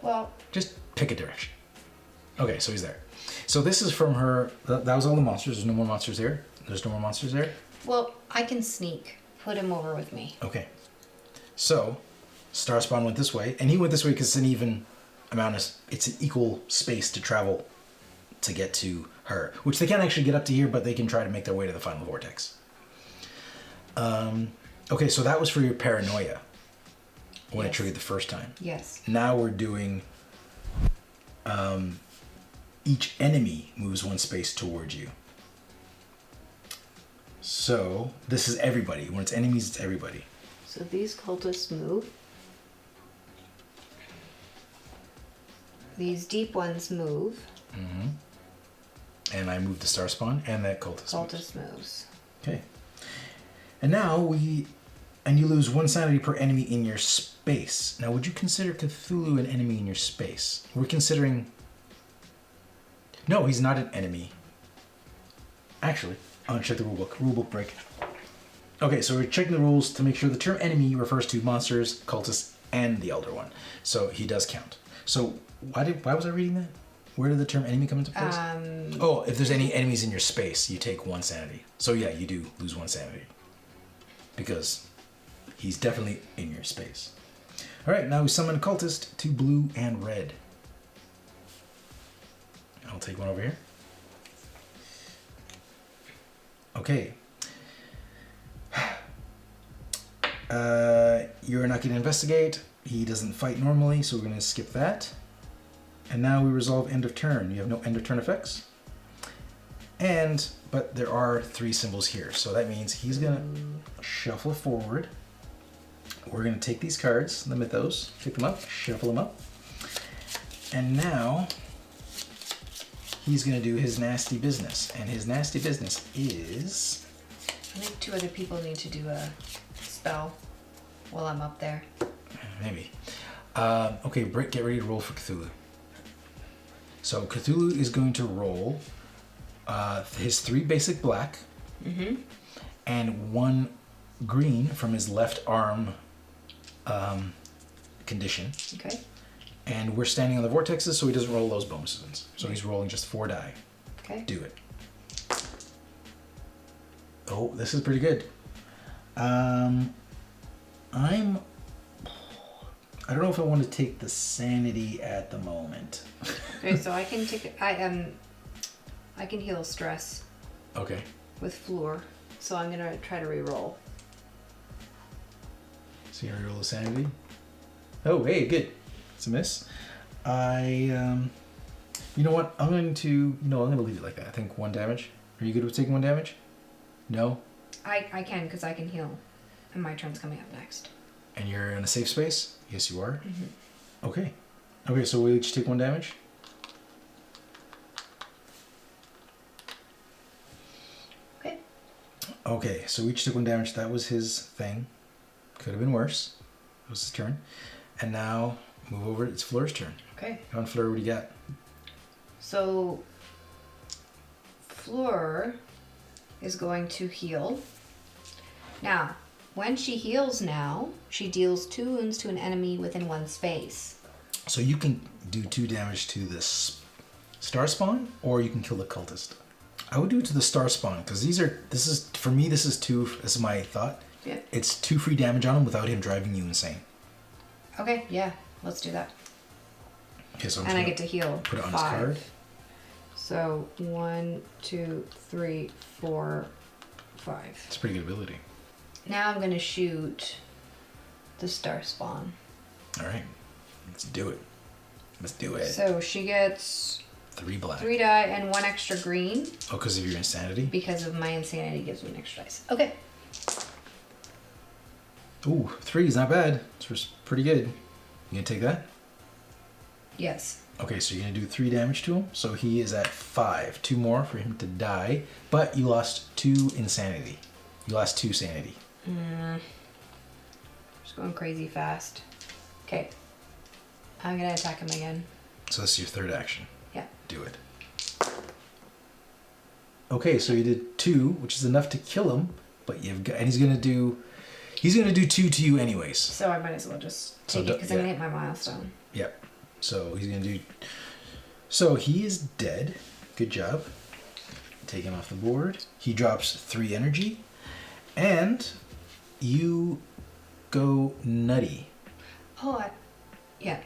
S2: Well.
S1: Just pick a direction. Okay, so he's there. So this is from her. That was all the monsters. There's no more monsters there. There's no more monsters there.
S2: Well, I can sneak. Put him over with me.
S1: Okay. So, Starspawn went this way, and he went this way because it's an even amount of. It's an equal space to travel to get to her, which they can't actually get up to here, but they can try to make their way to the final vortex. Okay, so that was for your paranoia when it triggered the first time.
S2: Yes.
S1: Now we're doing. Each enemy moves one space towards you. So this is everybody. When it's enemies, it's everybody.
S2: So these cultists move. These deep ones move.
S1: Mm-hmm. And I move the Starspawn, and that cultist
S2: moves.
S1: Okay. And now and you lose one sanity per enemy in your space. Now, would you consider Cthulhu an enemy in your space? We're considering. No, he's not an enemy. Actually, I'm gonna check the rulebook. Rulebook break. Okay, so we're checking the rules to make sure the term enemy refers to monsters, cultists, and the Elder One. So he does count. So why was I reading that? Where did the term enemy come into place? Oh, if there's any enemies in your space, you take one sanity. So yeah, you do lose one sanity. Because he's definitely in your space. Alright, now we summon a cultist to blue and red. I'll take one over here. Okay. You're not going to investigate. He doesn't fight normally, so we're going to skip that. And now we resolve end of turn. You have no end of turn effects. But there are 3 symbols here, so that means he's going to shuffle forward. We're going to take these cards, the mythos, pick them up, shuffle them up. And now he's going to do his nasty business. And his nasty business is...
S2: I think 2 other people need to do a spell while I'm up there.
S1: Maybe. Okay, Britt, get ready to roll for Cthulhu. So Cthulhu is going to roll his 3 basic black and 1 green from his left arm condition.
S2: Okay.
S1: And we're standing on the vortexes, so he doesn't roll those bonuses. So he's rolling just 4 die.
S2: Okay.
S1: Do it. Oh, this is pretty good. I don't know if I want to take the sanity at the moment.
S2: Okay, so I can take I can heal stress.
S1: Okay.
S2: With FLEUR, so I'm gonna try to re-roll.
S1: So you roll the sanity. Oh, hey, good. It's a miss. You know what? I'm going to leave it like that. I think 1 damage. Are you good with taking 1 damage? No?
S2: I can, because I can heal. And my turn's coming up next.
S1: And you're in a safe space? Yes, you are.
S2: Mm-hmm.
S1: Okay. Okay, so we'll each take 1 damage.
S2: Okay.
S1: Okay, so we each took 1 damage. That was his thing. Could have been worse. That was his turn. And now, move over. It's FLEUR's turn.
S2: Okay.
S1: On FLEUR, what do you got?
S2: So, FLEUR is going to heal. Now, when she heals now, she deals 2 wounds to an enemy within 1 space.
S1: So you can do 2 damage to this Starspawn, or you can kill the cultist. I would do it to the Starspawn, because this is 2, this is my thought.
S2: Yeah.
S1: It's 2 free damage on him without him driving you insane.
S2: Okay, yeah. Let's do that.
S1: Okay, so
S2: and I get to heal.
S1: put it on
S2: 5.
S1: his card.
S2: So 1, 2, 3, 4, 5.
S1: It's a pretty good ability.
S2: Now I'm gonna shoot the star spawn.
S1: All right, let's do it. Let's do it.
S2: So she gets
S1: 3 black.
S2: 3 die and 1 extra green.
S1: Oh, because of your insanity?
S2: Because of my insanity gives me an extra dice. Okay.
S1: Ooh, 3 is not bad. It's pretty good. You gonna take that?
S2: Yes.
S1: Okay, so you're gonna do 3 damage to him. So he is at 5. 2 more for him to die. But you lost 2 insanity. You lost 2 sanity.
S2: Just going crazy fast. Okay. I'm gonna attack him again.
S1: So this is your 3rd action.
S2: Yeah.
S1: Do it. Okay, so you did 2, which is enough to kill him. But you've got, and he's gonna do 2 to you anyways.
S2: So I might as well just take it because I'm gonna hit my milestone.
S1: Yep. So he's gonna do. So he is dead. Good job. Take him off the board. He drops 3 energy, and you go nutty.
S2: Oh, yeah.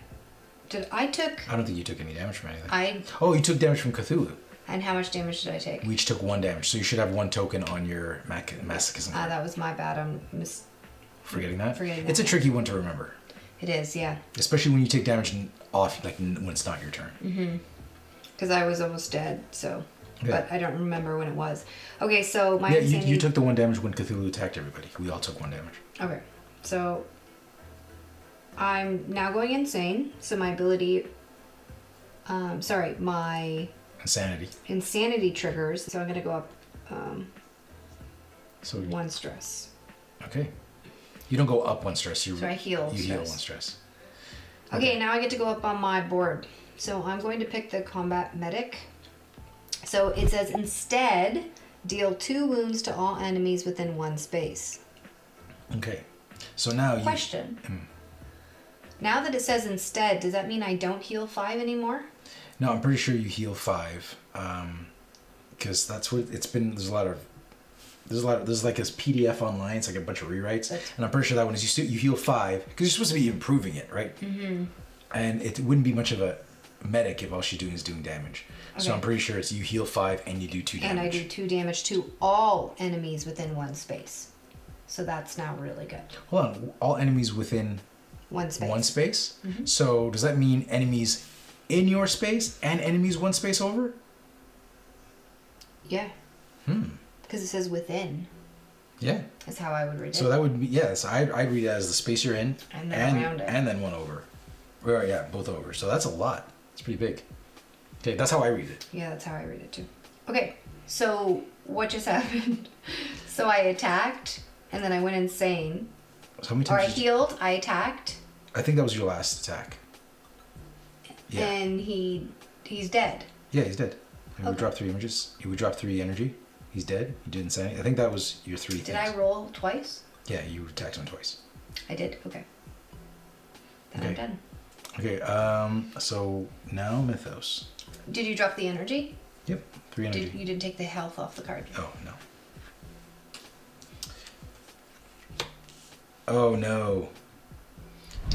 S2: I took.
S1: I don't think you took any damage from anything. Oh, you took damage from Cthulhu.
S2: And how much damage did I take?
S1: We each took 1 damage, so you should have 1 token on your masochism card.
S2: That was my bad. I'm
S1: forgetting that.
S2: Forgetting
S1: It's a
S2: that.
S1: tricky one to remember,
S2: It is, yeah.
S1: especially when you take damage off, like when it's not your turn.
S2: Mm-hmm. Because I was almost dead, so.
S1: Yeah.
S2: But I don't remember when it was. Okay, so my
S1: Yeah,
S2: insanity.
S1: you took the 1 damage when Cthulhu attacked everybody. We all took 1 damage.
S2: Okay, so I'm now going insane. So my ability. My
S1: Insanity.
S2: insanity triggers. So I'm gonna go up
S1: So
S2: 1 stress.
S1: okay. You don't go up 1 stress.
S2: So I heal.
S1: You heal
S2: stress.
S1: 1 stress.
S2: Okay, now I get to go up on my board. So I'm going to pick the combat medic. So it says instead, deal 2 wounds to all enemies within 1 space.
S1: Okay. So now
S2: Question. Now that it says instead, does that mean I don't heal 5 anymore?
S1: No, I'm pretty sure you heal 5. Because that's what it's been. There's like this PDF online. It's like a bunch of rewrites, and I'm pretty sure that one is you heal 5 because you're supposed to be improving it, right? Mm-hmm. And it wouldn't be much of a medic if all she's doing is doing damage. Okay. So I'm pretty sure it's you heal 5 and you do 2 damage.
S2: And I do 2 damage to all enemies within 1 space. So that's now really good.
S1: Hold on, all enemies within
S2: 1 space.
S1: 1 space.
S2: Mm-hmm.
S1: So does that mean enemies in your space and enemies 1 space over?
S2: Yeah. Because it says within.
S1: Yeah.
S2: That's how I would read it.
S1: So that would be, yes, I'd read it as the space you're in
S2: and then around it.
S1: And then 1 over. Or, yeah, both over. So that's a lot. It's pretty big. Okay, that's how I read it.
S2: Yeah, that's how I read it too. Okay, so what just happened? So I attacked, and then I went insane.
S1: So how many
S2: Or I
S1: times
S2: healed, I attacked.
S1: I think that was your last attack. Yeah.
S2: And he's dead.
S1: Yeah, he's dead. He would
S2: Okay.
S1: drop 3 images. He would drop 3 energy. He's dead. You did insanity. I think that was your 3
S2: Did
S1: things.
S2: I roll twice?
S1: Yeah, you attacked him twice.
S2: I did, okay. Then I'm
S1: Okay.
S2: done.
S1: Okay, so now Mythos.
S2: Did you drop the energy?
S1: Yep, 3 energy.
S2: You didn't take the health off the card.
S1: Oh, no. Oh, no.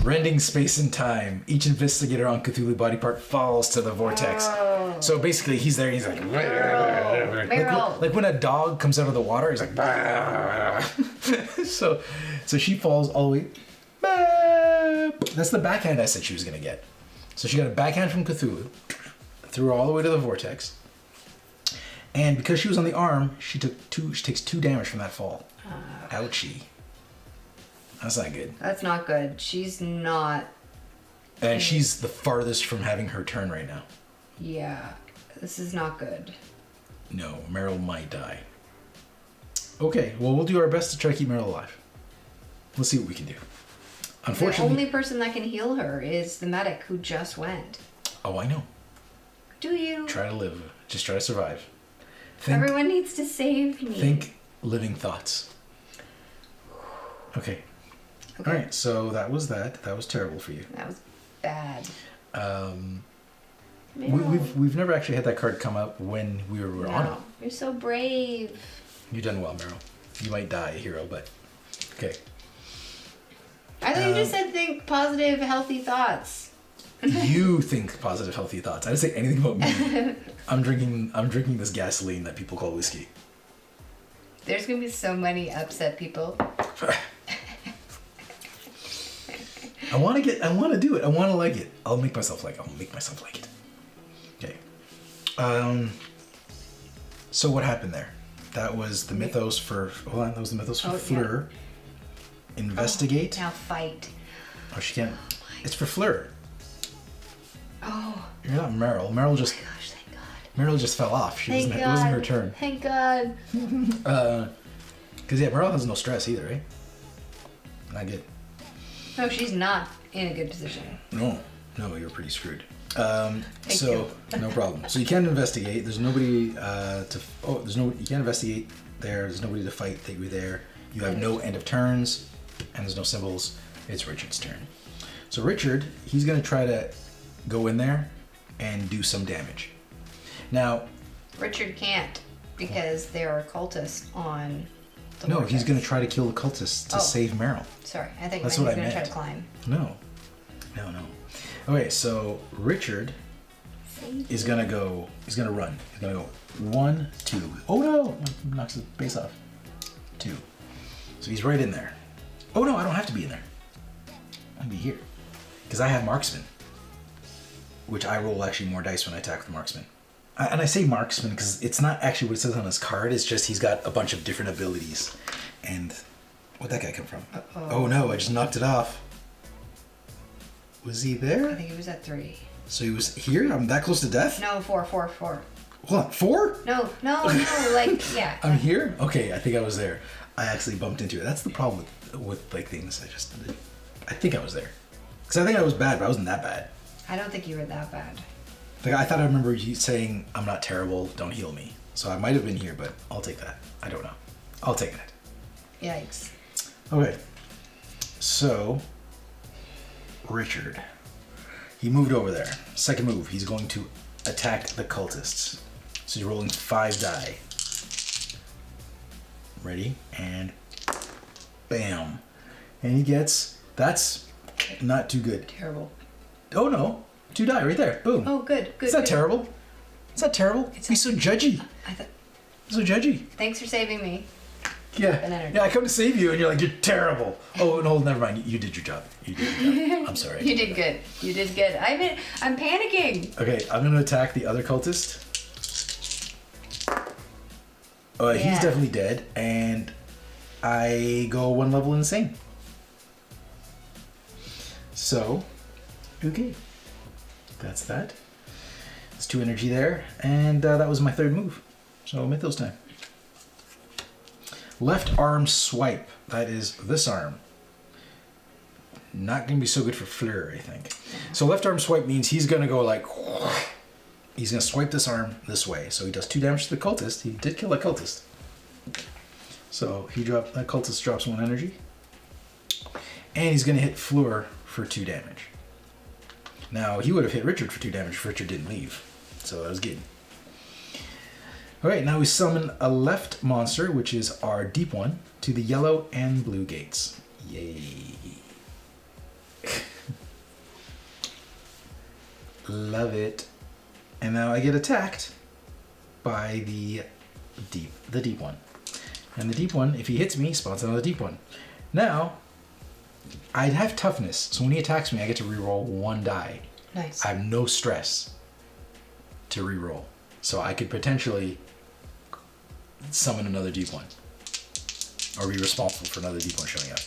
S1: Rending space and time. Each investigator on Cthulhu body part falls to the vortex.
S2: Oh.
S1: So basically, he's there and he's like...
S2: MERYL.
S1: Like when a dog comes out of the water, he's like... so she falls all the way... That's the backhand I said she was going to get. So she got a backhand from Cthulhu, threw her all the way to the vortex. And because she was on the arm, she takes 2 damage from that fall. Ouchie. That's not good.
S2: That's not good. She's not...
S1: And she's the farthest from having her turn right now.
S2: Yeah, this is not good.
S1: No, MERYL might die. Okay, well, we'll do our best to try to keep MERYL alive. Let's see what we can do. Unfortunately...
S2: The only person that can heal her is the medic who just went.
S1: Oh, I know.
S2: Do you?
S1: Try to live. Just try to survive.
S2: Everyone needs to save me.
S1: Think living thoughts. Okay. All right, so that was that. That was terrible for you.
S2: That was bad.
S1: We've never actually had that card come up when we were on it.
S2: You're so brave.
S1: You've done well, MERYL. You might die a hero, but Okay.
S2: I thought you just said think positive, healthy thoughts.
S1: You think positive, healthy thoughts. I didn't say anything about me. I'm drinking this gasoline that people call whiskey.
S2: There's gonna be so many upset people.
S1: I want to do it. I want to like it. I'll make myself like it. Okay. So what happened there? That was the mythos for. Hold on. That was the mythos for FLEUR. Yeah. Investigate.
S2: Now fight.
S1: Oh, she can't. It's for FLEUR.
S2: Oh.
S1: You're not MERYL. MERYL just.
S2: Oh my gosh! Thank God.
S1: MERYL just fell off. It wasn't her turn.
S2: Thank God.
S1: Because MERYL has no stress either, right? Not good.
S2: No, she's not in a good position.
S1: No, you're pretty screwed. So no problem. So you can't investigate. There's nobody you can't investigate there. There's nobody to fight that you're there. You have no end of turns, and there's no symbols. It's Richard's turn. So Richard, he's gonna try to go in there and do some damage. Now,
S2: Richard can't because there are cultists on the
S1: No,
S2: vortex.
S1: he's gonna try to kill the cultists to save MERYL.
S2: Sorry, I think
S1: That's
S2: he's
S1: what I
S2: gonna try
S1: meant.
S2: to climb.
S1: No. Okay, so Richard is gonna go. He's gonna run. He's gonna go 1, 2. Oh no! Knocks his base off. 2. So he's right in there. Oh no! I don't have to be in there. I'm gonna be here because I have marksman, which I roll actually more dice when I attack the marksman. And I say marksman because it's not actually what it says on his card. It's just he's got a bunch of different abilities. And where'd that guy come from? Oh no! I just knocked it off. Was he there?
S2: I think he was at 3.
S1: So he was here? I'm that close to death?
S2: No, 4.
S1: Hold on, 4?
S2: No, like, yeah.
S1: I'm here? Okay, I think I was there. I actually bumped into it. That's the problem with like things. I think I was there. Because I think I was bad, but I wasn't that bad.
S2: I don't think you were that bad.
S1: Like, I thought I remember you saying, I'm not terrible, don't heal me. So I might have been here, but I'll take that. I don't know. I'll take it.
S2: Yikes.
S1: Okay. So, Richard. He moved over there. Second move, he's going to attack the cultists. So you're rolling 5 die. Ready? And bam. And he gets, that's not too good.
S2: Terrible.
S1: Oh no, 2 die right there. Boom.
S2: Oh, good.
S1: It's not terrible. It's not terrible. He's so judgy. So judgy.
S2: Thanks for saving me.
S1: Yeah. Yeah, I come to save you and you're like, you're terrible. Oh, no, never mind. You did your job. I'm sorry.
S2: You did good. I'm panicking.
S1: Okay, I'm going to attack the other cultist. He's definitely dead. And I go 1 level insane. So, okay. That's that. There's 2 energy there. And that was my 3rd move. So, Mythos time. Left arm swipe. That is this arm. Not going to be so good for FLEUR, I think. So left arm swipe means he's going to go like... He's going to swipe this arm this way. So he does 2 damage to the cultist. He did kill a cultist. So that cultist drops 1 energy. And he's going to hit FLEUR for 2 damage. Now, he would have hit Richard for 2 damage if Richard didn't leave. So that was good. Alright, now we summon a left monster, which is our deep one, to the yellow and blue gates. Yay. Love it. And now I get attacked by the deep one. And the deep one, if he hits me, spawns another deep one. Now, I have toughness, so when he attacks me, I get to reroll 1 die.
S2: Nice.
S1: I have no stress to reroll. So I could potentially summon another deep one. Or be responsible for another deep one showing up.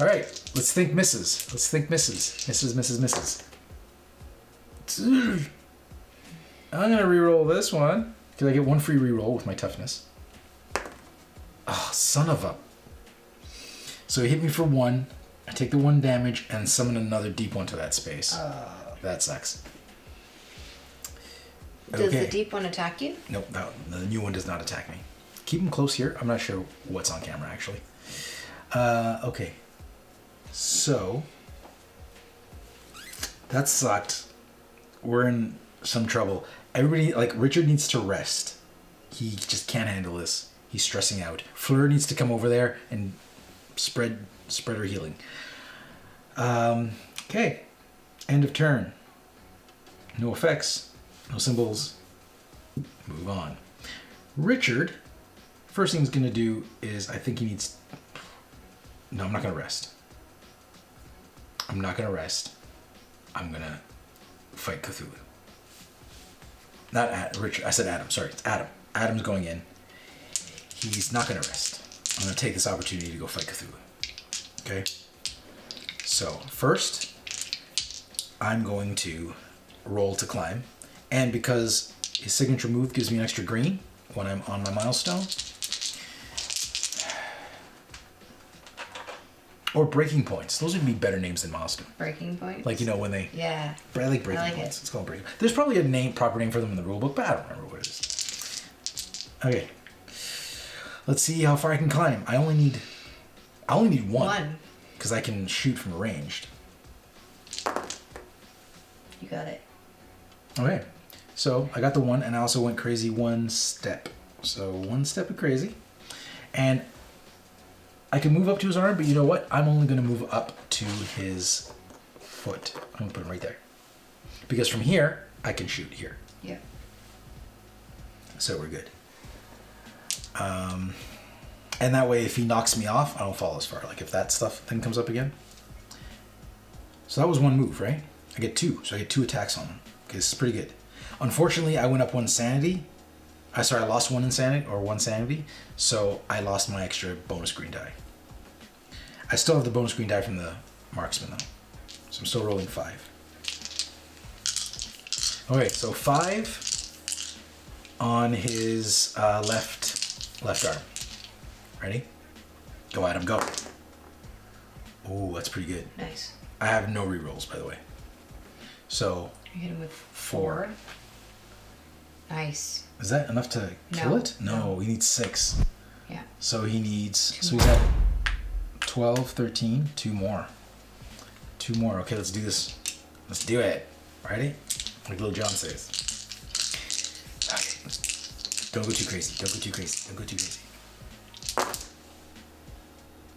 S1: Alright, let's think misses. Misses. I'm gonna reroll this one. Because I get 1 free reroll with my toughness. Oh, son of a... So he hit me for 1. I take the 1 damage and summon another deep one to that space. That sucks.
S2: Does the deep one attack you?
S1: Nope, the new one does not attack me. Keep him close here. I'm not sure what's on camera, actually. Okay. So, that sucked. We're in some trouble. Everybody, like, Richard needs to rest. He just can't handle this. He's stressing out. FLEUR needs to come over there and spread her healing. Okay. End of turn. No effects. No symbols. Move on. Richard, first thing he's going to do is, I think he needs... No, I'm not going to rest. I'm not going to rest. I'm going to fight Cthulhu. Not Richard. I said Adam. Sorry, it's Adam. Adam's going in. He's not going to rest. I'm going to take this opportunity to go fight Cthulhu. Okay? So, first, I'm going to roll to climb. And because his signature move gives me an extra green when I'm on my milestone. Or breaking points. Those would be better names than milestone.
S2: Breaking points?
S1: Like, you know, when they...
S2: Yeah.
S1: I like breaking points. It's called breaking. There's probably a proper name for them in the rulebook, but I don't remember what it is. Okay. Let's see how far I can climb. I only need one. Because I can shoot from ranged.
S2: You got it.
S1: Okay. So, I got the one, and I also went crazy one step. So, one step of crazy. And I can move up to his arm, but you know what? I'm only going to move up to his foot. I'm going to put him right there. Because from here, I can shoot here.
S2: Yeah.
S1: So we're good. And that way, if he knocks me off, I don't fall as far. Like if that stuff then comes up again. So that was one move, right? I get two. So I get 2 attacks on him. Okay, this is pretty good. Unfortunately, I went up 1 sanity. I lost 1 insanity, or 1 sanity. So I lost my extra bonus green die. I still have the bonus green die from the marksman though. So I'm still rolling 5. Okay, so 5 on his left arm. Ready? Go, Adam, go. Oh, that's pretty good.
S2: Nice.
S1: I have no rerolls, by the way. So...
S2: You hit him with
S1: 4.
S2: Nice.
S1: Is that enough to kill it? No, he needs 6.
S2: Yeah.
S1: So he needs... So he's at 12, 13, 2 more. 2 more. Okay, let's do this. Let's do it. Ready? Like Little John says. Okay. Don't go too crazy. Don't go too crazy. Don't go too crazy.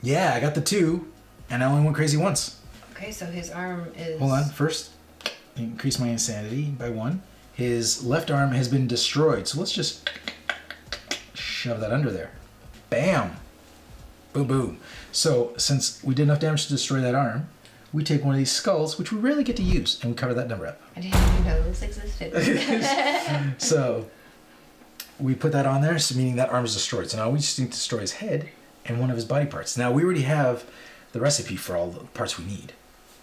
S1: Yeah, I got the 2, and I only went crazy once.
S2: Okay, so his arm is...
S1: Hold on. First, increase my insanity by 1. His left arm has been destroyed, so let's just shove that under there. Bam! Boom, boom. So, since we did enough damage to destroy that arm, we take one of these skulls, which we rarely get to use, and we cover that number up.
S2: I didn't even know this existed.
S1: So, we put that on there, so meaning that arm is destroyed. So now we just need to destroy his head and one of his body parts. Now, we already have the recipe for all the parts we need.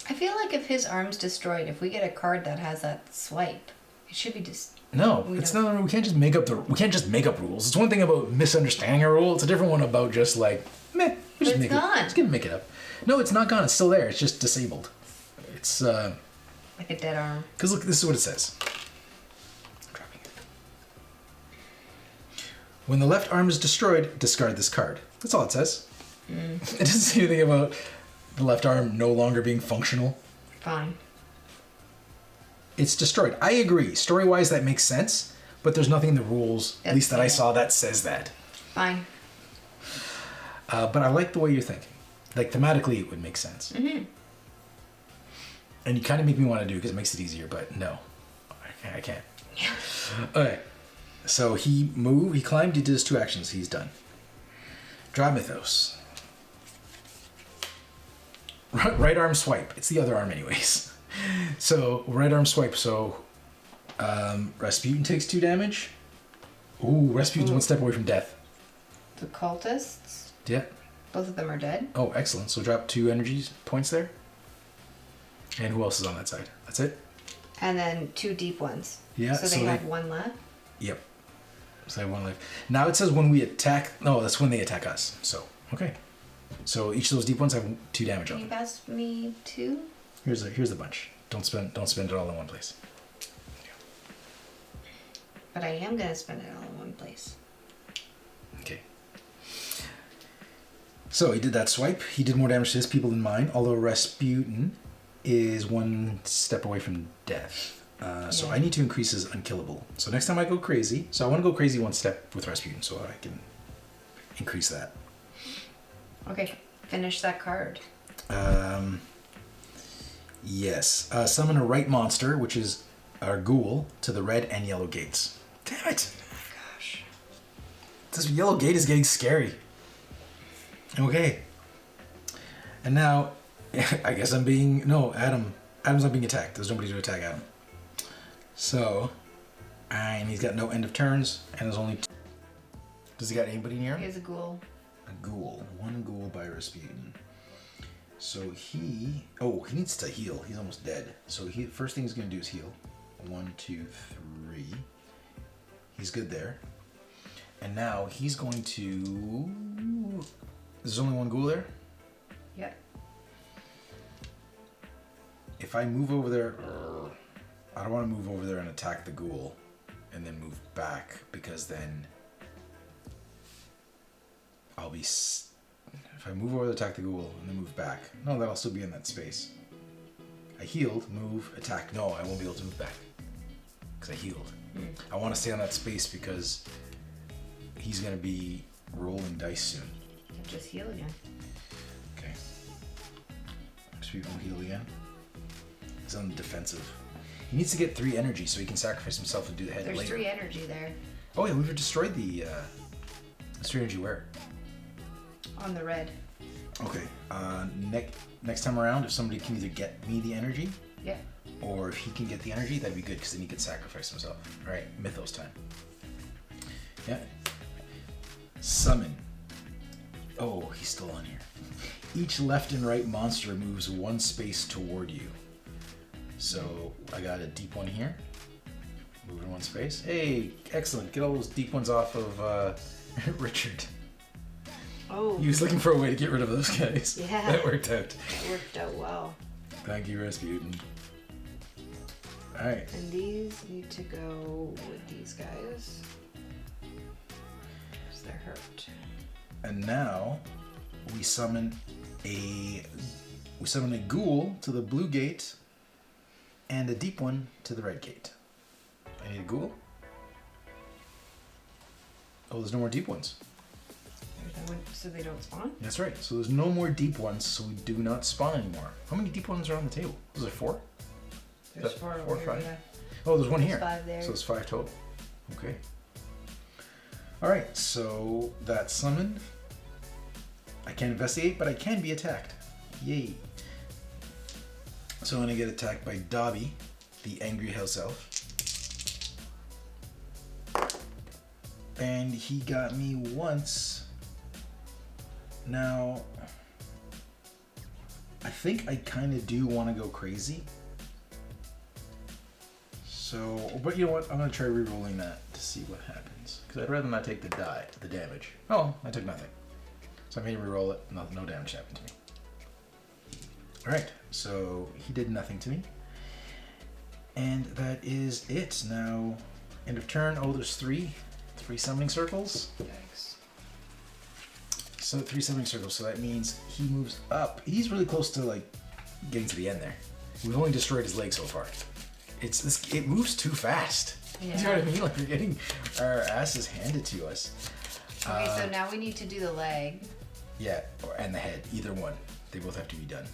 S2: I feel like if his arm's destroyed, if we get a card that has that swipe, it should be just...
S1: No, it's not. We can't just make up rules. It's one thing about misunderstanding a rule. It's a different one about just like, meh.
S2: But it's gone.
S1: Just gonna make it up. No, it's not gone. It's still there. It's just disabled. It's
S2: like a dead arm.
S1: Because look, this is what it says. I'm dropping it. When the left arm is destroyed, discard this card. That's all it says. It doesn't say anything about the left arm no longer being functional.
S2: Fine.
S1: It's destroyed. I agree. Story-wise, that makes sense, but there's nothing in the rules, at least that I saw, that says that.
S2: Fine.
S1: But I like the way you're thinking. Like, thematically, it would make sense.
S2: Mm-hmm.
S1: And you kind of make me want to do it because it makes it easier, but no. I can't. Okay. So he climbed, he did his 2 actions, he's done. Draw Mythos. Right arm swipe. It's the other arm anyways. So, right arm swipe. So, Rasputin takes 2 damage. Ooh, Rasputin's 1 step away from death.
S2: The cultists?
S1: Yeah.
S2: Both of them are dead?
S1: Oh, excellent. So drop 2 energy points there. And who else is on that side? That's it?
S2: And then 2 deep ones.
S1: Yeah.
S2: So they have 1 left?
S1: Yep. So I have 1 left. Now it says when we attack... No, that's when they attack us. So, okay. So each of those deep ones have 2 damage on them.
S2: Can you pass me 2?
S1: Here's the bunch. Don't spend it all in one place.
S2: But I am gonna spend it all in one place.
S1: Okay. So he did that swipe. He did more damage to his people than mine, although Rasputin is 1 step away from death. So I need to increase his unkillable. So next time I go crazy, so I want to go crazy 1 step with Rasputin so I can increase that.
S2: Okay. Finish that card.
S1: Yes. Summon a right monster, which is our ghoul, to the red and yellow gates. Damn it!
S2: Gosh.
S1: This yellow gate is getting scary. Okay. And now, I guess I'm being... No, Adam's not being attacked. There's nobody to attack Adam. So, and he's got no end of turns, and there's only... Does he got anybody near him?
S2: He has a ghoul.
S1: A ghoul. One ghoul by Rasputin. So he... Oh, he needs to heal. He's almost dead. So first thing he's going to do is heal. 1, 2, 3. He's good there. And now he's going to... There's only one ghoul there?
S2: Yep.
S1: If I move over there... I don't want to move over there and attack the ghoul and then move back, because then I'll be... If I move over to attack the ghoul and then move back... No, that'll still be in that space. I healed, move, attack. No, I won't be able to move back because I healed. I want to stay on that space because he's going to be rolling dice soon.
S2: Just heal again.
S1: Okay. So we won't heal again. He's on the defensive. He needs to get 3 energy so he can sacrifice himself and do the head
S2: There's
S1: later.
S2: 3 energy there.
S1: Oh yeah, we've destroyed the... Let's 3 energy where?
S2: On the red.
S1: Okay. Next time around, if somebody can either get me the energy,
S2: Yeah.
S1: or if he can get the energy, that'd be good because then he could sacrifice himself. All right, Mythos time. Yeah. Summon. Oh, he's still on here. Each left and right monster moves 1 space toward you. So I got a deep one here. Moving 1 space. Hey, excellent. Get all those deep ones off of Richard.
S2: Oh.
S1: He was looking for a way to get rid of those guys.
S2: Yeah.
S1: That worked out.
S2: That worked out well.
S1: Thank you, Rasputin. Alright.
S2: And these need to go with these guys. Because they're hurt.
S1: And now we summon a ghoul to the blue gate and a deep one to the red gate. I need a ghoul. Oh, there's no more deep ones.
S2: So they don't spawn?
S1: That's right. So there's no more deep ones, so we do not spawn anymore. How many deep ones are on the table? Was there 4?
S2: There's 4
S1: 4 or
S2: over
S1: 5?
S2: here.
S1: Oh, there's 1
S2: There's
S1: here.
S2: 5 there.
S1: So it's 5 total. Okay. Alright, so that's summoned. I can't investigate, but I can be attacked. Yay. So I'm going to get attacked by Dobby, the angry house elf. And he got me once. Now, I think I kind of do want to go crazy. So, but you know what? I'm going to try re-rolling that to see what happens. Because I'd rather not take the damage. Oh, I took nothing. So I'm going to re-roll it. No damage happened to me. Alright, so he did nothing to me. And that is it. Now, end of turn. Oh, there's 3 summoning circles.
S2: Yikes.
S1: So 3 summoning circles, so that means he moves up. He's really close to like getting to the end there. We've only destroyed his leg so far. It moves too fast.
S2: Yeah.
S1: You know what I mean? Like we're getting our asses handed to us.
S2: Okay, so now we need to do the leg.
S1: Yeah, and the head. Either one. They both have to be done.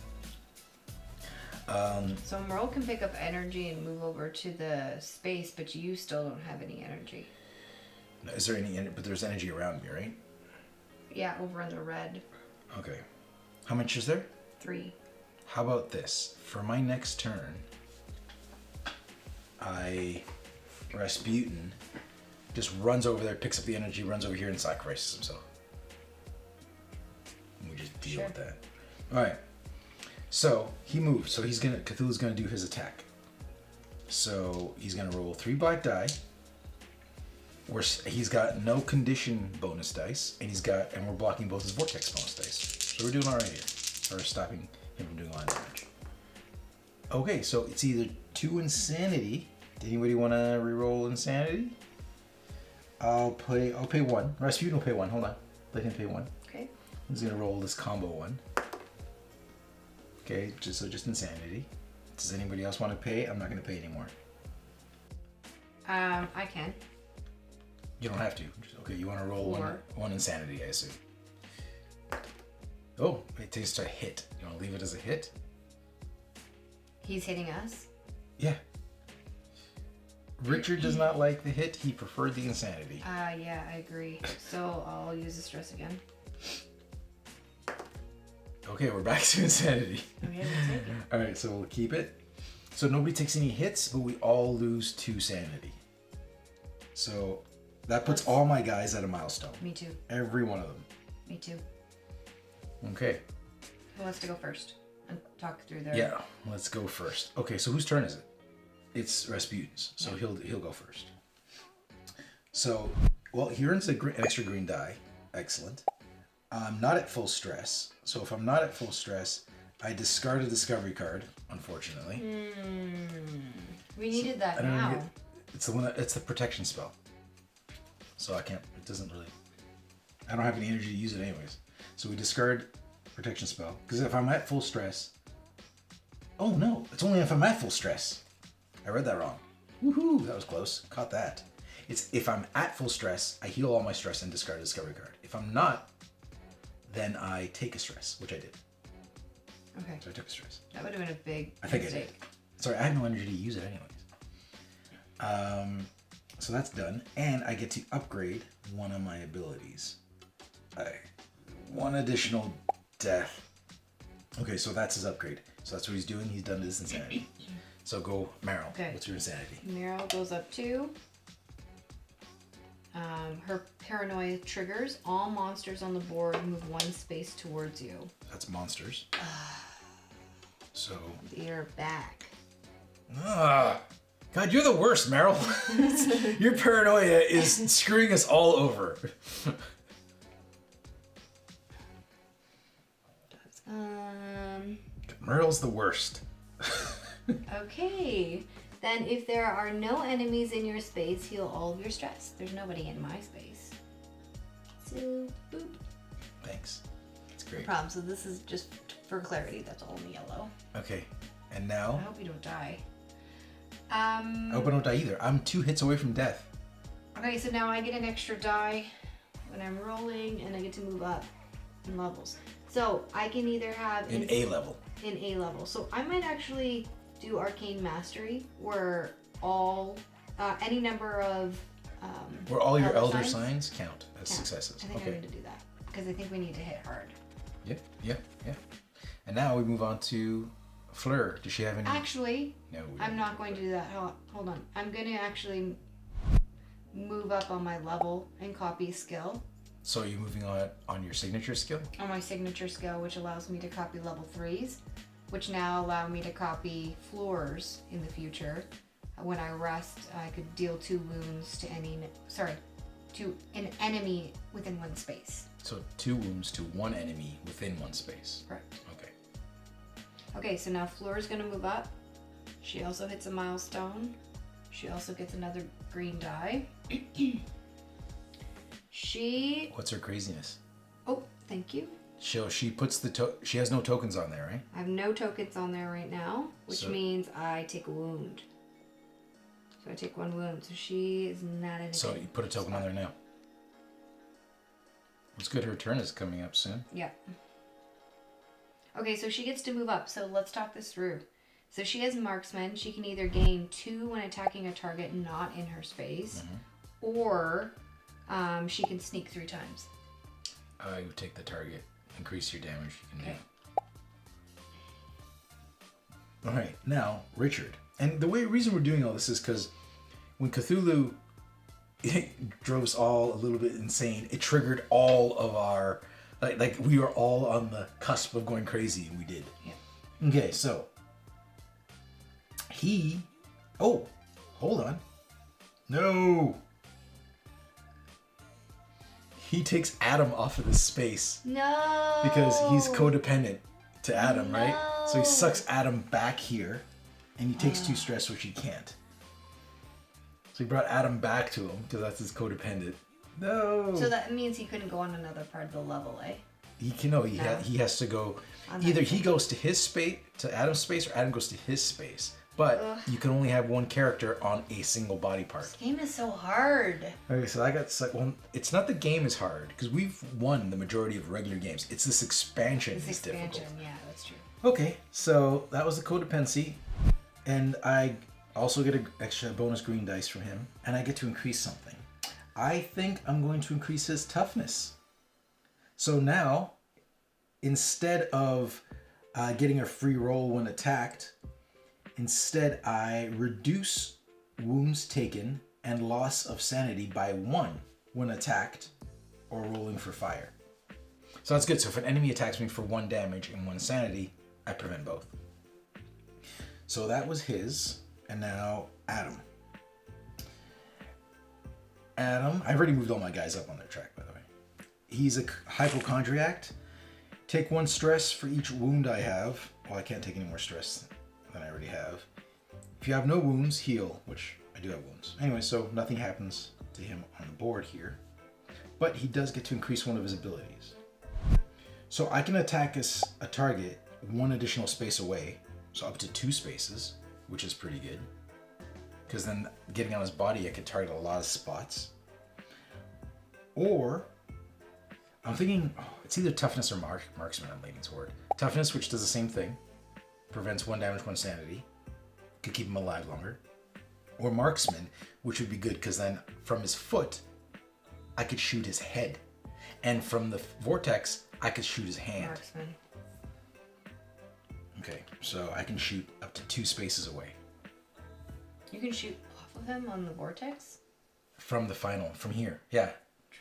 S2: So MERYL can pick up energy and move over to the space, but you still don't have any energy.
S1: Is there any? But there's energy around me, right?
S2: Yeah, over in the red.
S1: Okay. How much is there?
S2: 3.
S1: How about this? For my next turn, Rasputin just runs over there, picks up the energy, runs over here, and sacrifices himself. And we just deal with that. All right. So he moves. So Cthulhu's gonna do his attack. So he's gonna roll 3 black die. He's got no condition bonus dice, and we're blocking both his vortex bonus dice. So we're doing all right here. Or stopping him from doing a lot of damage. Okay, so it's either 2 insanity. Did anybody want to reroll insanity? I'll pay 1. Rasputin will pay 1. Hold on. Let him pay 1.
S2: Okay.
S1: He's gonna roll this combo 1. Okay, just insanity. Does anybody else want to pay? I'm not gonna pay anymore.
S2: I can.
S1: You don't have to. Okay, you want to roll 1 insanity, I assume. Oh, it takes a hit. You want to leave it as a hit?
S2: He's hitting us?
S1: Yeah. Richard does not like the hit. He preferred the insanity.
S2: Yeah, I agree. So I'll use the stress again.
S1: Okay, we're back to insanity.
S2: Okay, we'll take it.
S1: All right, so we'll keep it. So nobody takes any hits, but we all lose 2 sanity. So that puts all my guys at a milestone.
S2: Me too.
S1: Every one of them.
S2: Me too.
S1: Okay.
S2: Who wants to go first and talk through their...
S1: Yeah, let's go first. Okay, so whose turn is it? It's Rasputin's, so he'll go first. So, well, he earns an extra green die. Excellent. I'm not at full stress, so if I'm not at full stress, I discard a discovery card, unfortunately.
S2: We needed that now.
S1: It's the one it's the protection spell. So I can't, it doesn't really, I don't have any energy to use it anyways. So we discard protection spell, because if I'm at full stress, oh no, it's only if I'm at full stress. I read that wrong. Woohoo, that was close. Caught that. It's if I'm at full stress, I heal all my stress and discard a discovery card. If I'm not, then I take a stress, which I did.
S2: Okay.
S1: So I took a stress.
S2: That would have been a big
S1: I think
S2: mistake.
S1: I did. Sorry, I have no energy to use it anyways. So that's done. And I get to upgrade one of my abilities. One additional death. Okay, so that's his upgrade. So that's what he's doing. He's done his insanity. So go, MERYL.
S2: Okay.
S1: What's your insanity?
S2: MERYL goes up 2. Her paranoia triggers. All monsters on the board move 1 space towards you.
S1: That's monsters. So.
S2: You're back.
S1: God, you're the worst, MERYL. Your paranoia is screwing us all over. MERYL's the worst.
S2: Okay. Then if there are no enemies in your space, heal all of your stress. There's nobody in my space. So, boop.
S1: Thanks. That's great.
S2: No problem. So this is just for clarity. That's all in yellow.
S1: Okay. And
S2: I
S1: now,
S2: hope you don't die.
S1: I hope I don't die either. I'm 2 hits away from death.
S2: Okay, so now I get an extra die when I'm rolling, and I get to move up in levels. So I can either have
S1: In A level.
S2: In A level. So I might actually do Arcane Mastery, where all any number of
S1: Where all your elder
S2: signs
S1: signs count as
S2: count.
S1: successes.
S2: I think I
S1: Okay.
S2: need to do that because I think we need to hit hard.
S1: Yep. And now we move on to FLEUR. Does she have any?
S2: Actually,
S1: No.
S2: I'm not going to do that. Hold on. I'm going to actually move up on my level and copy skill.
S1: So you're moving on your signature skill?
S2: On my signature skill, which allows me to copy level 3s, which now allow me to copy FLEURs in the future. When I rest, I could deal 2 wounds to to an enemy within 1 space.
S1: So 2 wounds to 1 enemy within 1 space.
S2: Correct.
S1: Okay.
S2: Okay, so now FLEUR is going to move up. She also hits a milestone. She also gets another green die.
S1: What's her craziness?
S2: Oh, thank you.
S1: She puts she has no tokens on there, right?
S2: I have no tokens on there right now, which
S1: So-
S2: means I take a wound. So I take 1 wound. So she is not in a
S1: So
S2: good
S1: you put a token on there now. It's good her turn is coming up soon.
S2: Yeah. Okay, so she gets to move up. So let's talk this through. So she has marksman. She can either gain 2 when attacking a target not in her space, or she can sneak 3 times.
S1: You take the target, increase your damage. You can
S2: Okay.
S1: do. All right, now Richard. And the reason we're doing all this is because when Cthulhu drove us all a little bit insane, it triggered all of our like we were all on the cusp of going crazy, and we did.
S2: Yeah.
S1: Okay, so oh, hold on. No. He takes Adam off of this space.
S2: No.
S1: Because he's codependent to Adam,
S2: No.
S1: right? So he sucks Adam back here, and he takes 2 stress, which he can't. So he brought Adam back to him, because that's his codependent. No.
S2: So that means he couldn't go on another part of the level, eh?
S1: He can no. He has to go. Either he goes to his space, to Adam's space, or Adam goes to his space. But you can only have one character on a single body part.
S2: This game is so hard.
S1: Okay, so I got... Well, it's not the game is hard, because we've won the majority of regular games. It's this expansion that's difficult.
S2: Yeah, that's true.
S1: Okay, so that was the codependency. And I also get an extra bonus green dice from him. And I get to increase something. I think I'm going to increase his toughness. So now, instead of getting a free roll when attacked... Instead, I reduce wounds taken and loss of sanity by 1 when attacked or rolling for fire. So that's good. So if an enemy attacks me for 1 damage and 1 sanity, I prevent both. So that was his. And now Adam. Adam, I've already moved all my guys up on their track, by the way. He's a hypochondriac. Take 1 stress for each wound I have. Well, I can't take any more stress than I already have. If you have no wounds, heal, which I do have wounds. Anyway, so nothing happens to him on the board here. But he does get to increase one of his abilities. So I can attack a target 1 additional space away, so up to 2 spaces, which is pretty good. Because then getting on his body, I could target a lot of spots. Or, I'm thinking, it's either toughness or marksman I'm leaning toward. Toughness, which does the same thing. Prevents 1 damage, 1 sanity. Could keep him alive longer. Or marksman, which would be good because then from his foot, I could shoot his head. And from the vortex, I could shoot his hand.
S2: Marksman.
S1: Okay, so I can shoot up to 2 spaces away.
S2: You can shoot off of him on the vortex?
S1: From here. Yeah.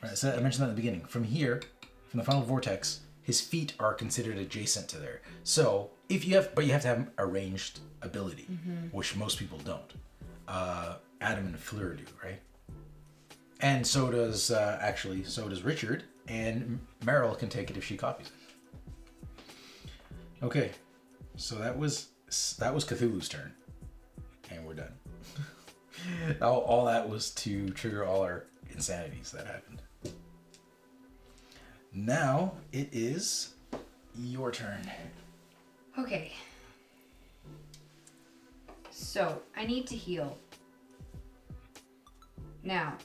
S1: Right, so I mentioned that at the beginning. From here, from the final vortex, his feet are considered adjacent to there. So, you have to have a ranged ability, which most people don't. Adam and FLEUR do, right? And so does Richard, and MERYL can take it if she copies it. Okay, so that was Cthulhu's turn, and we're done. all that was to trigger all our insanities that happened. Now it is your turn.
S2: Okay. So, I need to heal. Now,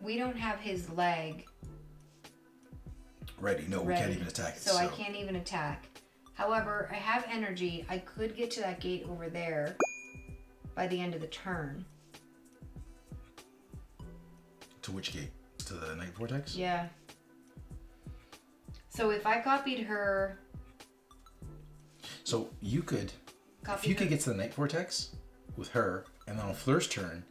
S2: we don't have his leg
S1: ready. No, we can't even attack it.
S2: So I can't even attack. However, I have energy. I could get to that gate over there by the end of the turn.
S1: To which gate? To the night vortex?
S2: Yeah. So if I copied her...
S1: So you could... If you could get to the night vortex with her, and then on FLEUR's turn,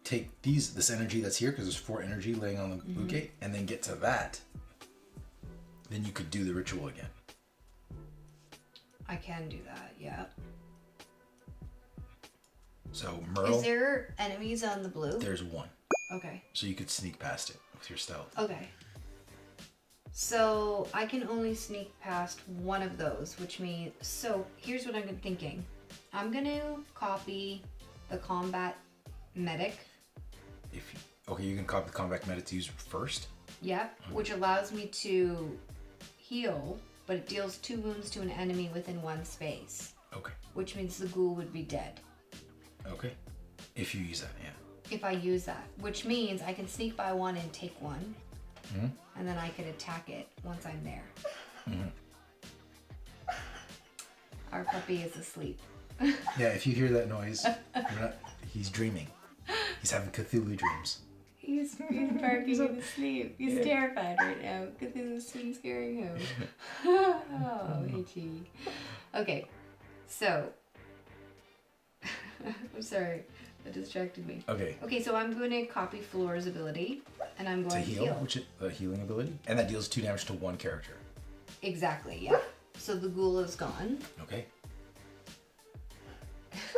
S1: take this energy that's here, because there's 4 energy laying on the blue gate, and then get to that, then you could do the ritual again.
S2: I can do that, yeah.
S1: So MERYL...
S2: Is there enemies on the blue?
S1: There's 1.
S2: Okay.
S1: So you could sneak past it with your stealth.
S2: Okay. So I can only sneak past one of those, which means... So here's what I'm thinking. I'm going to copy the combat medic.
S1: Okay, you can copy the combat medic to use first?
S2: Yep, which allows me to heal, but it deals 2 wounds to an enemy within 1 space.
S1: Okay.
S2: Which means the ghoul would be dead.
S1: Okay. If you use that, yeah.
S2: If I use that, which means I can sneak by 1 and take 1, and then I could attack it once I'm there. Our puppy is asleep.
S1: Yeah, if you hear that noise, he's dreaming. He's having Cthulhu dreams.
S2: He's barking in his sleep. He's terrified right now. Cthulhu's been scaring him. Oh, itchy. Okay, so... I'm sorry. That distracted me. Okay, so I'm going to copy FLEUR's ability, and I'm going to heal.
S1: Which is the healing ability? And that deals 2 damage to 1 character.
S2: Exactly, yeah. So the ghoul is gone.
S1: Okay.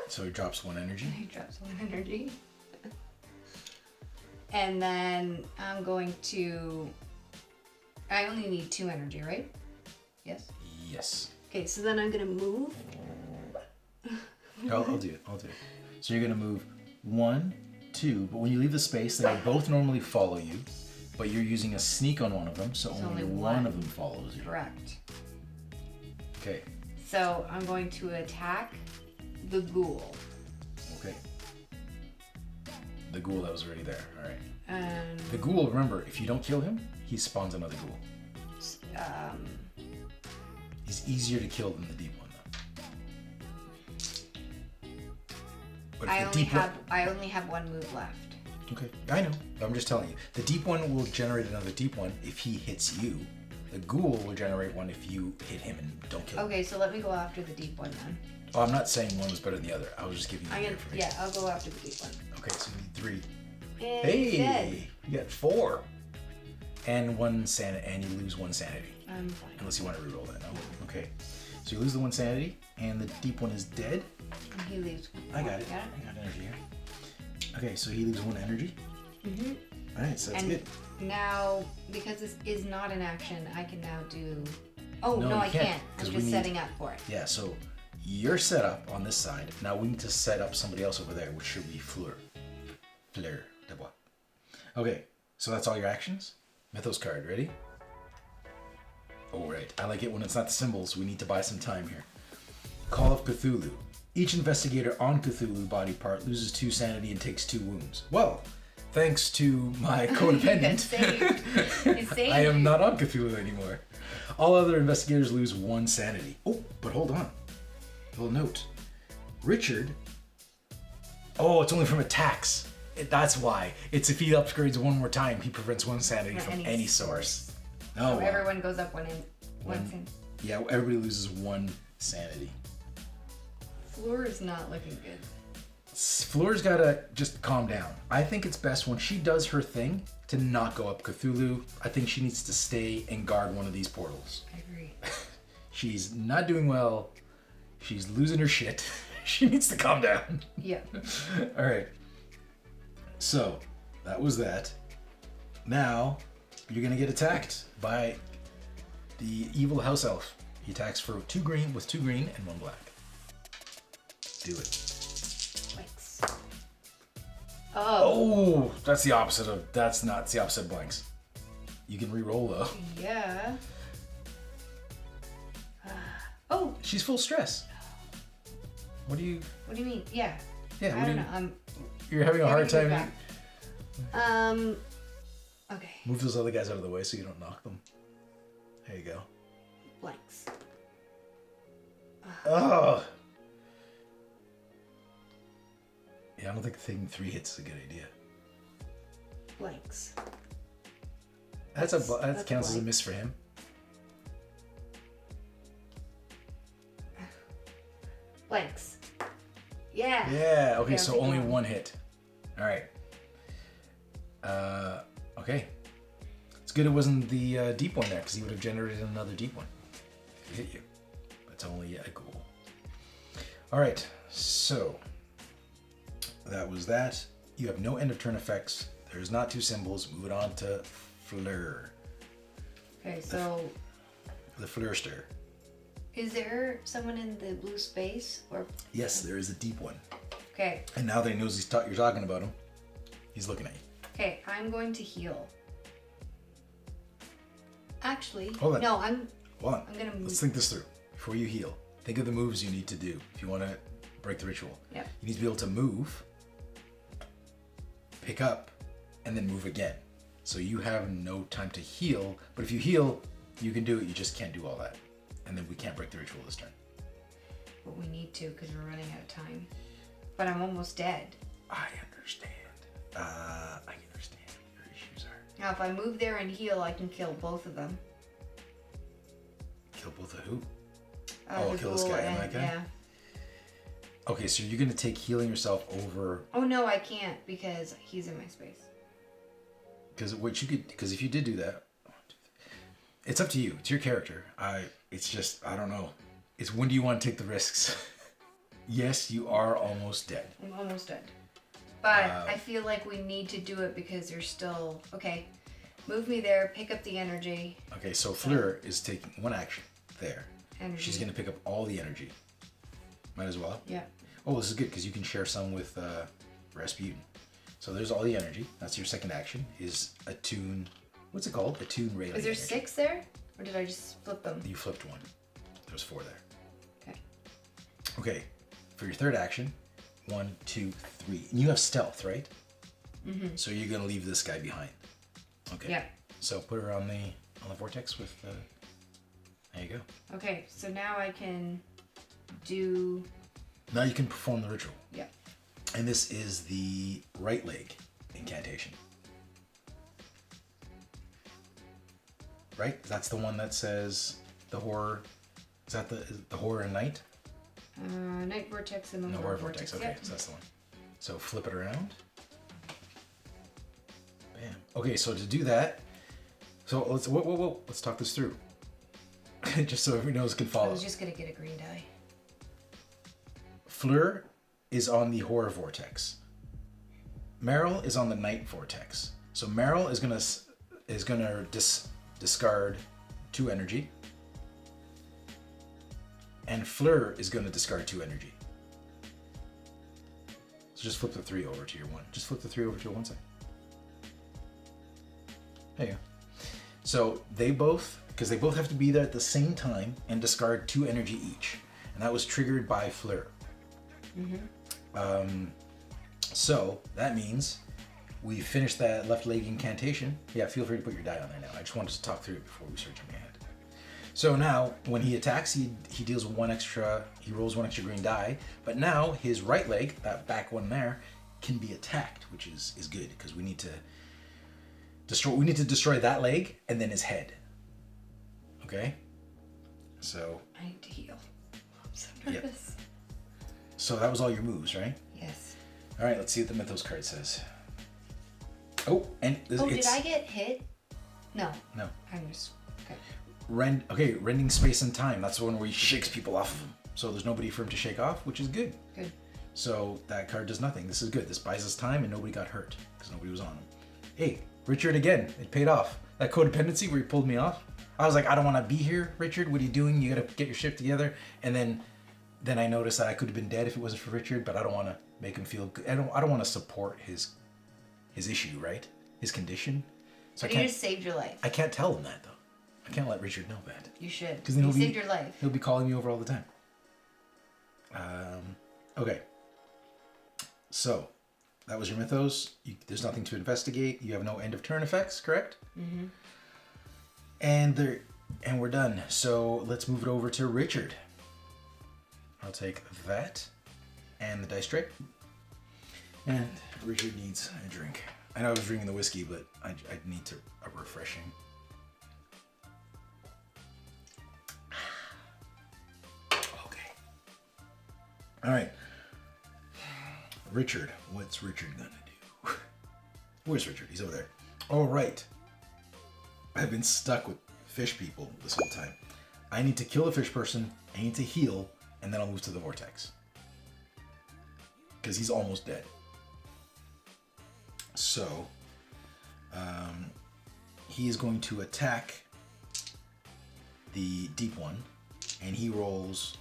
S1: So he drops 1 energy?
S2: He drops 1 energy. And then I'm going to... I only need 2 energy, right? Yes?
S1: Yes.
S2: Okay, so then I'm going to move.
S1: I'll do it. So you're going to move 1, 2, but when you leave the space, they will both normally follow you, but you're using a sneak on one of them, so only one of them follows you.
S2: Correct.
S1: Okay.
S2: So I'm going to attack the ghoul.
S1: Okay. The ghoul that was already there. All right.
S2: And
S1: The ghoul, remember, if you don't kill him, he spawns another ghoul. He's easier to kill than the deep one, though. But
S2: I only have one move left.
S1: Okay, I know. I'm just telling you. The deep one will generate another deep one if he hits you. The ghoul will generate one if you hit him and don't kill him.
S2: Okay, so let me go after the deep one then.
S1: Oh, I'm not saying one was better than the other. I was just giving you the information.
S2: Yeah, I'll go after the deep one.
S1: Okay, so you need 3.
S2: And
S1: Hey,
S2: dead.
S1: you got 4. And 1 sanity, and you lose 1 sanity.
S2: I'm fine.
S1: Unless you want to reroll that, no? Okay. So you lose the 1 sanity, and the deep one is dead.
S2: And he leaves.
S1: I got it. I got energy here. Okay, so he leaves 1 energy.
S2: Mm-hmm.
S1: Alright, so that's good.
S2: Now, because this is not an action, I can now do... Oh,
S1: No,
S2: no,
S1: you
S2: I
S1: can't,
S2: can't. I'm
S1: 'cause we
S2: just
S1: need-
S2: setting up for it.
S1: Yeah, so you're set up on this side. Now we need to set up somebody else over there, which should be FLEUR. FLEUR. DUBOIS. Okay, so that's all your actions? Mythos card, ready? Oh, right. I like it when it's not the symbols. We need to buy some time here. Call of Cthulhu. Each investigator on Cthulhu body part loses 2 sanity and takes 2 wounds. Well, thanks to my codependent, I am not on Cthulhu anymore. All other investigators lose 1 sanity. Oh, but hold on. A little note. Richard. Oh, it's only from attacks. That's why. It's if he upgrades 1 more time, he prevents 1 sanity from any source.
S2: So everyone goes up one sanity.
S1: Yeah, everybody loses 1 sanity.
S2: FLEUR is not looking good.
S1: Fleur's gotta just calm down. I think it's best when she does her thing to not go up Cthulhu. I think she needs to stay and guard one of these portals.
S2: I agree.
S1: She's not doing well. She's losing her shit. She needs to calm down.
S2: Yep.
S1: All right. So, that was that. Now, you're gonna get attacked by the evil house elf. He attacks for 2 green with 2 green and 1 black. Do it.
S2: Blanks.
S1: Oh, that's the opposite of that's not it's the opposite of blanks. You can re-roll though.
S2: Yeah. Oh.
S1: She's full stress. What do you
S2: mean? Yeah.
S1: Yeah,
S2: I don't know.
S1: You're having a hard time.
S2: Okay.
S1: Move those other guys out of the way so you don't knock them. There you go.
S2: Blanks.
S1: Oh. Yeah, I don't think taking 3 hits is a good idea.
S2: Blanks.
S1: That counts as a miss for him.
S2: Blanks. Yeah.
S1: Yeah. Okay,
S2: I'll
S1: so
S2: take
S1: only
S2: one.
S1: 1 hit. All right. Okay. It's good it wasn't the deep one there, because he would have generated another deep one if he hit you. That's only a goal. All right. So that was that. You have no end of turn effects. There's not 2 symbols. Move it on to FLEUR.
S2: Okay, so
S1: The FLEURster.
S2: is there someone in the blue space or?
S1: Yes, there is a deep one.
S2: Okay.
S1: And now that he knows you're talking about him, he's looking at you.
S2: Okay, I'm going to heal. Actually,
S1: Hold on.
S2: no, I'm
S1: Hold on.
S2: gonna move.
S1: Let's think this through. Before you heal, think of the moves you need to do if you want to break the ritual.
S2: Yep.
S1: You need to be able to move, pick up, and then move again. So you have no time to heal, but if you heal, you can do it. You just can't do all that. And then we can't break the ritual this turn.
S2: But we need to because we're running out of time. But I'm almost dead.
S1: I understand. I understand what your issues are.
S2: Now, if I move there and heal, I can kill both of them.
S1: Kill both of who?
S2: The
S1: kill this
S2: ghoul
S1: guy and that guy?
S2: Yeah.
S1: Okay, so you're gonna take healing yourself over
S2: Oh no, I can't because he's in my space.
S1: because if you did do that, it's up to you. It's your character. It's just I don't know. It's when do you want to take the risks? Yes, you are almost dead.
S2: I'm almost dead. But I feel like we need to do it because you're still okay. Move me there. Pick up the energy.
S1: Okay, so FLEUR is taking 1 action there.
S2: Energy.
S1: She's gonna pick up all the energy. Might as well.
S2: Yeah.
S1: Oh, this is good because you can share some with Rasputin. So there's all the energy. That's your second action. Is attune. What's it called? Attune railing.
S2: Is there
S1: energy.
S2: 6 there, or did I just flip them?
S1: You flipped 1. There's 4 there. Okay, for your third action, 1, 2, 3. And you have stealth, right?
S2: Mm-hmm.
S1: So you're gonna leave this guy behind. Okay.
S2: Yeah.
S1: So put her on the vortex with. There you go.
S2: Okay, so now I can do.
S1: Now you can perform the ritual.
S2: Yeah.
S1: And this is the right leg incantation. Right? That's the one that says the horror. Is that the horror and night?
S2: Night vortex and the
S1: No,
S2: horror
S1: horror vortex. Okay,
S2: Yep.
S1: so that's the one. So flip it around. Bam. Okay, so to do that, so let's whoa. Let's talk this through. Just so everyone knows can
S2: I
S1: follow.
S2: was just gonna get a green die.
S1: FLEUR is on the horror vortex. MERYL is on the night vortex. So MERYL is gonna discard 2 energy, and FLEUR is gonna discard 2 energy. So just flip the 3 over to your 1. Just flip the 3 over to your 1 side. There you go. So they both have to be there at the same time and discard 2 energy each, and that was triggered by FLEUR. So that means we finished that left leg incantation. Yeah, feel free to put your die on there now. I just wanted to talk through it before we start jumping ahead. So now, when he attacks, he deals he rolls 1 extra green die, but now his right leg, that back one there, can be attacked, which is good, because we need to destroy that leg and then his head. Okay? So...
S2: I need to heal. I'm so nervous.
S1: Yep. So that was all your moves, right?
S2: Yes.
S1: All right, let's see what the Mythos card says. Oh, and
S2: did I get hit? No.
S1: No.
S2: I'm just... Okay.
S1: Rending space and time. That's the one where he shakes people off of him. So there's nobody for him to shake off, which is good.
S2: Good.
S1: So that card does nothing. This is good. This buys us time and nobody got hurt because nobody was on him. Hey, Richard again. It paid off. That codependency where he pulled me off. I was like, I don't want to be here, Richard. What are you doing? You got to get your shit together. And then I noticed that I could have been dead if it wasn't for Richard, but I don't want to make him feel good. I don't want to support his issue, right? His condition. So
S2: But you just saved your life.
S1: I can't tell him that though. I can't let Richard know that.
S2: You should.
S1: Because then
S2: you saved your life.
S1: He'll be calling me over all the time. Okay. So, that was your Mythos. There's nothing to investigate. You have no end of turn effects, correct? Mm-hmm. And we're done. So let's move it over to Richard. I'll take that and the dice tray. And Richard needs a drink. I know I was drinking the whiskey, but I need a refreshing. Okay. All right. Richard, what's Richard gonna do? Where's Richard? He's over there. All right. I've been stuck with fish people this whole time. I need to kill the fish person, I need to heal, and then I'll move to the vortex. Because he's almost dead. So, he is going to attack the deep one, and he rolls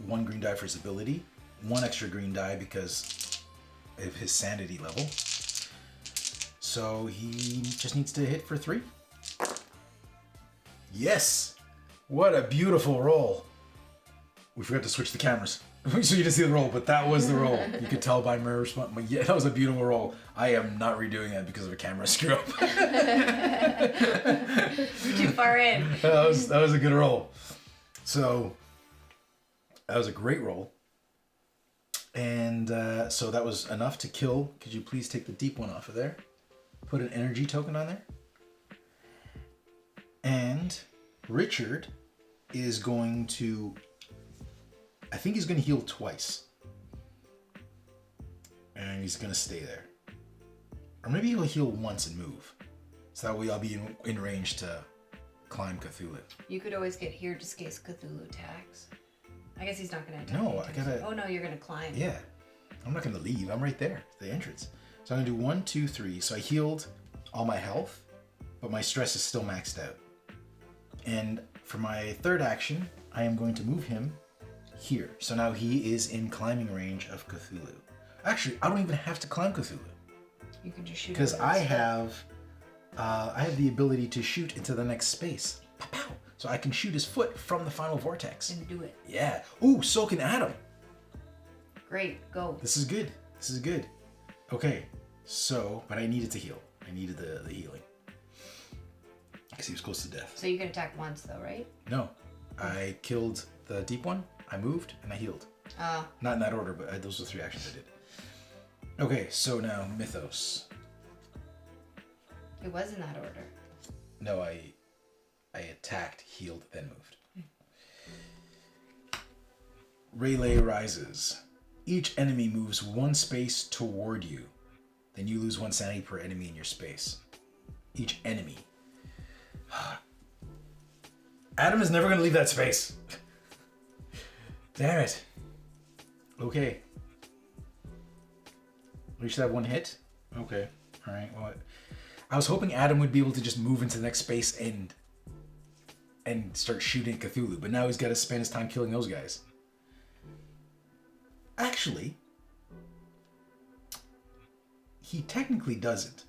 S1: 1 green die for his ability, 1 extra green die because of his sanity level. So he just needs to hit for 3. Yes! What a beautiful roll. We forgot to switch the cameras. So you didn't see the roll, but that was the roll. You could tell by my response. Yeah, that was a beautiful roll. I am not redoing that because of a camera screw up.
S2: You're too far in.
S1: That was a good roll. So that was a great roll. And so that was enough to kill. Could you please take the deep one off of there? Put an energy token on there. And Richard is going to... I think he's going to heal twice. And he's going to stay there. Or maybe he'll heal once and move. So that way I'll be in range to climb Cthulhu.
S2: You could always get here just in case Cthulhu attacks. I guess he's not going to attack.
S1: No, I gotta...
S2: Oh no, you're going to climb.
S1: Yeah. I'm not going to leave. I'm right there. The entrance. So I'm going to do 1, 2, 3. So I healed all my health. But my stress is still maxed out. And for my third action, I am going to move him here. So now he is in climbing range of Cthulhu. Actually, I don't even have to climb Cthulhu.
S2: You can just shoot.
S1: Because I have the ability to shoot into the next space. Pow, pow. So I can shoot his foot from the final vortex.
S2: And do it.
S1: Yeah. Ooh, so can Adam.
S2: Great, go.
S1: This is good. This is good. Okay, so, but I needed to heal. I needed the healing. Because he was close to death.
S2: So you can attack once though, right?
S1: No. I killed the deep one, I moved, and I healed. Not in that order, but those were 3 actions I did. Okay, so now Mythos.
S2: It was in that order.
S1: No, I attacked, healed, then moved. Relay rises. Each enemy moves 1 space toward you. Then you lose 1 sanity per enemy in your space. Each enemy. Adam is never going to leave that space. Damn it. Okay. We should have 1 hit? Okay. Alright, well, I was hoping Adam would be able to just move into the next space and start shooting at Cthulhu, but now he's got to spend his time killing those guys. Actually, he technically doesn't.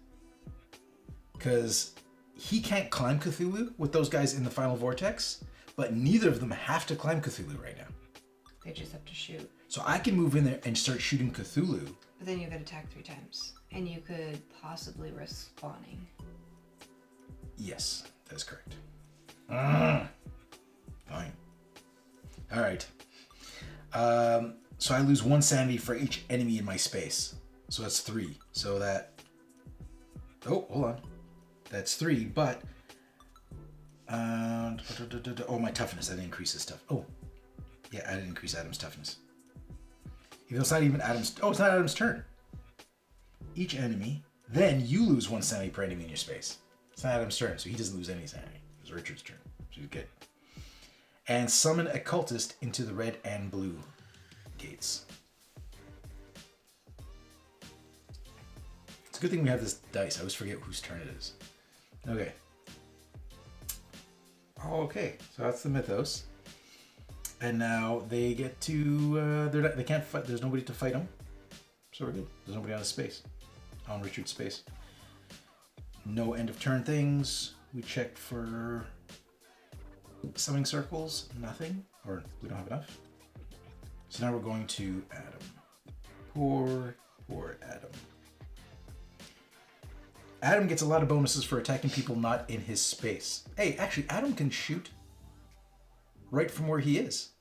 S1: Because he can't climb Cthulhu with those guys in the final vortex, but neither of them have to climb Cthulhu right now.
S2: They just have to shoot.
S1: So I can move in there and start shooting Cthulhu.
S2: But then you could attack 3 times. And you could possibly risk spawning.
S1: Yes, that is correct. Fine. Alright. So I lose 1 sanity for each enemy in my space. So that's 3. So that... Oh, hold on. That's 3, but... Oh, my toughness. I didn't increase his stuff. Oh. Yeah, I didn't increase Adam's toughness. Even though it's not even Adam's... Oh, it's not Adam's turn. Each enemy. Then you lose 1 sanity per enemy in your space. It's not Adam's turn, so he doesn't lose any sanity. It's Richard's turn. So he's good. And summon a cultist into the red and blue gates. It's a good thing we have this dice. I always forget whose turn it is. Okay. Okay, so that's the Mythos. And now they get to... they can't fight. There's nobody to fight them. So we're good. There's nobody on his space. On Richard's space. No end of turn things. We checked for summoning circles. Nothing. Or we don't have enough. So now we're going to Adam. Poor Adam. Adam gets a lot of bonuses for attacking people not in his space. Hey, actually, Adam can shoot right from where he is.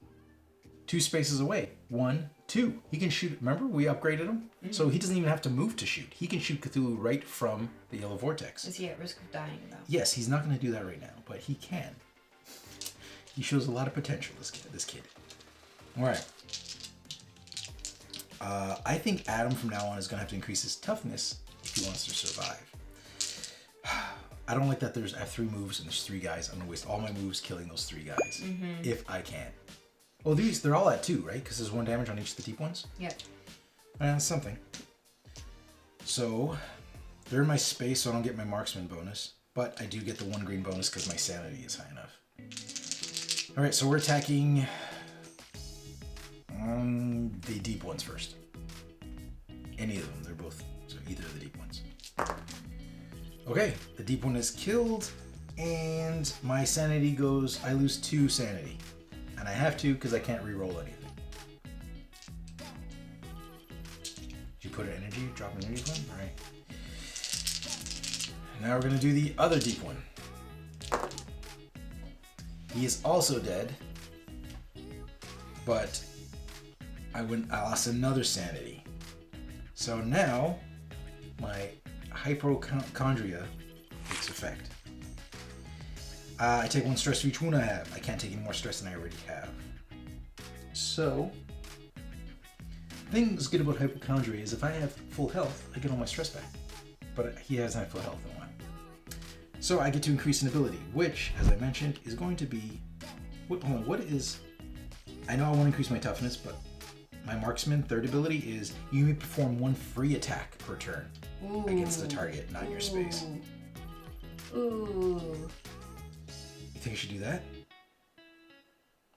S1: 2 spaces away. 1, 2. He can shoot. Remember, we upgraded him? Mm-hmm. So he doesn't even have to move to shoot. He can shoot Cthulhu right from the yellow vortex.
S2: Is he at risk of dying, though?
S1: Yes, he's not going to do that right now, but he can. He shows a lot of potential, this kid. All right. I think Adam from now on is going to have to increase his toughness if he wants to survive. I don't like that I have 3 moves and there's 3 guys. I'm going to waste all my moves killing those 3 guys. Mm-hmm. If I can. Well, they're all at 2, right? Because there's 1 damage on each of the deep ones?
S2: Yep.
S1: That's something. So, they're in my space, so I don't get my marksman bonus. But I do get the 1 green bonus because my sanity is high enough. Alright, so we're attacking the deep ones first. Any of them, they're both. So either of the deep ones. Okay, the deep one is killed, and my sanity goes, I lose 2 sanity. And I have to because I can't re-roll anything. Did you put an energy, drop an energy one? Alright. Now we're going to do the other deep one. He is also dead, but I lost another sanity. So now my hypochondria takes effect. I take 1 stress for each wound I have. I can't take any more stress than I already have. So, the thing that's good about hypochondria is if I have full health, I get all my stress back. But he hasn't had full health in a while. So I get to increase an ability, which, as I mentioned, is going to be... what is... I know I want to increase my toughness, but my marksman 3rd ability is you may perform 1 free attack per turn against the target, not your space.
S2: Ooh.
S1: You think I should do that?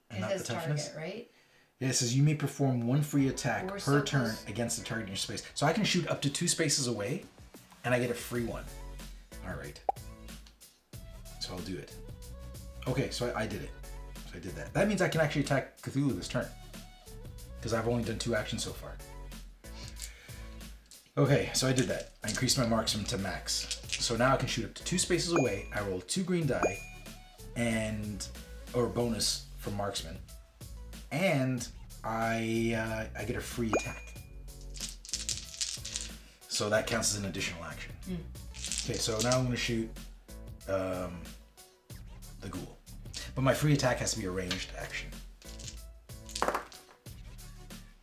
S2: And not the toughness? Target, right?
S1: Yeah, it says you may perform 1 free attack per turn against the target in your space. So I can shoot up to 2 spaces away, and I get a free one. All right. So I'll do it. Okay, so I did it. So I did that. That means I can actually attack Cthulhu this turn. Because I've only done 2 actions so far. Okay, so I did that. I increased my marksman to max. So now I can shoot up to 2 spaces away. I roll 2 green die, or bonus from marksman, and I get a free attack. So that counts as an additional action. Okay, so now I'm going to shoot the ghoul, but my free attack has to be a ranged action.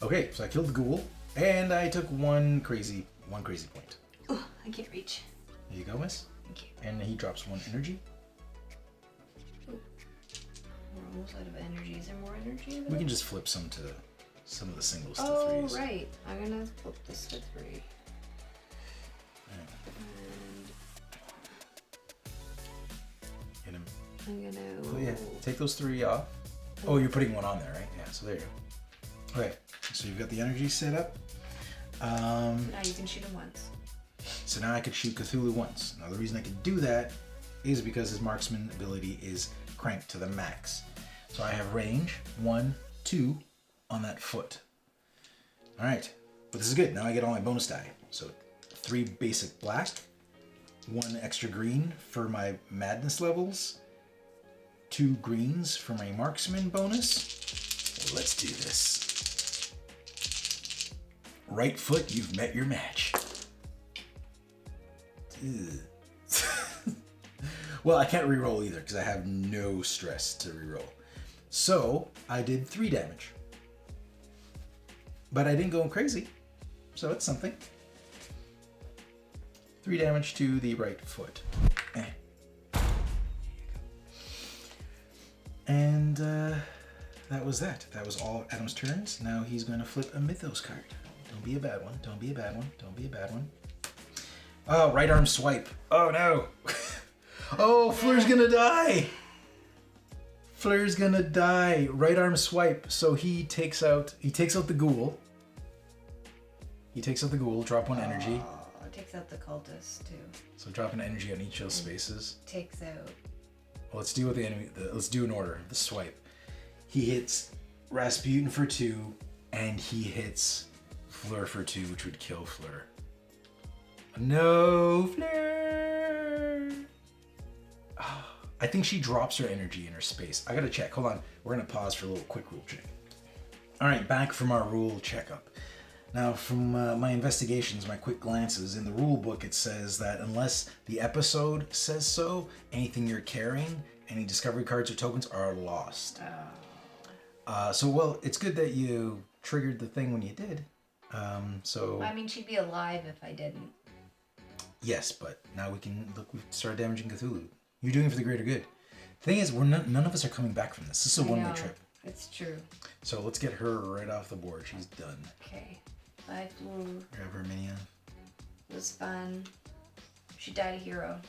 S1: Okay, so I killed the ghoul, and I took one crazy point.
S2: Oh, I can't reach.
S1: There you go, miss.
S2: Thank you.
S1: And he drops 1 energy.
S2: Ooh. We're almost out of energy. Is there more energy?
S1: We can just flip some of the singles to 3s.
S2: Oh, right. I'm gonna flip this to 3.
S1: Right.
S2: And
S1: Hit him.
S2: I'm gonna...
S1: Oh yeah, take those 3 off. Oh, you're putting 1 on there, right? Yeah, so there you go. Okay, so you've got the energy set up.
S2: Now you can shoot him once.
S1: So now I could shoot Cthulhu once. Now the reason I could do that is because his marksman ability is cranked to the max. So I have range 1, 2 on that foot. All right, but this is good. Now I get all my bonus die. So 3 basic black, 1 extra green for my madness levels, 2 greens for my marksman bonus. Let's do this. Right foot, you've met your match. Well, I can't reroll either because I have no stress to reroll. So I did 3 damage. But I didn't go crazy, so it's something. 3 damage to the right foot. And that was that. That was all Adam's turns. Now he's going to flip a Mythos card. Don't be a bad one. Don't be a bad one. Don't be a bad one. Oh, right arm swipe. Oh no. Oh, Fleur's gonna die. Fleur's gonna die. Right arm swipe. So he takes out the ghoul. He takes out the ghoul, drop 1 energy.
S2: Oh, it takes out the cultists too.
S1: So drop an energy on each of those spaces.
S2: Takes out.
S1: Well, let's deal with the enemy. Let's do an order. The swipe. He hits Rasputin for 2, and he hits Fleur for 2, which would kill Fleur. No, Fleur. Oh, I think she drops her energy in her space. I gotta check. Hold on. We're gonna pause for a little quick rule check. All right, back from our rule checkup. Now, from my investigations, my quick glances, in the rule book it says that unless the episode says so, anything you're carrying, any discovery cards or tokens are lost. Well, it's good that you triggered the thing when you did.
S2: I mean, she'd be alive if I didn't.
S1: Yes, but now we started damaging Cthulhu. You're doing it for the greater good. Thing is, none of us are coming back from this. This is a one-way trip.
S2: It's true.
S1: So let's get her right off the board. She's done.
S2: Okay. I flew.
S1: Grab her minion.
S2: It was fun. She died a hero.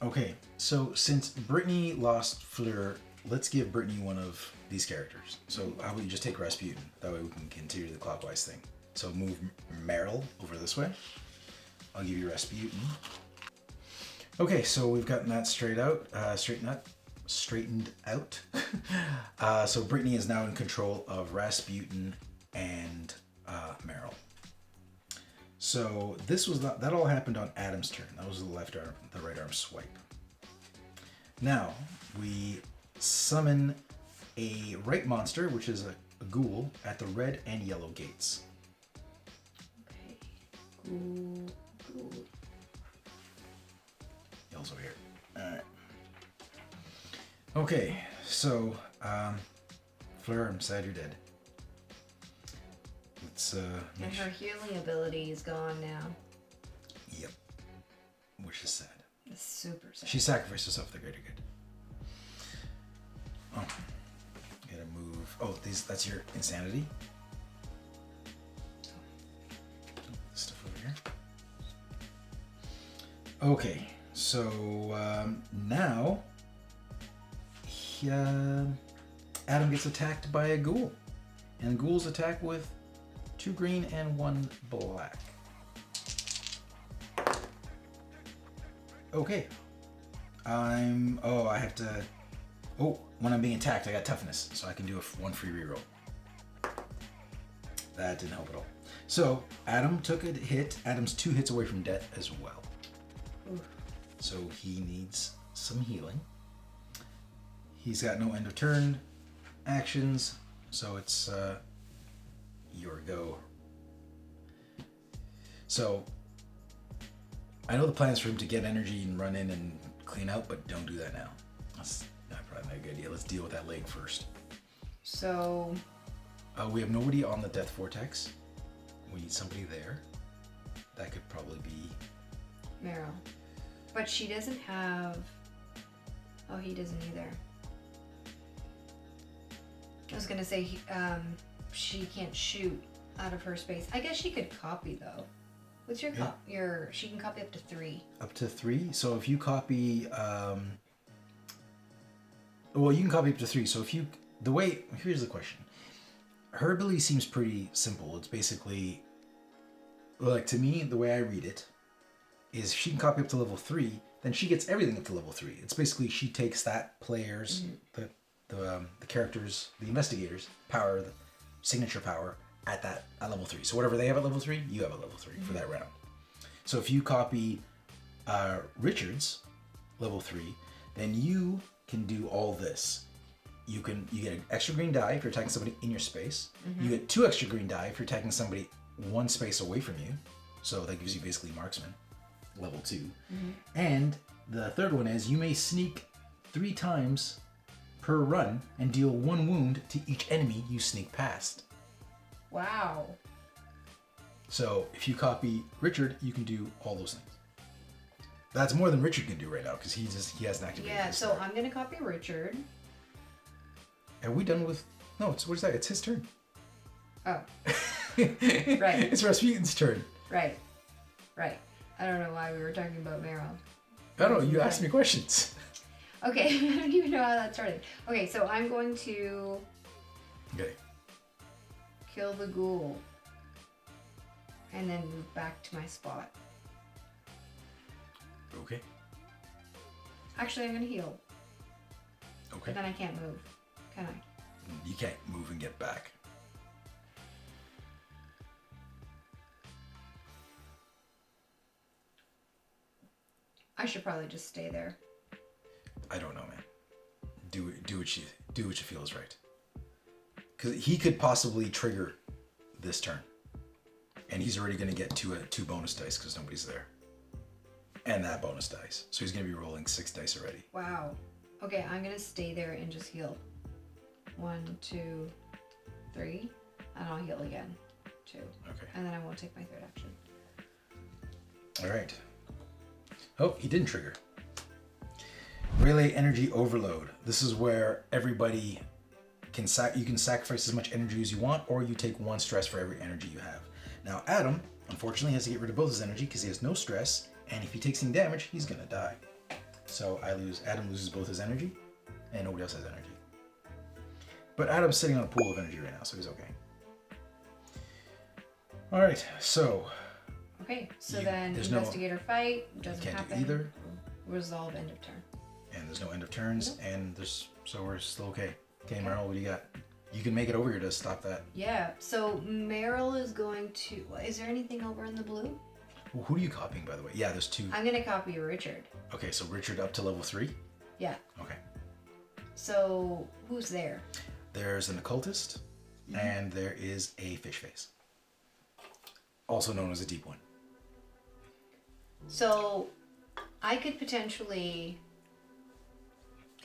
S2: Okay,
S1: so since Brittany lost Fleur, let's give Brittany one of these characters. So how about you just take Rasputin? That way we can continue the clockwise thing. So move MERYL over this way. I'll give you Rasputin. Okay, so we've gotten that straightened out. So Brittany is now in control of Rasputin and MERYL. So that all happened on Adam's turn. That was the right arm swipe. Now we summon a right monster, which is a ghoul, at the red and yellow gates.
S2: Okay. Ghoul.
S1: Yell's over here. Alright. Okay, so Fleur, I'm sad you're dead. Let's
S2: and her healing ability is gone now.
S1: Yep. Which is sad.
S2: It's super sad.
S1: She sacrificed herself for the greater good. Oh. Gotta move. Oh, that's your insanity. This stuff over here. Okay, so now Adam gets attacked by a ghoul. And ghouls attack with 2 green and 1 black. Okay. I have to. Oh, when I'm being attacked, I got toughness, so I can do one free reroll. That didn't help at all. So Adam took a hit. Adam's 2 hits away from death as well.
S2: Oof.
S1: So he needs some healing. He's got no end of turn actions, so it's your go. So I know the plan is for him to get energy and run in and clean out, but don't do that now. That's probably not a good idea. Let's deal with that leg first.
S2: So
S1: we have nobody on the death vortex. We need somebody there. That could probably be
S2: MERYL. But she doesn't have... Oh, he doesn't either. I was gonna say she can't shoot out of her space. I guess she could copy though. What's your she can copy up to 3.
S1: Up to 3? So if you copy well, you can copy up to 3. So if you here's the question. Her ability seems pretty simple. It's basically, like, to me, the way I read it is she can copy up to level 3, then she gets everything up to level 3. It's basically she takes that player's, the character's, the investigator's power, the signature power at level 3. So whatever they have at level 3, you have at level 3 for that round. So if you copy Richard's level 3, then you can do all this. You get an extra green die if you're attacking somebody in your space. You get 2 extra green die if you're attacking somebody 1 space away from you. So that gives you basically marksman, level 2. And the third one is you may sneak 3 times per run and deal 1 wound to each enemy you sneak past.
S2: Wow.
S1: So if you copy Richard, you can do all those things. That's more than Richard can do right now because he hasn't activated.
S2: Yeah, so I'm gonna copy Richard.
S1: Are we done with... No, what is that? It's his turn.
S2: Oh. Right.
S1: It's Rasputin's turn.
S2: Right. I don't know why we were talking about MERYL.
S1: I don't know. You asked me questions.
S2: Okay. I don't even know how that started. Okay, so I'm going to...
S1: Okay.
S2: Kill the ghoul. And then move back to my spot.
S1: Okay.
S2: Actually, I'm going to heal.
S1: Okay.
S2: But then I can't move. Can I?
S1: You can't move and get back.
S2: I should probably just stay there.
S1: I don't know, man. Do what you feel is right. Because he could possibly trigger this turn, and he's already going to get 2 bonus dice because nobody's there, and that bonus dice. So he's going to be rolling 6 dice already.
S2: Wow. Okay, I'm going to stay there and just heal. 1, 2, 3, and I'll heal again. 2.
S1: Okay.
S2: And then I won't take my 3rd action.
S1: All right. Oh, he didn't trigger. Relay energy overload. This is where everybody you can sacrifice as much energy as you want, or you take 1 stress for every energy you have. Now, Adam, unfortunately, has to get rid of both his energy because he has no stress, and if he takes any damage, he's gonna die. So Adam loses both his energy, and nobody else has energy. But Adam's sitting on a pool of energy right now, so he's okay. All right, so.
S2: Okay, so then investigator fight doesn't
S1: can't
S2: happen.
S1: do either.
S2: Resolve end of turn.
S1: And there's no end of turns, and so we're still okay. Okay, MERYL, what do you got? You can make it over here to stop that.
S2: Yeah, so MERYL is going to... Is there anything over in the blue?
S1: Well, who are you copying, by the way? Yeah, there's 2.
S2: I'm going to copy Richard.
S1: Okay, so Richard up to level 3?
S2: Yeah.
S1: Okay.
S2: So, who's there?
S1: There's an occultist, and there is a fish face. Also known as a deep one.
S2: So, I could potentially...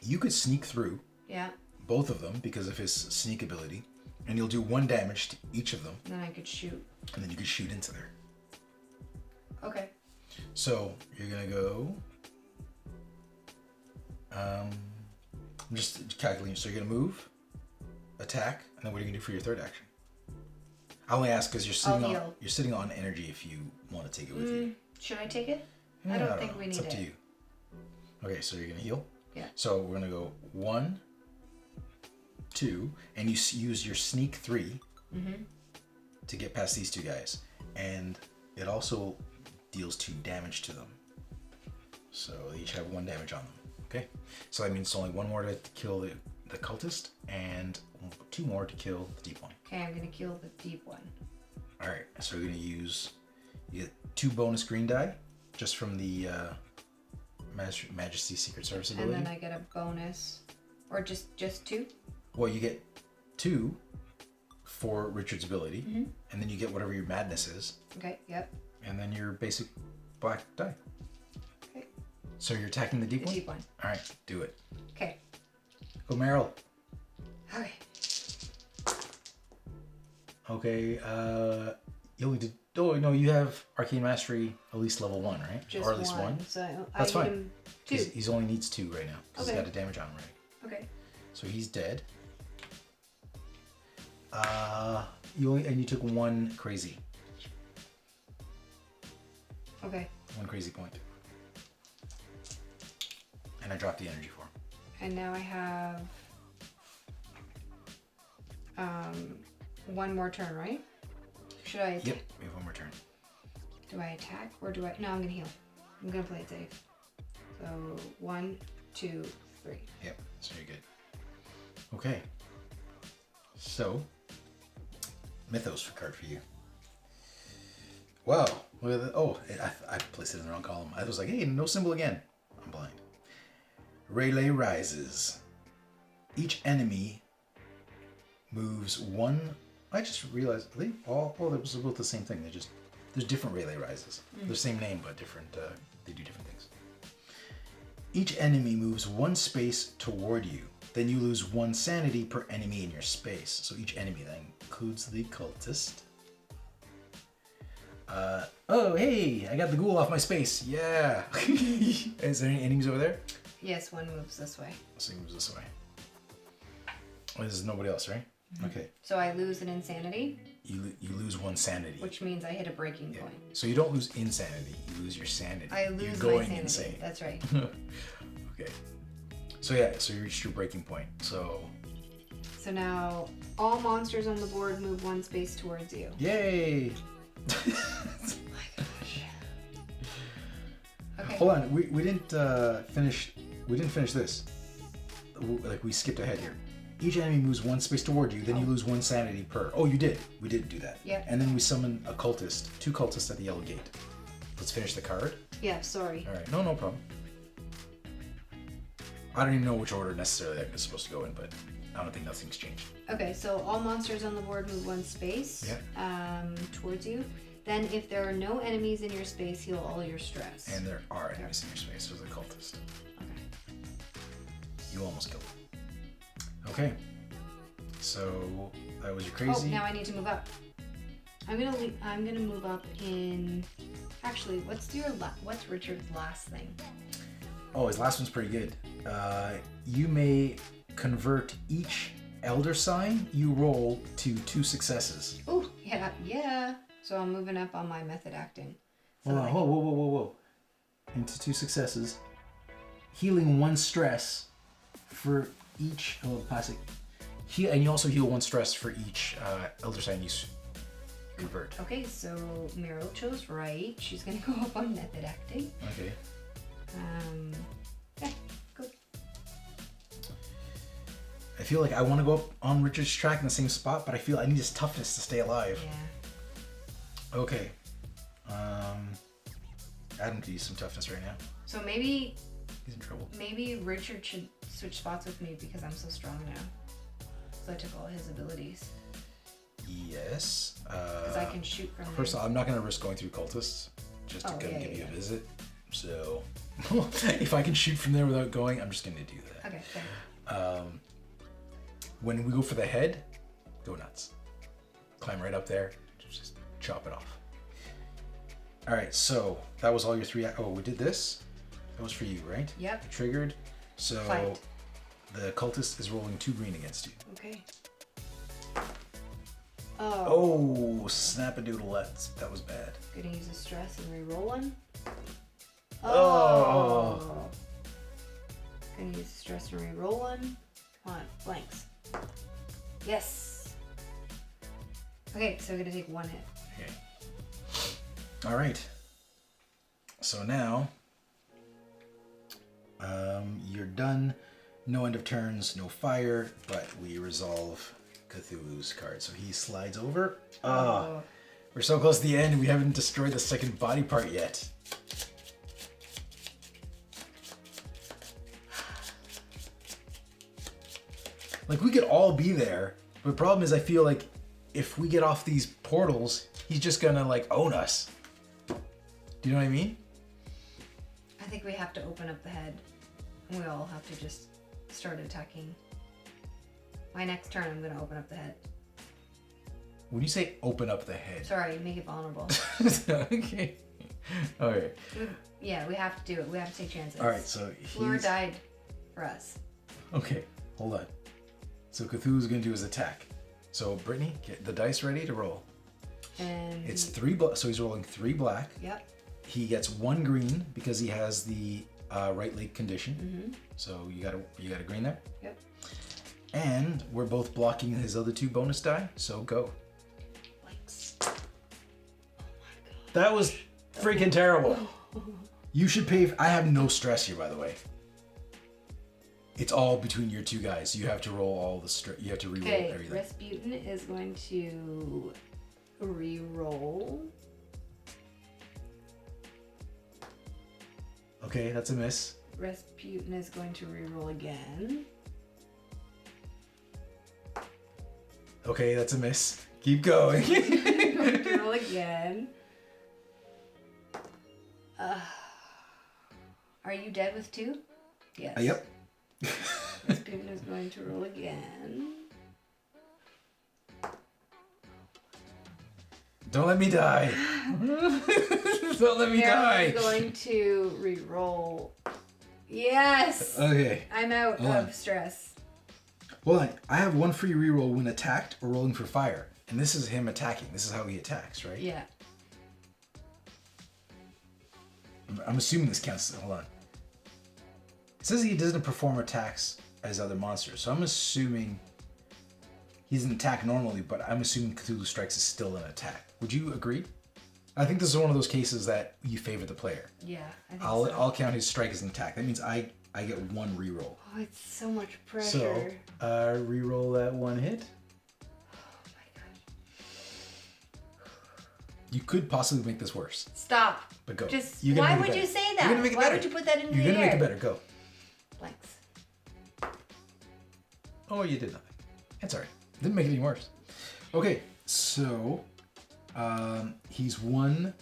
S1: You could sneak through.
S2: Yeah.
S1: Both of them because of his sneak ability, and you'll do 1 damage to each of them.
S2: And then I could shoot.
S1: And then you could shoot into there.
S2: Okay.
S1: So you're gonna go. I'm just calculating. So you're gonna move, attack, and then what are you gonna do for your 3rd action? I only ask because you're sitting on energy if you want to take it with you.
S2: Should I take it?
S1: Yeah,
S2: I don't think we need it.
S1: It's up to you. Okay, so you're gonna heal.
S2: Yeah.
S1: So we're gonna go 1, 2, and you use your sneak 3 to get past these 2 guys, and it also deals 2 damage to them. So they each have 1 damage on them. Okay. So that means it's only one more to kill the cultist and 2 more to kill the deep one.
S2: Okay, I'm gonna kill the deep one.
S1: All right. So we're gonna use you get 2 bonus green die just from the Majesty Secret Service ability.
S2: And then I get a bonus, or just 2.
S1: Well, you get 2 for Richard's ability, and then you get whatever your madness is.
S2: Okay. Yep.
S1: And then your basic black die.
S2: Okay.
S1: So you're attacking the deep one?
S2: The deep one.
S1: All right, do it.
S2: Okay.
S1: Go, Meryl.
S2: Okay.
S1: Okay, you only did... Oh, no, you have Arcane Mastery at least level 1, right?
S2: Just
S1: or at least 1.
S2: So
S1: That's
S2: I
S1: fine.
S2: him 2.
S1: He's only needs 2 right now, because he's
S2: Okay.
S1: got a damage on him already.
S2: Okay.
S1: So he's dead. You took 1 crazy.
S2: Okay.
S1: 1 crazy point. And I dropped the energy for him.
S2: And now I have 1 more turn, right? Should I?
S1: Yep, we have 1 more turn.
S2: Do I attack or do I? No, I'm gonna heal. I'm gonna play it safe. So 1, 2, 3.
S1: Yep, so you're good. Okay. So, Mythos card for you. Wow. Look at that. Oh, I placed it in the wrong column. I was like, hey, no symbol again. I'm blind. Relay rises. Each enemy moves 1. I just realized they all. Oh, it was both the same thing. There's different relay rises. They're the same name, but different. They do different things. Each enemy moves 1 space toward you. Then you lose 1 sanity per enemy in your space. So each enemy that includes the cultist. Oh, hey, I got the ghoul off my space. Yeah. Is there any enemies over there?
S2: Yes, 1 moves this way.
S1: So he moves this way. Oh, this is nobody else, right? Okay.
S2: So I lose an insanity,
S1: You lose 1 sanity.
S2: which means I hit a breaking point.
S1: So you don't lose insanity. You lose your sanity.
S2: I lose
S1: You're
S2: my
S1: going
S2: sanity.
S1: insane.
S2: That's right.
S1: Okay. So yeah, so you reached your breaking point. So
S2: So now all monsters on the board move 1 space towards you.
S1: yay!
S2: Oh my gosh. Okay.
S1: Hold on, we didn't finish. We didn't finish this. Like we skipped ahead here. Each enemy moves 1 space toward you, then you lose 1 sanity per. Oh, you did. We did do that.
S2: Yeah.
S1: And then we summon a cultist, 2 cultists at the yellow gate. Let's finish the card.
S2: Yeah, sorry.
S1: All right. No problem. I don't even know which order necessarily that is supposed to go in, but I don't think nothing's changed.
S2: Okay, so all monsters on the board move 1 space towards you. Then if there are no enemies in your space, heal all your stress.
S1: And there are enemies in your space. There's a cultist.
S2: Okay.
S1: You almost killed him. Okay. So that was your
S2: Oh,
S1: crazy.
S2: now I need to move up. I'm gonna move up in. Actually, what's Richard's last thing?
S1: Oh, his last one's pretty good. You may convert each elder sign you roll to 2 successes.
S2: Oh, yeah. So I'm moving up on my method acting. So
S1: Hold on, whoa. Into 2 successes. Healing 1 stress for each classic. And you also heal 1 stress for each elder sign you convert.
S2: Okay, so MERYL chose right. She's gonna go up on method acting.
S1: Okay.
S2: Yeah, go.
S1: I feel like I want to go up on Richard's track in the same spot, but I feel I need his toughness to stay alive.
S2: Yeah.
S1: Okay. Adam could use some toughness right now.
S2: So maybe
S1: He's in trouble.
S2: Richard should switch spots with me because I'm so strong now. So I took all his abilities.
S1: Yes.
S2: Because I can shoot from
S1: First
S2: there.
S1: of all, I'm not going to risk going through cultists just to come give you a visit. So if I can shoot from there without going, I'm just going to do that.
S2: Okay, fair.
S1: When we go for the head, go nuts. Climb right up there, just chop it off. All right, so that was all your 3. Oh, we did this. That was for you, right?
S2: Yep.
S1: You triggered. So
S2: Fight.
S1: the cultist is rolling 2 green against you.
S2: Okay. Oh.
S1: Oh, snap-a-doodle-lets. That was bad.
S2: Gonna use a stress and re-roll 1.
S1: Oh.
S2: Gonna use a stress and re-roll 1. Come on, blanks. Yes. Okay, so I'm gonna take 1 hit.
S1: Okay. All right. So now You're done. No end of turns, no fire, but we resolve Cthulhu's card. So he slides over. Oh. We're so close to the end, we haven't destroyed the second body part yet. Like, we could all be there, but the problem is I feel like if we get off these portals, he's just gonna, like, own us. Do you know what I mean?
S2: I think we have to open up the head. We all have to just start attacking. My next turn, I'm gonna open up the head.
S1: When you say open up the head...
S2: Sorry, make it vulnerable.
S1: Okay. Okay.
S2: Yeah, we have to do it. We have to take chances.
S1: Alright, so
S2: FLEUR died for us.
S1: Okay, hold on. So Cthulhu's gonna do his attack. So Brittany, get the dice ready to roll.
S2: And
S1: it's 3 so he's rolling 3 black.
S2: Yep.
S1: He gets 1 green because he has the right leg condition. Mm-hmm. So you got a green there.
S2: Yep.
S1: And we're both blocking his other 2 bonus die. So go.
S2: Blanks. Oh my god.
S1: That was freaking terrible. You should pay. I have no stress here, by the way. It's all between your 2 guys. You have to roll all the you have to re-roll everything.
S2: Okay, Rasputin is going to re-roll.
S1: Okay, that's a miss.
S2: Rasputin is going to re-roll again.
S1: Okay, that's a miss. Keep going.
S2: Going to roll again. Are you dead with 2? Yes.
S1: Yep.
S2: Rasputin is going to roll again.
S1: Don't let me die. Don't let me die.
S2: I'm going to re-roll. Yes.
S1: Okay.
S2: I'm out of stress.
S1: Well, I have 1 free reroll when attacked or rolling for fire. And this is him attacking. This is how he attacks, right?
S2: Yeah.
S1: I'm assuming this counts. Hold on. It says he doesn't perform attacks as other monsters. So I'm assuming he doesn't attack normally, but I'm assuming Cthulhu Strikes is still an attack. Would you agree? I think this is one of those cases that you favor the player.
S2: Yeah, I think
S1: I'll count his strike as an attack. That means I get 1 reroll.
S2: Oh, it's so much pressure.
S1: So, reroll that 1 hit.
S2: Oh my gosh.
S1: You could possibly make this worse.
S2: Stop.
S1: But go.
S2: Just
S1: Why
S2: would you say that?
S1: You're gonna make it
S2: Why
S1: better.
S2: would you put that into
S1: You're
S2: the
S1: gonna
S2: air?
S1: make it better. Go.
S2: Blanks.
S1: Oh, you did nothing. That's alright. Didn't make it any worse. Okay, so he's 1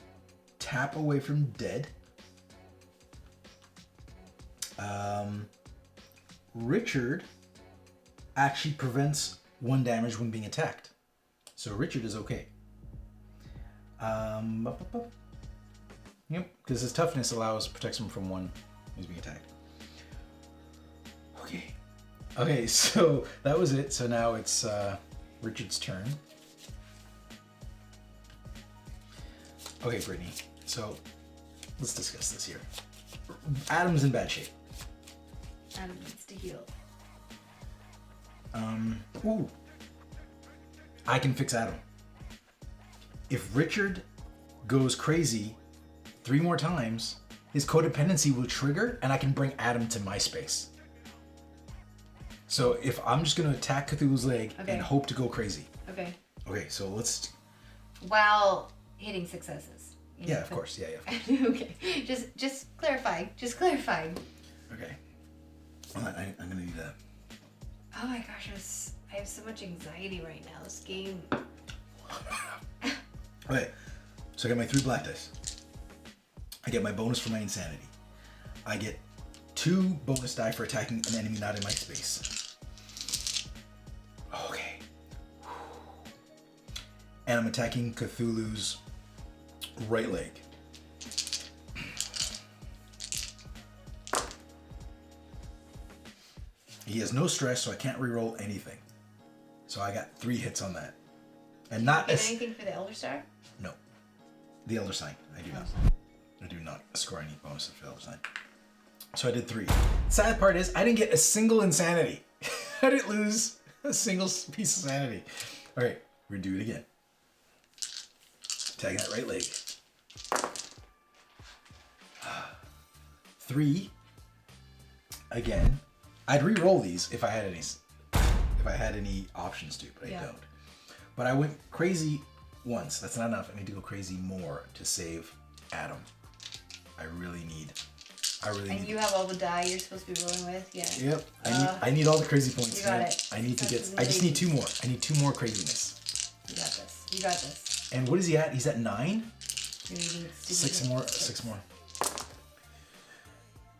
S1: tap away from dead. Richard actually prevents 1 damage when being attacked. So Richard is okay. Yep, because his toughness protects him from 1 when he's being attacked. Okay, so that was it. So now it's Richard's turn. Okay, Brittany. So let's discuss this here. Adam's in bad shape.
S2: Adam needs to heal.
S1: Ooh. I can fix Adam. If Richard goes crazy 3 more times, his codependency will trigger and I can bring Adam to my space. So if I'm just going to attack Cthulhu's leg and hope to go crazy.
S2: Okay.
S1: Okay, so let's...
S2: While hitting successes.
S1: Yeah, of course. Yeah.
S2: Okay. Just clarifying. Just clarifying.
S1: Okay. Hold on, I'm going to need that.
S2: Oh my gosh, I have so much anxiety right now. This game...
S1: Okay, so I got my 3 black dice. I get my bonus for my insanity. I get 2 bonus die for attacking an enemy not in my space. Okay. And I'm attacking Cthulhu's right leg. He has no stress, so I can't reroll anything. So I got 3 hits on that. And not
S2: Get anything for the Elder Star?
S1: No. The Elder Sign. I do not. I do not score any bonuses for the Elder Sign. So I did 3. Sad part is I didn't get a single insanity. I didn't lose a single piece of sanity. All right, we're gonna do it again. Tagging that right leg. 3. again, I'd re-roll these if I had any options to, but I don't. But I went crazy once. That's not enough. I need to go crazy more to save Adam. I really need.
S2: And you have all the die you're supposed to be rolling with? Yeah.
S1: Yep. I need all the crazy points.
S2: You got it.
S1: I just need 2 more. I need 2 more craziness.
S2: You got this. You got this.
S1: And what is he at? He's at 9?
S2: 6
S1: more. 6 more.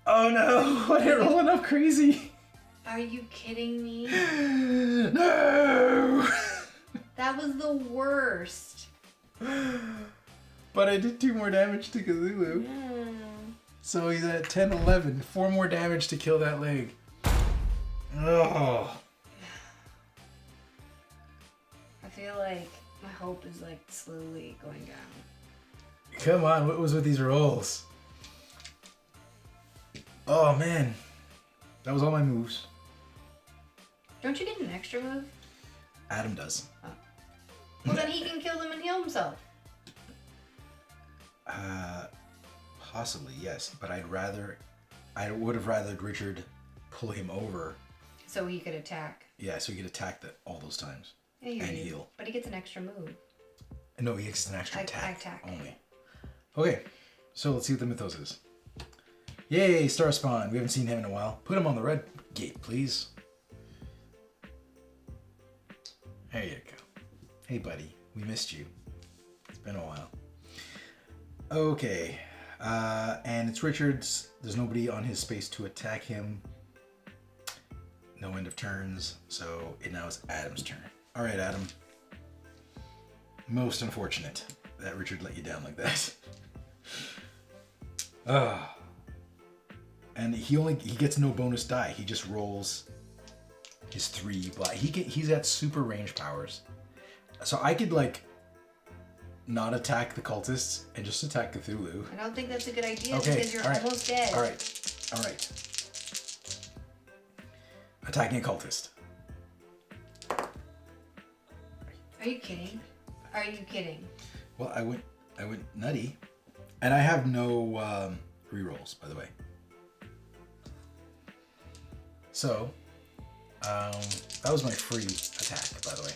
S1: Oh no! I didn't roll enough crazy.
S2: Are you kidding me?
S1: No!
S2: That was the worst.
S1: But I did 2 more damage to Cthulhu. So he's at 10, 11. 4 more damage to kill that leg. Oh.
S2: I feel like my hope is like slowly going down.
S1: Come on, what was with these rolls? Oh man. That was all my moves.
S2: Don't you get an extra move?
S1: Adam does.
S2: Oh. Well, then he can kill them and heal himself.
S1: Possibly, yes. But I would have rathered Richard pull him over.
S2: So he could attack.
S1: Yeah, so he could attack all those times.
S2: Yeah,
S1: and heal.
S2: But he gets an extra move.
S1: No, he gets an extra attack.
S2: Attack.
S1: Only. Okay, so let's see what the mythos is. Yay, Star Spawn. We haven't seen him in a while. Put him on the red gate, please. There you go. Hey, buddy. We missed you. It's been a while. Okay. And it's Richard's. There's nobody on his space to attack him. No end of turns. So it now is Adam's turn. All right, Adam. Most unfortunate that Richard let you down like that. And he gets no bonus die. He just rolls his 3 black. He's got super range powers. So I could like not attack the cultists and just attack Cthulhu.
S2: I don't think that's a good idea
S1: All
S2: because you're
S1: right.
S2: almost dead.
S1: All right. Attacking a cultist.
S2: Are you kidding? Are you kidding?
S1: Well, I went nutty, and I have no rerolls, by the way. So, that was my free attack, by the way.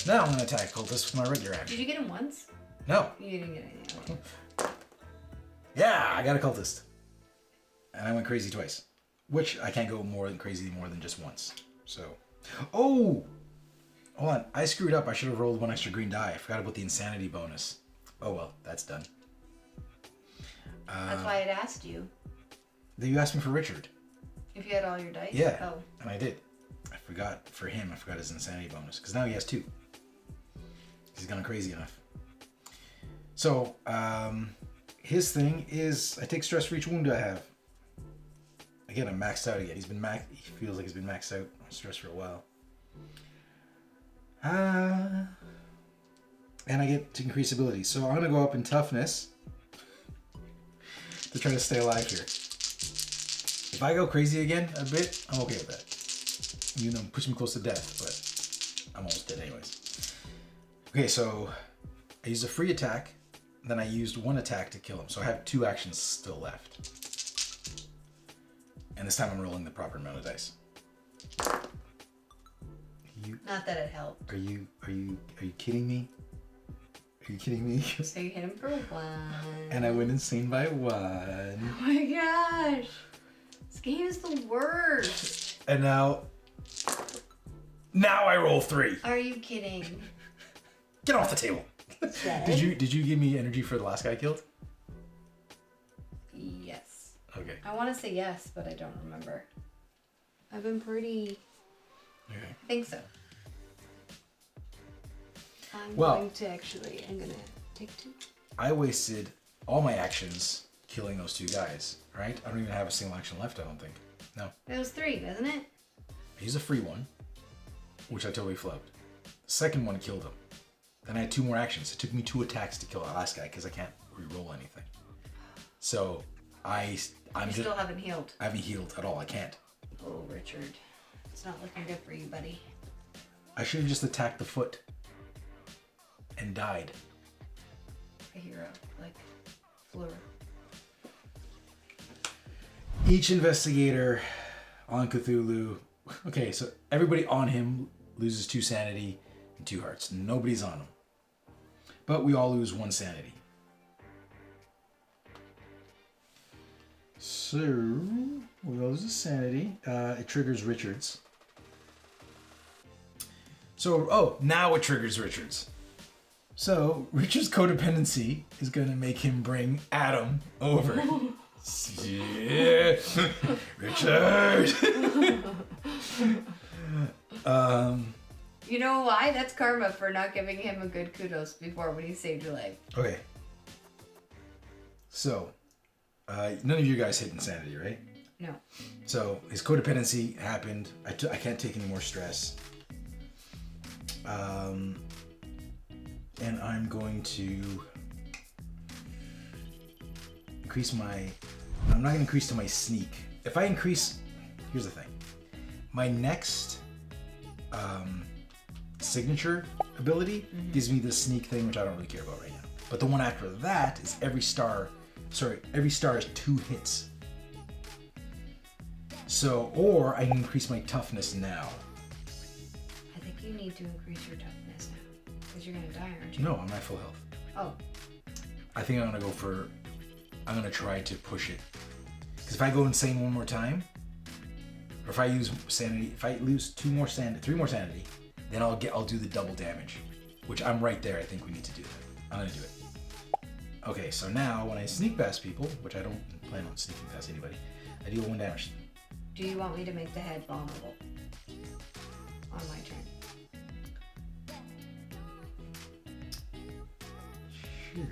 S1: Now I'm going to attack cultists with my regular action.
S2: Did you get him once?
S1: No.
S2: You didn't get anything.
S1: Yeah, I got a cultist. And I went crazy twice. Which I can't go more than just once. So, oh! Hold on, I screwed up. I should have rolled 1 extra green die. I forgot about the insanity bonus. Oh well, that's done.
S2: That's why I'd asked you.
S1: Then you asked me for Richard.
S2: If you had all your dice?
S1: Yeah.
S2: Oh.
S1: And I did. I forgot his insanity bonus. Because now he has 2. He's gone crazy enough. So, his thing is I take stress for each wound I have. Again, I'm maxed out again. He feels like he's been maxed out on stress for a while. And I get to increase ability. So I'm going to go up in toughness to try to stay alive here. If I go crazy again a bit, I'm okay with that. You know, push me close to death, but I'm almost dead anyways. Okay, so I used a free attack, then I used 1 attack to kill him. So I have 2 actions still left. And this time I'm rolling the proper amount of dice.
S2: Not that it helped.
S1: Are you kidding me? Are you kidding me?
S2: So you hit him for 1.
S1: And I went insane by 1.
S2: Oh my gosh. This game is the worst.
S1: And now I roll 3.
S2: Are you kidding?
S1: Get off the table. Did you give me energy for the last guy I killed?
S2: Yes.
S1: Okay.
S2: I want to say yes, but I don't remember. I've been pretty...
S1: Okay.
S2: I think so. I'm going to take 2.
S1: I wasted all my actions killing those 2 guys, right? I don't even have a single action left, I don't think. No.
S2: It was 3, wasn't it?
S1: He's a free one, which I totally flubbed. The second one killed him. Then I had 2 more actions. It took me 2 attacks to kill the last guy because I can't re-roll anything. So I'm
S2: still haven't healed.
S1: I haven't healed at all. I can't.
S2: Oh, Richard. It's not looking good for you, buddy.
S1: I should have just attacked the foot and died.
S2: A hero, like FLEUR.
S1: Each investigator On Cthulhu. Okay, so everybody on him loses 2 sanity and 2 hearts. Nobody's on him. But we all lose 1 sanity. So, we all lose a sanity. It triggers Richard's. So, now it triggers Richard's. So, Richard's codependency is going to make him bring Adam over. Yeah. Richard!
S2: You know why? That's karma for not giving him a good kudos before when he saved your life.
S1: Okay. So, none of you guys hit insanity, right?
S2: No.
S1: So, his codependency happened. I can't take any more stress. And I'm going to increase my... I'm not going to increase to my sneak. If I increase... Here's the thing. My next signature ability gives me this sneak thing, which I don't really care about right now. But the one after that is every star is 2 hits. So, or I can increase my toughness now.
S2: I think you need to increase your toughness now. Because you're going to die, aren't you?
S1: No, I'm at full health.
S2: Oh.
S1: I think I'm going to try to push it. Because if I go insane one more time, or if I use sanity, if I lose 3 more sanity, then I'll do the double damage. Which I'm right there. I think we need to do that. I'm going to do it. Okay, so now when I sneak past people, which I don't plan on sneaking past anybody, I deal 1 damage.
S2: Do you want me to make the head vulnerable? On my turn.
S1: Sure.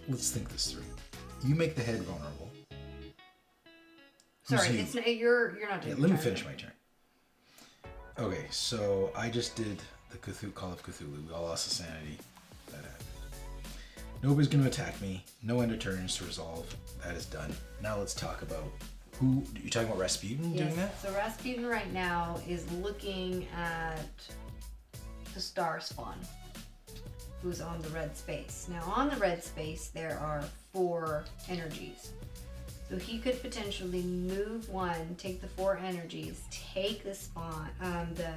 S1: Let's think this through. You make the head vulnerable.
S2: Sorry, it's not, you're not doing
S1: Let me finish my turn. Okay, so I just did the Call of Cthulhu. We all lost the sanity. That happened. Nobody's going to attack me. No end of turns to resolve. That is done. Now let's talk about who... You're talking about Rasputin doing that?
S2: So Rasputin right now is looking at the star spawn, who's on the red space. Now on the red space there are 4 energies. So he could potentially move 1, take the 4 energies, take the spawn, the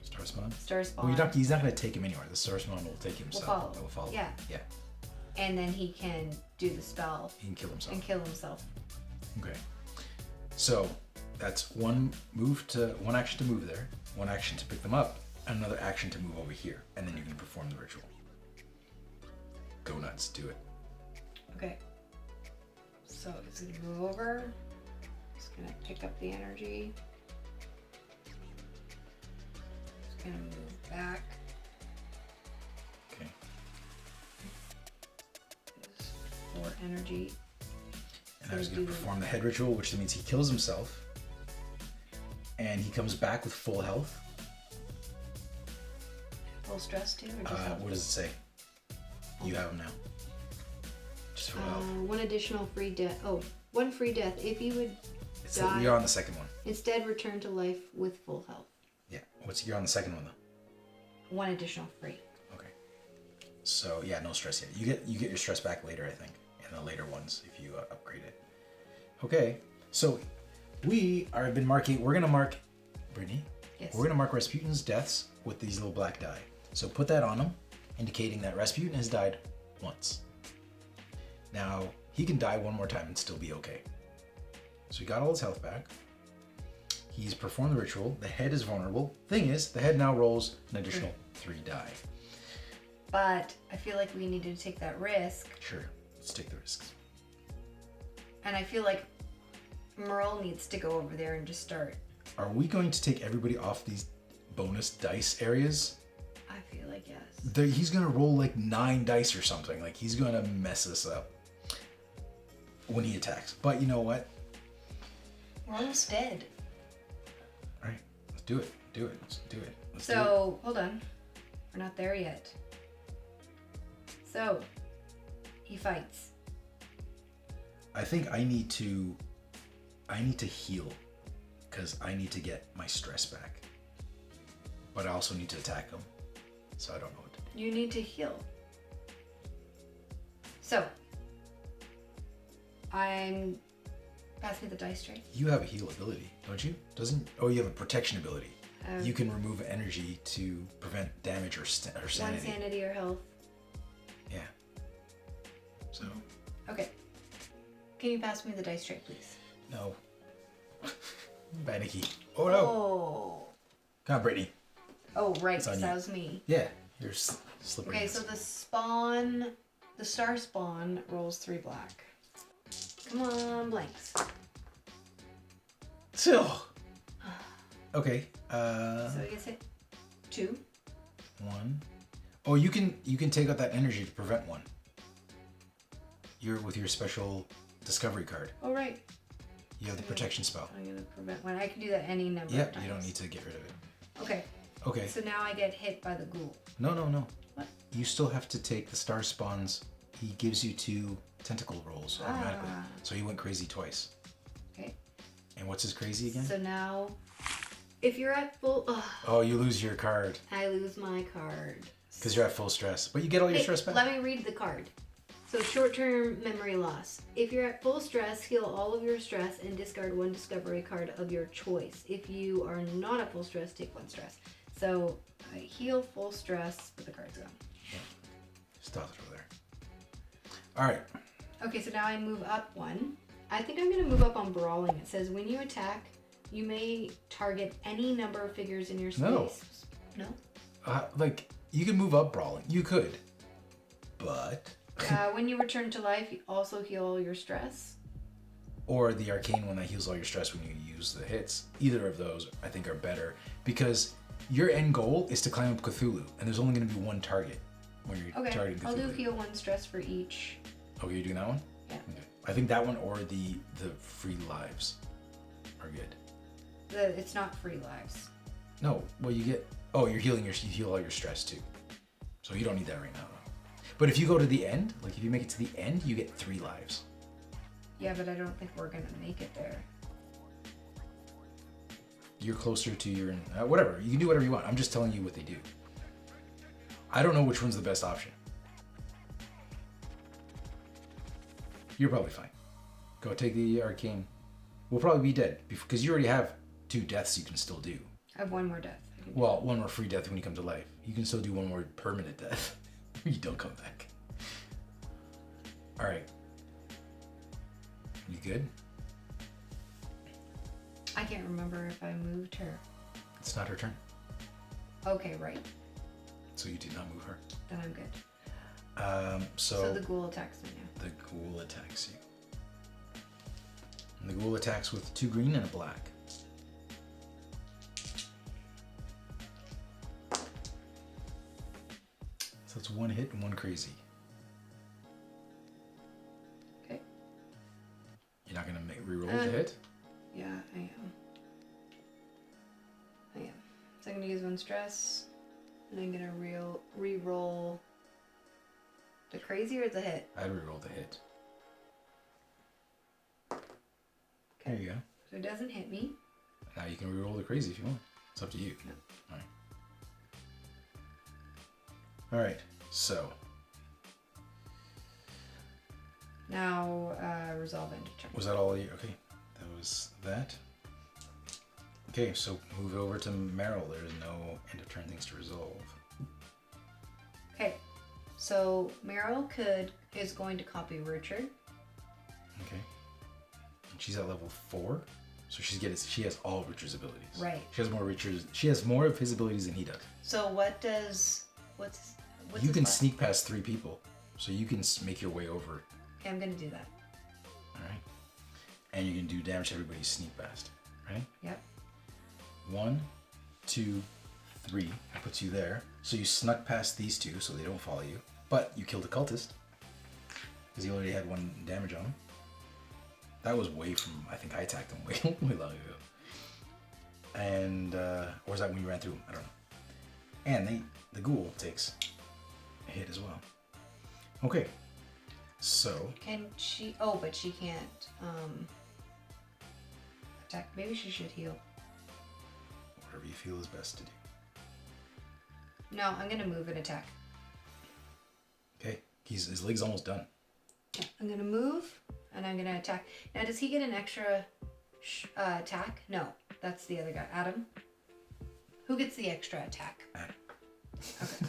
S1: Star spawn?
S2: Star spawn.
S1: Well, he's not going to take him anywhere. The star spawn will take himself.
S2: Will
S1: Will follow.
S2: Yeah.
S1: Yeah.
S2: And then he can do the spell.
S1: He can kill himself.
S2: And kill himself.
S1: Okay. So that's 1 action to move there, 1 action to pick them up, and another action to move over here, and then you can perform the ritual. Go nuts. Do it.
S2: Okay. So it's gonna move over. It's gonna pick up the energy. It's gonna move back.
S1: Okay.
S2: There's 4 energy.
S1: And I was going to perform the head ritual, which means he kills himself. And he comes back with full health.
S2: Full stress too? Or just
S1: What does it say? You have him now. Just full health.
S2: 1 additional free death. Oh, 1 free death. If you would die,
S1: You're on the second one.
S2: instead return to life with full health.
S1: Yeah. You're on the second one though.
S2: 1 additional free.
S1: Okay. So yeah, no stress yet. You get your stress back later, I think, in the later ones if you upgrade it. Okay. So we're gonna mark Brittany.
S2: Yes.
S1: We're gonna mark Rasputin's deaths with these little black die. So put that on him, indicating that Rasputin has died once. Now he can die 1 more time and still be okay. So he got all his health back. He's performed the ritual. The head is vulnerable. Thing is, the head now rolls an additional 3 die.
S2: But I feel like we needed to take that risk.
S1: Sure, let's take the risks.
S2: And I feel like MERYL needs to go over there and just start.
S1: Are we going to take everybody off these bonus dice areas?
S2: I feel like yes.
S1: He's going to roll like 9 dice or something. Like he's going to mess us up when he attacks. But you know what?
S2: We're almost dead.
S1: All right, let's do it. Let's do it.
S2: So, hold on. We're not there yet. So, he fights.
S1: I think I need to heal because I need to get my stress back. But I also need to attack him. So I don't know what to do.
S2: You need to heal. So, I'm Pass me the dice tray.
S1: You have a heal ability, don't you? Oh, you have a protection ability. You can remove energy to prevent damage or sanity.
S2: One sanity or health.
S1: Yeah. So.
S2: Okay. Can you pass me the dice tray, please?
S1: No. Bad Nikki. Oh no.
S2: Oh.
S1: Come on, Brittany.
S2: Oh, right. That was me.
S1: Yeah. You're slippery.
S2: Okay, so the star spawn rolls 3 black. Come on, blanks.
S1: Still. Okay.
S2: So I guess hit 2.
S1: 1. Oh, you can take out that energy to prevent one. You're with your special discovery card.
S2: Oh, right.
S1: You have the protection spell.
S2: I'm gonna prevent one. I can do that any number of times.
S1: Yep, you don't need to get rid of it.
S2: Okay.
S1: Okay.
S2: So now I get hit by the ghoul.
S1: No.
S2: What?
S1: You still have to take the star spawns. He gives you 2 tentacle rolls automatically. So he went crazy twice.
S2: Okay.
S1: And what's his crazy again?
S2: So now, if you're at full...
S1: Oh, you lose your card.
S2: I lose my card.
S1: Because you're at full stress. But you get all your stress back.
S2: Let me read the card. So short-term memory loss. If you're at full stress, heal all of your stress and discard 1 discovery card of your choice. If you are not at full stress, take 1 stress. So I heal full stress, but the card's gone.
S1: Yeah. Just toss it over there. All right.
S2: Okay, so now I move up 1. I think I'm going to move up on brawling. It says when you attack, you may target any number of figures in your space. No?
S1: Like, you can move up brawling. You could. But...
S2: when you return to life, you also heal all your stress.
S1: Or the arcane one that heals all your stress when you use the hits. Either of those, I think, are better. Because your end goal is to climb up Cthulhu. And there's only going to be 1 target when you're targeting Cthulhu.
S2: I'll do heal 1 stress for each.
S1: Okay, you're doing that one?
S2: Yeah.
S1: Okay. I think that one or the free lives are good.
S2: It's not free lives.
S1: No, well you get... Oh, you heal all your stress too. So you don't need that right now. But if you go to the end, like if you make it to the end, you get 3 lives.
S2: Yeah, but I don't think we're gonna make it there.
S1: You're closer to your... whatever, you can do whatever you want. I'm just telling you what they do. I don't know which one's the best option. You're probably fine. Go take the arcane. We'll probably be dead because you already have 2 deaths you can still do.
S2: I have 1 more death.
S1: Well, 1 more free death when you come to life. You can still do 1 more permanent death. You don't come back. All right. You good?
S2: I can't remember if I moved her.
S1: It's not her turn.
S2: Okay, right.
S1: So you did not move her.
S2: Then I'm good.
S1: So
S2: the ghoul attacks me now.
S1: The ghoul attacks you. And the ghoul attacks with 2 green and a black. So it's 1 hit and 1 crazy.
S2: Okay.
S1: You're not gonna reroll the hit?
S2: Yeah, I am. So I'm gonna use 1 stress, and I'm gonna re-roll the crazy or the hit?
S1: I'd reroll the hit.
S2: Okay.
S1: There you go.
S2: So it doesn't hit me.
S1: Now you can reroll the crazy if you want. It's up to you.
S2: No.
S1: Alright. Alright, so.
S2: Now, resolve end of turn.
S1: Was that all you? Okay, that was that. Okay, so move over to MERYL. There's no end of turn things to resolve.
S2: Okay, so MERYL is going to copy Richard.
S1: Okay. And she's at level 4, so she has all Richard's abilities.
S2: Right.
S1: She has more of his abilities than he does.
S2: So what's
S1: you can sneak past 3 people, so you can make your way over.
S2: Okay, I'm gonna do that.
S1: All right. And you can do damage to everybody you sneak past. Right?
S2: Yep.
S1: 1, 2, 3. That puts you there. So you snuck past these 2, so they don't follow you. But you killed a cultist because he already had 1 damage on him. That was way from. I think I attacked him way long ago. And or was that when you ran through him? I don't know. And the ghoul takes a hit as well. Okay. So.
S2: Can she? Oh, but she can't attack. Maybe she should heal.
S1: Whatever you feel is best to do.
S2: No, I'm gonna move and attack.
S1: Okay. His leg's almost done.
S2: Yeah, I'm gonna move. and I'm gonna attack. Now, does he get an extra attack? No, that's the other guy. Adam? Who gets the extra attack?
S1: Adam.
S2: Okay.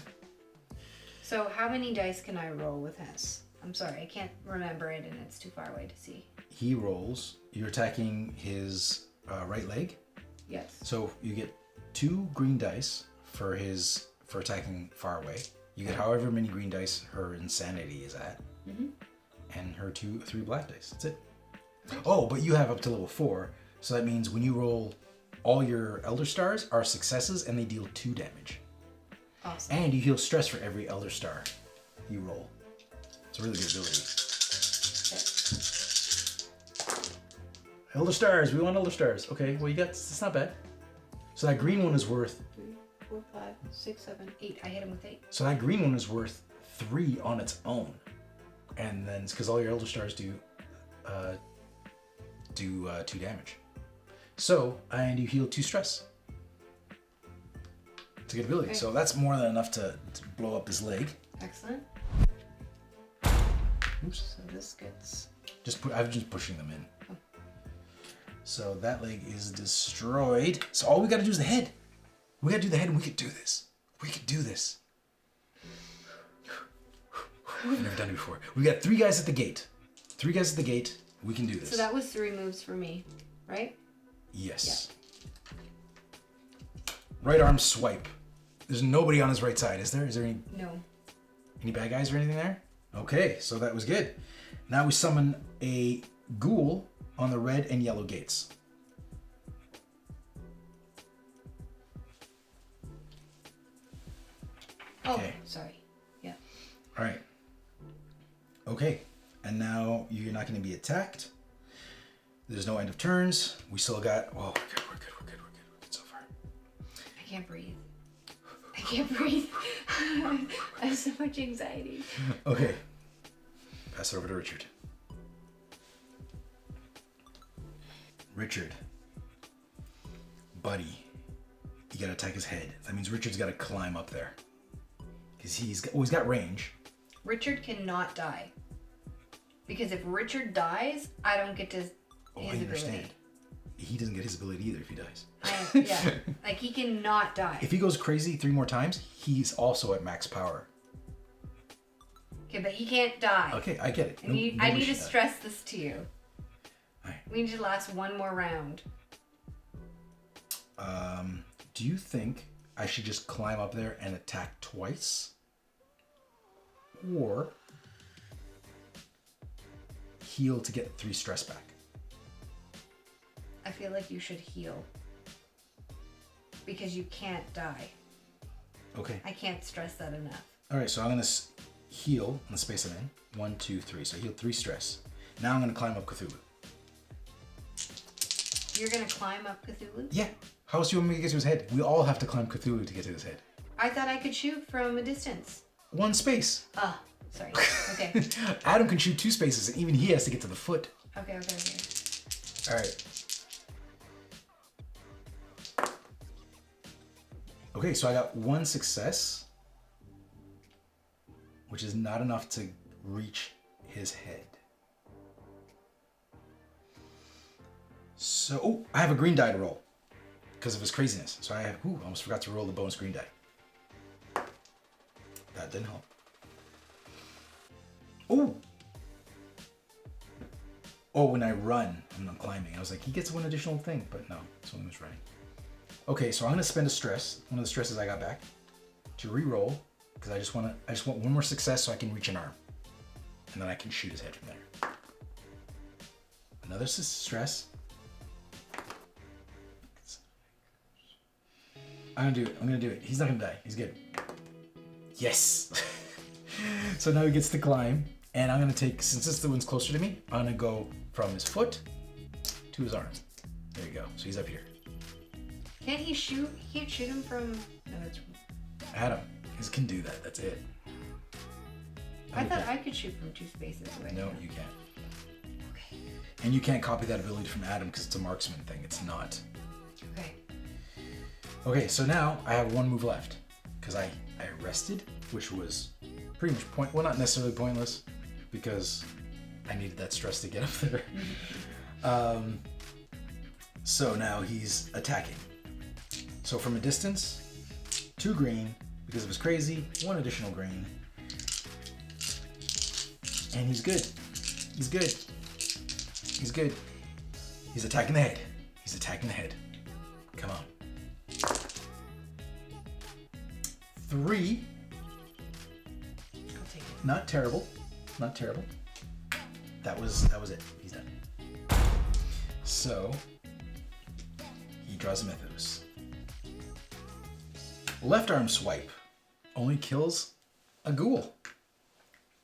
S2: So how many dice can I roll with his? I'm sorry, I can't remember it and it's too far away to see.
S1: He rolls. You're attacking his right leg.
S2: Yes.
S1: So you get 2 green dice for attacking far away. You get however many green dice her insanity is at. Mm-hmm. And her 3 black dice. That's it. Oh, but you have up to level 4. So that means when you roll, all your Elder Stars are successes and they deal 2 damage.
S2: Awesome.
S1: And you heal stress for every Elder Star you roll. It's a really good ability. Okay. Elder Stars. We want Elder Stars. Okay, well, it's not bad. So that green one is worth...
S2: 3, 4, 5, 6, 7, 8. I hit him with 8.
S1: So that green one is worth 3 on its own. And then it's because all your Elder Stars do 2 damage. So, and you heal 2 stress. It's a good ability. Okay. So that's more than enough to blow up his leg.
S2: Excellent.
S1: Oops.
S2: So this gets...
S1: I'm just pushing them in. Oh. So that leg is destroyed. So all we gotta do is the head. We gotta do the head and we could do this. We could do this. We've never done it before. We got 3 guys at the gate. 3 guys at the gate. We can do this.
S2: So that was 3 moves for me, right?
S1: Yes. Yeah. Right arm swipe. There's nobody on his right side, is there? Is there any?
S2: No.
S1: Any bad guys or anything there? Okay, so that was good. Now we summon a ghoul on the red and yellow gates.
S2: Oh, okay. Sorry. Yeah.
S1: All right. Okay, and now you're not going to be attacked. There's no end of turns. We still got... Oh, we're good so far.
S2: I can't breathe. I have so much anxiety.
S1: Okay. Pass it over to Richard. Richard. Buddy. You gotta attack his head. That means Richard's gotta climb up there. Because he's got range.
S2: Richard cannot die. Because if Richard dies, I don't get his ability.
S1: Understand. He doesn't get his ability either if he dies.
S2: Yeah, like he cannot die.
S1: If he goes crazy 3 more times, he's also at max power.
S2: Okay, but he can't die.
S1: Okay, I get it.
S2: I need to stress this to you.
S1: Right.
S2: We need to last 1 more round.
S1: Do you think I should just climb up there and attack twice? Or heal to get 3 stress back?
S2: I feel like you should heal. Because you can't die.
S1: Okay.
S2: I can't stress that enough.
S1: Alright, so I'm going to heal in the space I'm in. 1, 2, 3. So I heal 3 stress. Now I'm going to climb up Cthulhu.
S2: You're going to climb up Cthulhu?
S1: Yeah. How else do you want me to get to his head? We all have to climb Cthulhu to get to his head.
S2: I thought I could shoot from a distance.
S1: 1 space.
S2: Ah, sorry. Okay.
S1: Adam can shoot 2 spaces, and even he has to get to the foot.
S2: Okay.
S1: Alright. Okay, so I got 1 success, which is not enough to reach his head. So, I have a green die to roll because of his craziness. So I almost forgot to roll the bonus green die. That didn't help. Oh, when I run, I'm not climbing. I was like, he gets 1 additional thing, but no, it's when he was running. Okay, so I'm gonna spend a stress, one of the stresses I got back, to re-roll, because I just want 1 more success so I can reach an arm. And then I can shoot his head from there. Another stress. I'm gonna do it. He's not gonna die. He's good. Yes! So now he gets to climb, and I'm gonna take, since this is the one's closer to me, I'm gonna go from his foot to his arm. There you go. So he's up here.
S2: Can't he shoot? He can't shoot him from... No, that's...
S1: Adam, he can do that. That's it.
S2: I thought I could shoot from 2 spaces away.
S1: No, you can't.
S2: Okay.
S1: And you can't copy that ability from Adam because it's a marksman thing. It's not.
S2: Okay.
S1: Okay, so now I have 1 move left because I rested, which was pretty much well, not necessarily pointless because I needed that stress to get up there. So now he's attacking. So from a distance, 2 green, because it was crazy, 1 additional green. And he's good. He's good. He's good. He's attacking the head. He's attacking the head. Come on. 3.
S2: I'll take it.
S1: Not terrible. Not terrible. That was it. He's done. So he draws a mythos. Left arm swipe only kills a ghoul.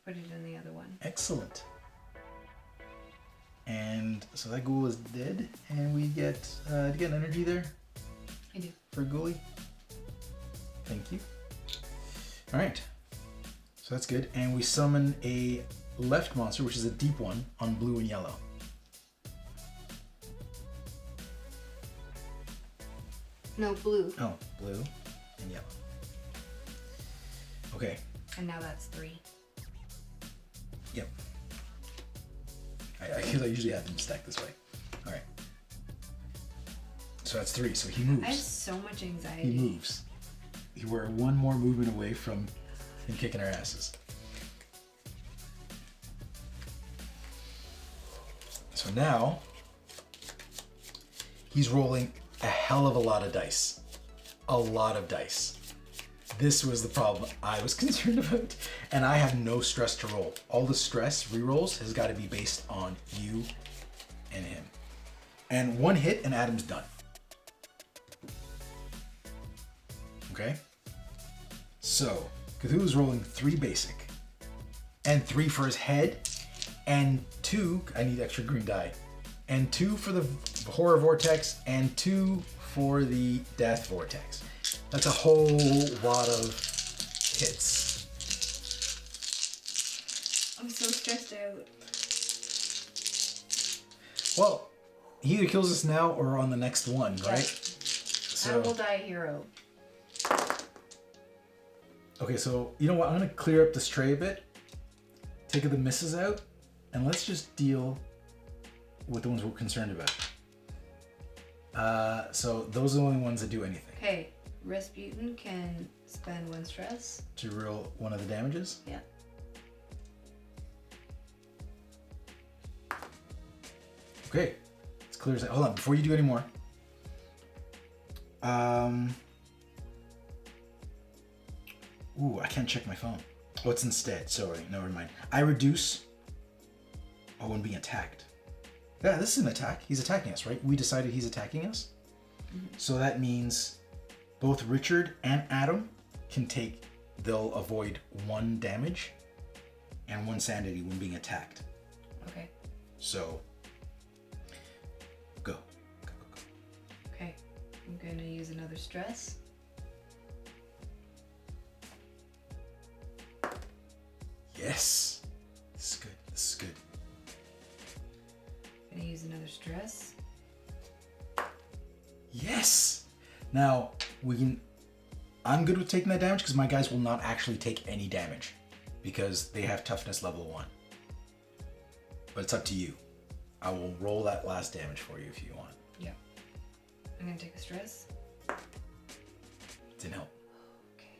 S2: Put it in the other one.
S1: Excellent. And so that ghoul is dead, and we get do you get an energy there
S2: I do.
S1: for a ghoulie? Thank you. All right. So that's good, and we summon a left monster, which is a deep one, on blue and yellow.
S2: No, blue.
S1: Oh, blue and yellow. Okay.
S2: And now that's 3.
S1: Yep. I usually have them stacked this way. All right. So that's 3. So he moves.
S2: I have so much anxiety.
S1: He moves. We're 1 more movement away from him kicking our asses. So now he's rolling a hell of a lot of dice. A lot of dice. This was the problem I was concerned about. And I have no stress to roll. All the stress rerolls has got to be based on you and him. And 1 hit and Adam's done. Okay? So, Cthulhu's rolling 3 basic. And 3 for his head. And 2, I need extra green die. And 2 for the horror vortex. And 2 for the death vortex. That's a whole lot of hits.
S2: I'm so stressed out.
S1: Well, he either kills us now or on the next one, right?
S2: I will die a hero.
S1: Okay, so you know what? I'm gonna clear up this tray a bit. Take the misses out, and let's just deal with the ones we're concerned about. So those are the only ones that do anything.
S2: Okay, Rasputin can spend 1 stress.
S1: To roll 1 of the damages.
S2: Yeah.
S1: Okay, let's clear this. Hold on, before you do any more. Ooh, I can't check my phone. Oh, it's instead. Sorry, never mind. I reduce. Oh, and being attacked. Yeah, this is an attack. He's attacking us, right? We decided he's attacking us. Mm-hmm. So that means both Richard and Adam can take. They'll avoid 1 damage and 1 sanity when being attacked.
S2: Okay.
S1: So. Go.
S2: Okay, I'm going to use another stress.
S1: Yes. This is good. This is good.
S2: I'm going to use another stress.
S1: Yes. Now we can. I'm good with taking that damage because my guys will not actually take any damage because they have toughness level 1. But it's up to you. I will roll that last damage for you if you want.
S2: Yeah. I'm going to take a stress.
S1: Didn't help.
S2: Okay.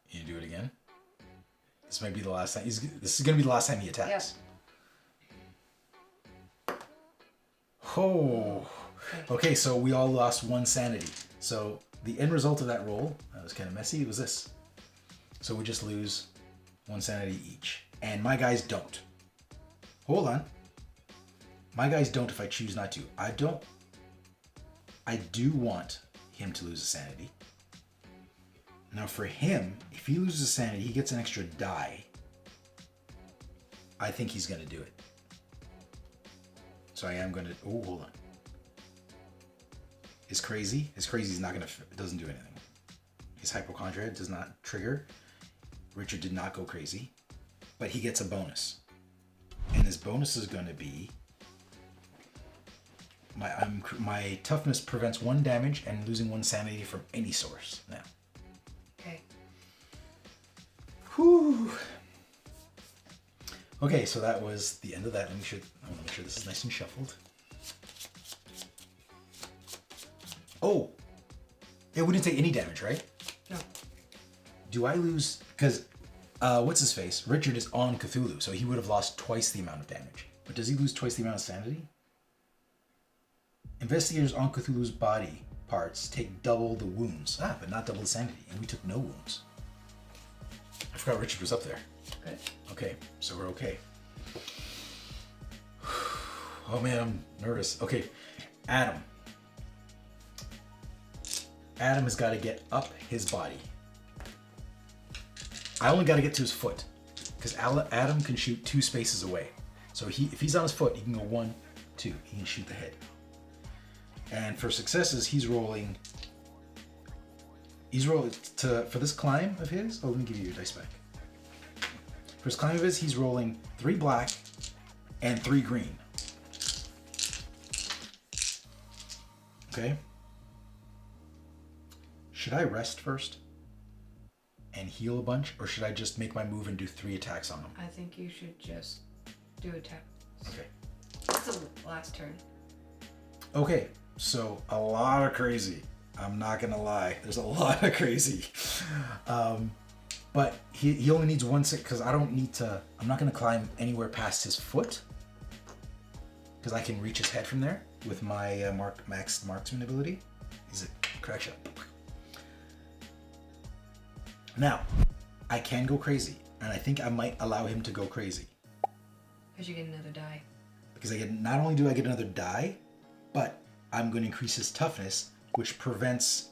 S1: You do it again. This might be the last time. This is going to be the last time he attacks.
S2: Yeah.
S1: Oh. Okay, so we all lost 1 sanity. So the end result of that roll, that was kind of messy, was this. So we just lose 1 sanity each. And my guys don't. Hold on. My guys don't if I choose not to. I do want him to lose a sanity. Now for him, if he loses a sanity, he gets an extra die. I think he's going to do it. So I am going to... Oh, hold on. His crazy is not going to... It doesn't do anything. His hypochondria does not trigger. Richard did not go crazy. But he gets a bonus. And his bonus is going to be... My toughness prevents 1 damage and losing 1 sanity from any source now.
S2: Okay.
S1: Okay, so that was the end of that. I want to make sure this is nice and shuffled. Oh, it wouldn't take any damage, right?
S2: No.
S1: Do I lose? Because what's his face? Richard is on Cthulhu, so he would have lost twice the amount of damage. But does he lose twice the amount of sanity? Investigators on Cthulhu's body parts take double the wounds. But not double the sanity, and we took no wounds. I forgot Richard was up there.
S2: Good.
S1: Okay, so we're okay. Oh man, I'm nervous. Okay, Adam. Adam has got to get up his body. I only got to get to his foot, because Adam can shoot 2 spaces away. So if he's on his foot, he can go 1, 2. He can shoot the head. And for successes, he's rolling for this climb of his. Oh, let me give you your dice back. For his climb of his, he's rolling 3 black and 3 green. Okay. Should I rest first and heal a bunch, or should I just make my move and do 3 attacks on him?
S2: I think you should just do attack.
S1: Okay.
S2: It's the last turn.
S1: Okay, so a lot of crazy. I'm not gonna lie. There's a lot of crazy. But he only needs 1 because I'm not gonna climb anywhere past his foot, because I can reach his head from there with my max marksman ability. He's a crack shot. Now, I can go crazy, and I think I might allow him to go crazy.
S2: Because you get another die.
S1: Because not only do I get another die, but I'm going to increase his toughness, which prevents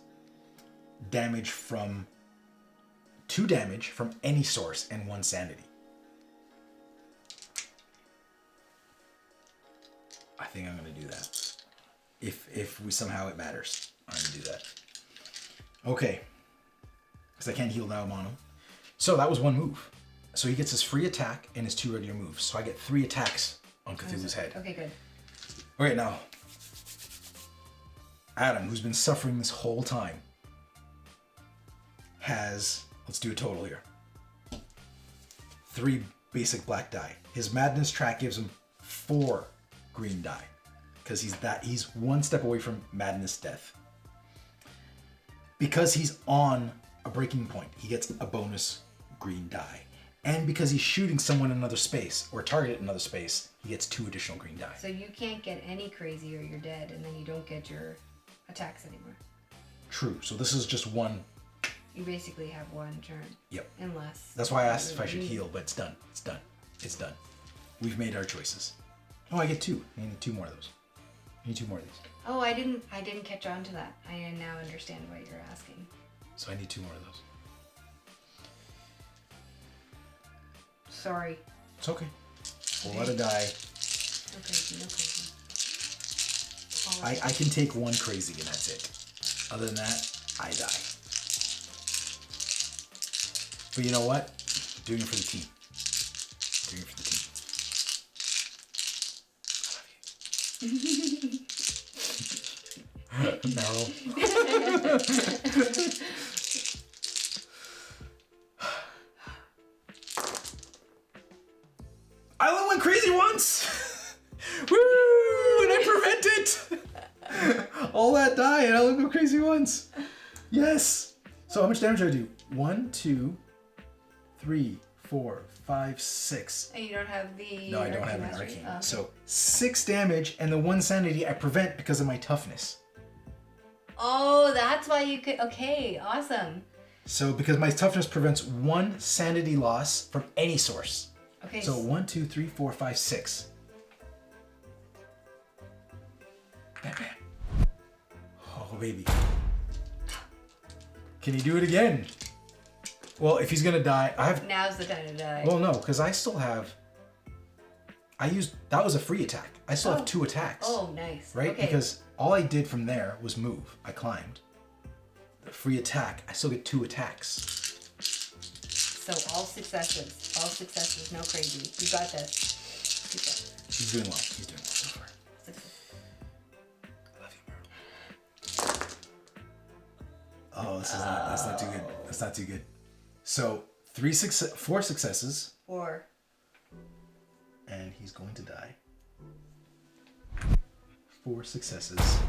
S1: 2 damage from any source and 1 sanity. I think I'm going to do that. If we somehow it matters, I'm going to do that. Okay. Because I can't heal now I'm on him. So that was 1 move. So he gets his free attack and his 2 regular moves. So I get 3 attacks on Cthulhu's head.
S2: Okay, good.
S1: Okay, now, Adam, who's been suffering this whole time, has, let's do a total here, 3 basic black die. His madness track gives him 4 green die, because he's 1 step away from madness death. Because he's on a breaking point, he gets a bonus green die. And because he's shooting someone in another space, or target in another space, he gets 2 additional green die.
S2: So you can't get any crazy or you're dead, and then you don't get your attacks anymore.
S1: True, so this is just 1.
S2: You basically have 1 turn.
S1: Yep.
S2: Unless...
S1: That's why I asked if I should heal, but it's done. It's done. It's done. We've made our choices. Oh, I get 2. I need 2 more of those. I need 2 more of these.
S2: Oh, I didn't catch on to that. I now understand what you're asking.
S1: So I need 2 more of those.
S2: Sorry.
S1: It's okay. We'll let it die.
S2: No crazy, no crazy.
S1: I can take 1 crazy and that's it. Other than that, I die. But you know what? Doing it for the team. Doing it for the team. I love you. Meryl. I only went crazy once! Woo! And I prevent it! All that die and I only go crazy once. Yes! So how much damage do I do? 1, 2, 3, 4, 5, 6.
S2: And you don't have the...
S1: No, I don't have an arcane.
S2: Oh, okay.
S1: So 6 damage and the 1 sanity I prevent because of my toughness.
S2: Oh, that's why you could... Okay, awesome.
S1: So because my toughness prevents 1 sanity loss from any source.
S2: Okay.
S1: So 1, 2, 3, 4, 5, 6. Bam, bam. Oh, baby. Can he do it again? Well, if he's gonna die, I have...
S2: Now's the time to die.
S1: Well, no, because I still have... That was a free attack. I still have 2 attacks.
S2: Oh, nice.
S1: Right?
S2: Okay.
S1: Because all I did from there was move. I climbed. The free attack, I still get 2 attacks.
S2: So all successes. All successes, no crazy. You got this. Keep going.
S1: He's doing well. He's doing well so far.
S2: Success.
S1: I love you, Meryl. Oh, that's not too good. That's not too good. So 4 successes.
S2: 4.
S1: he's going to die. 4 successes.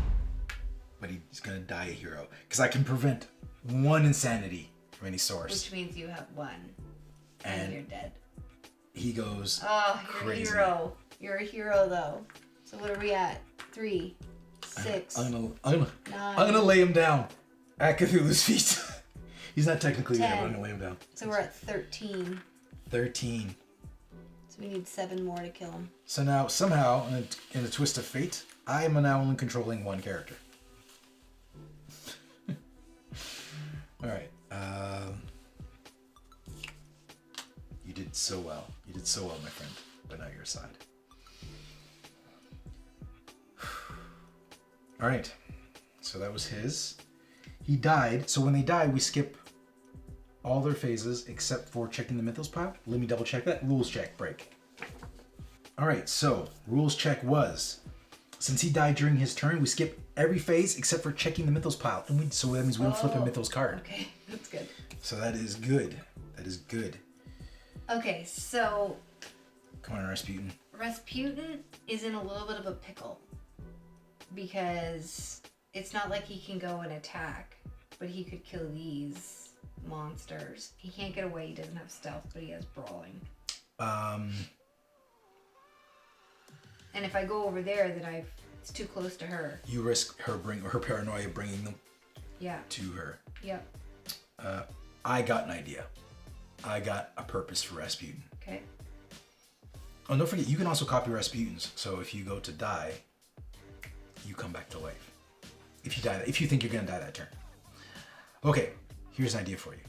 S1: But he's going to die a hero. Because I can prevent 1 insanity from any source.
S2: Which means you have 1.
S1: And
S2: you're dead.
S1: He goes
S2: you're
S1: crazy.
S2: a hero. You're a hero, though. So what are we at? 3, 6,
S1: I'm
S2: 9.
S1: gonna lay him down at Cthulhu's feet. He's not technically dead, but I'm gonna lay him down.
S2: So we're at 13.
S1: 13.
S2: So we need 7 more to kill him.
S1: So now, somehow, in a twist of fate, I am now only controlling 1 character. Alright. You did so well. You did so well, my friend. But now you're aside. Alright. So that was his. He died. So when they die, we skip all their phases except for checking the mythos pile. Let me double check that. Rules check. Break. Alright, so rules check was, since he died during his turn, we skip every phase except for checking the mythos pile. And so that means we don't flip a mythos card.
S2: Okay, that's good.
S1: So that is good. That is good.
S2: Okay, so
S1: Come on, Rasputin.
S2: Rasputin is in a little bit of a pickle. Because it's not like he can go and attack, but he could kill these monsters. He can't get away, he doesn't have stealth, but he has brawling. And if I go over there, then it's too close to her.
S1: You risk her paranoia bringing them
S2: Yeah.
S1: to her.
S2: Yep.
S1: I got an idea. I got a purpose for Rasputin.
S2: Okay.
S1: Oh, don't forget, you can also copy Rasputin's. So if you go to die, you come back to life. If you die, if you think you're gonna die that turn. Okay, here's an idea for you.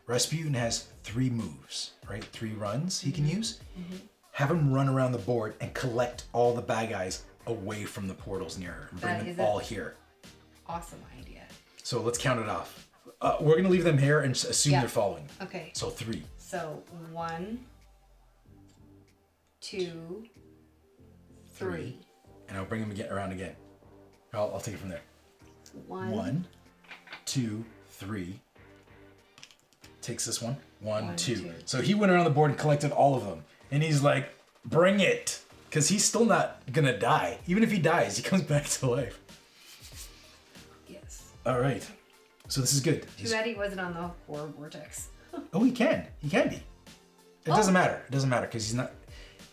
S1: Rasputin has 3 moves, right? 3 runs he can use. Have him run around the board and collect all the bad guys away from the portals near her. And bring them all here.
S2: Awesome idea.
S1: So let's count it off. We're gonna leave them here and assume they're following.
S2: Okay.
S1: So 3.
S2: So 1, 2, 3.
S1: And I'll bring them around again. I'll take it from there.
S2: 1,
S1: 2, 3. Takes this one. 1,
S2: 1,
S1: 2.
S2: 2.
S1: So he went around the board and collected all of them. And he's like, bring it. Because he's still not going to die. Even if he dies, he comes back to life.
S2: Yes.
S1: All right. So this is good.
S2: Too bad he wasn't on the horror vortex.
S1: Oh, he can. He can be. It doesn't matter. It doesn't matter because he's not...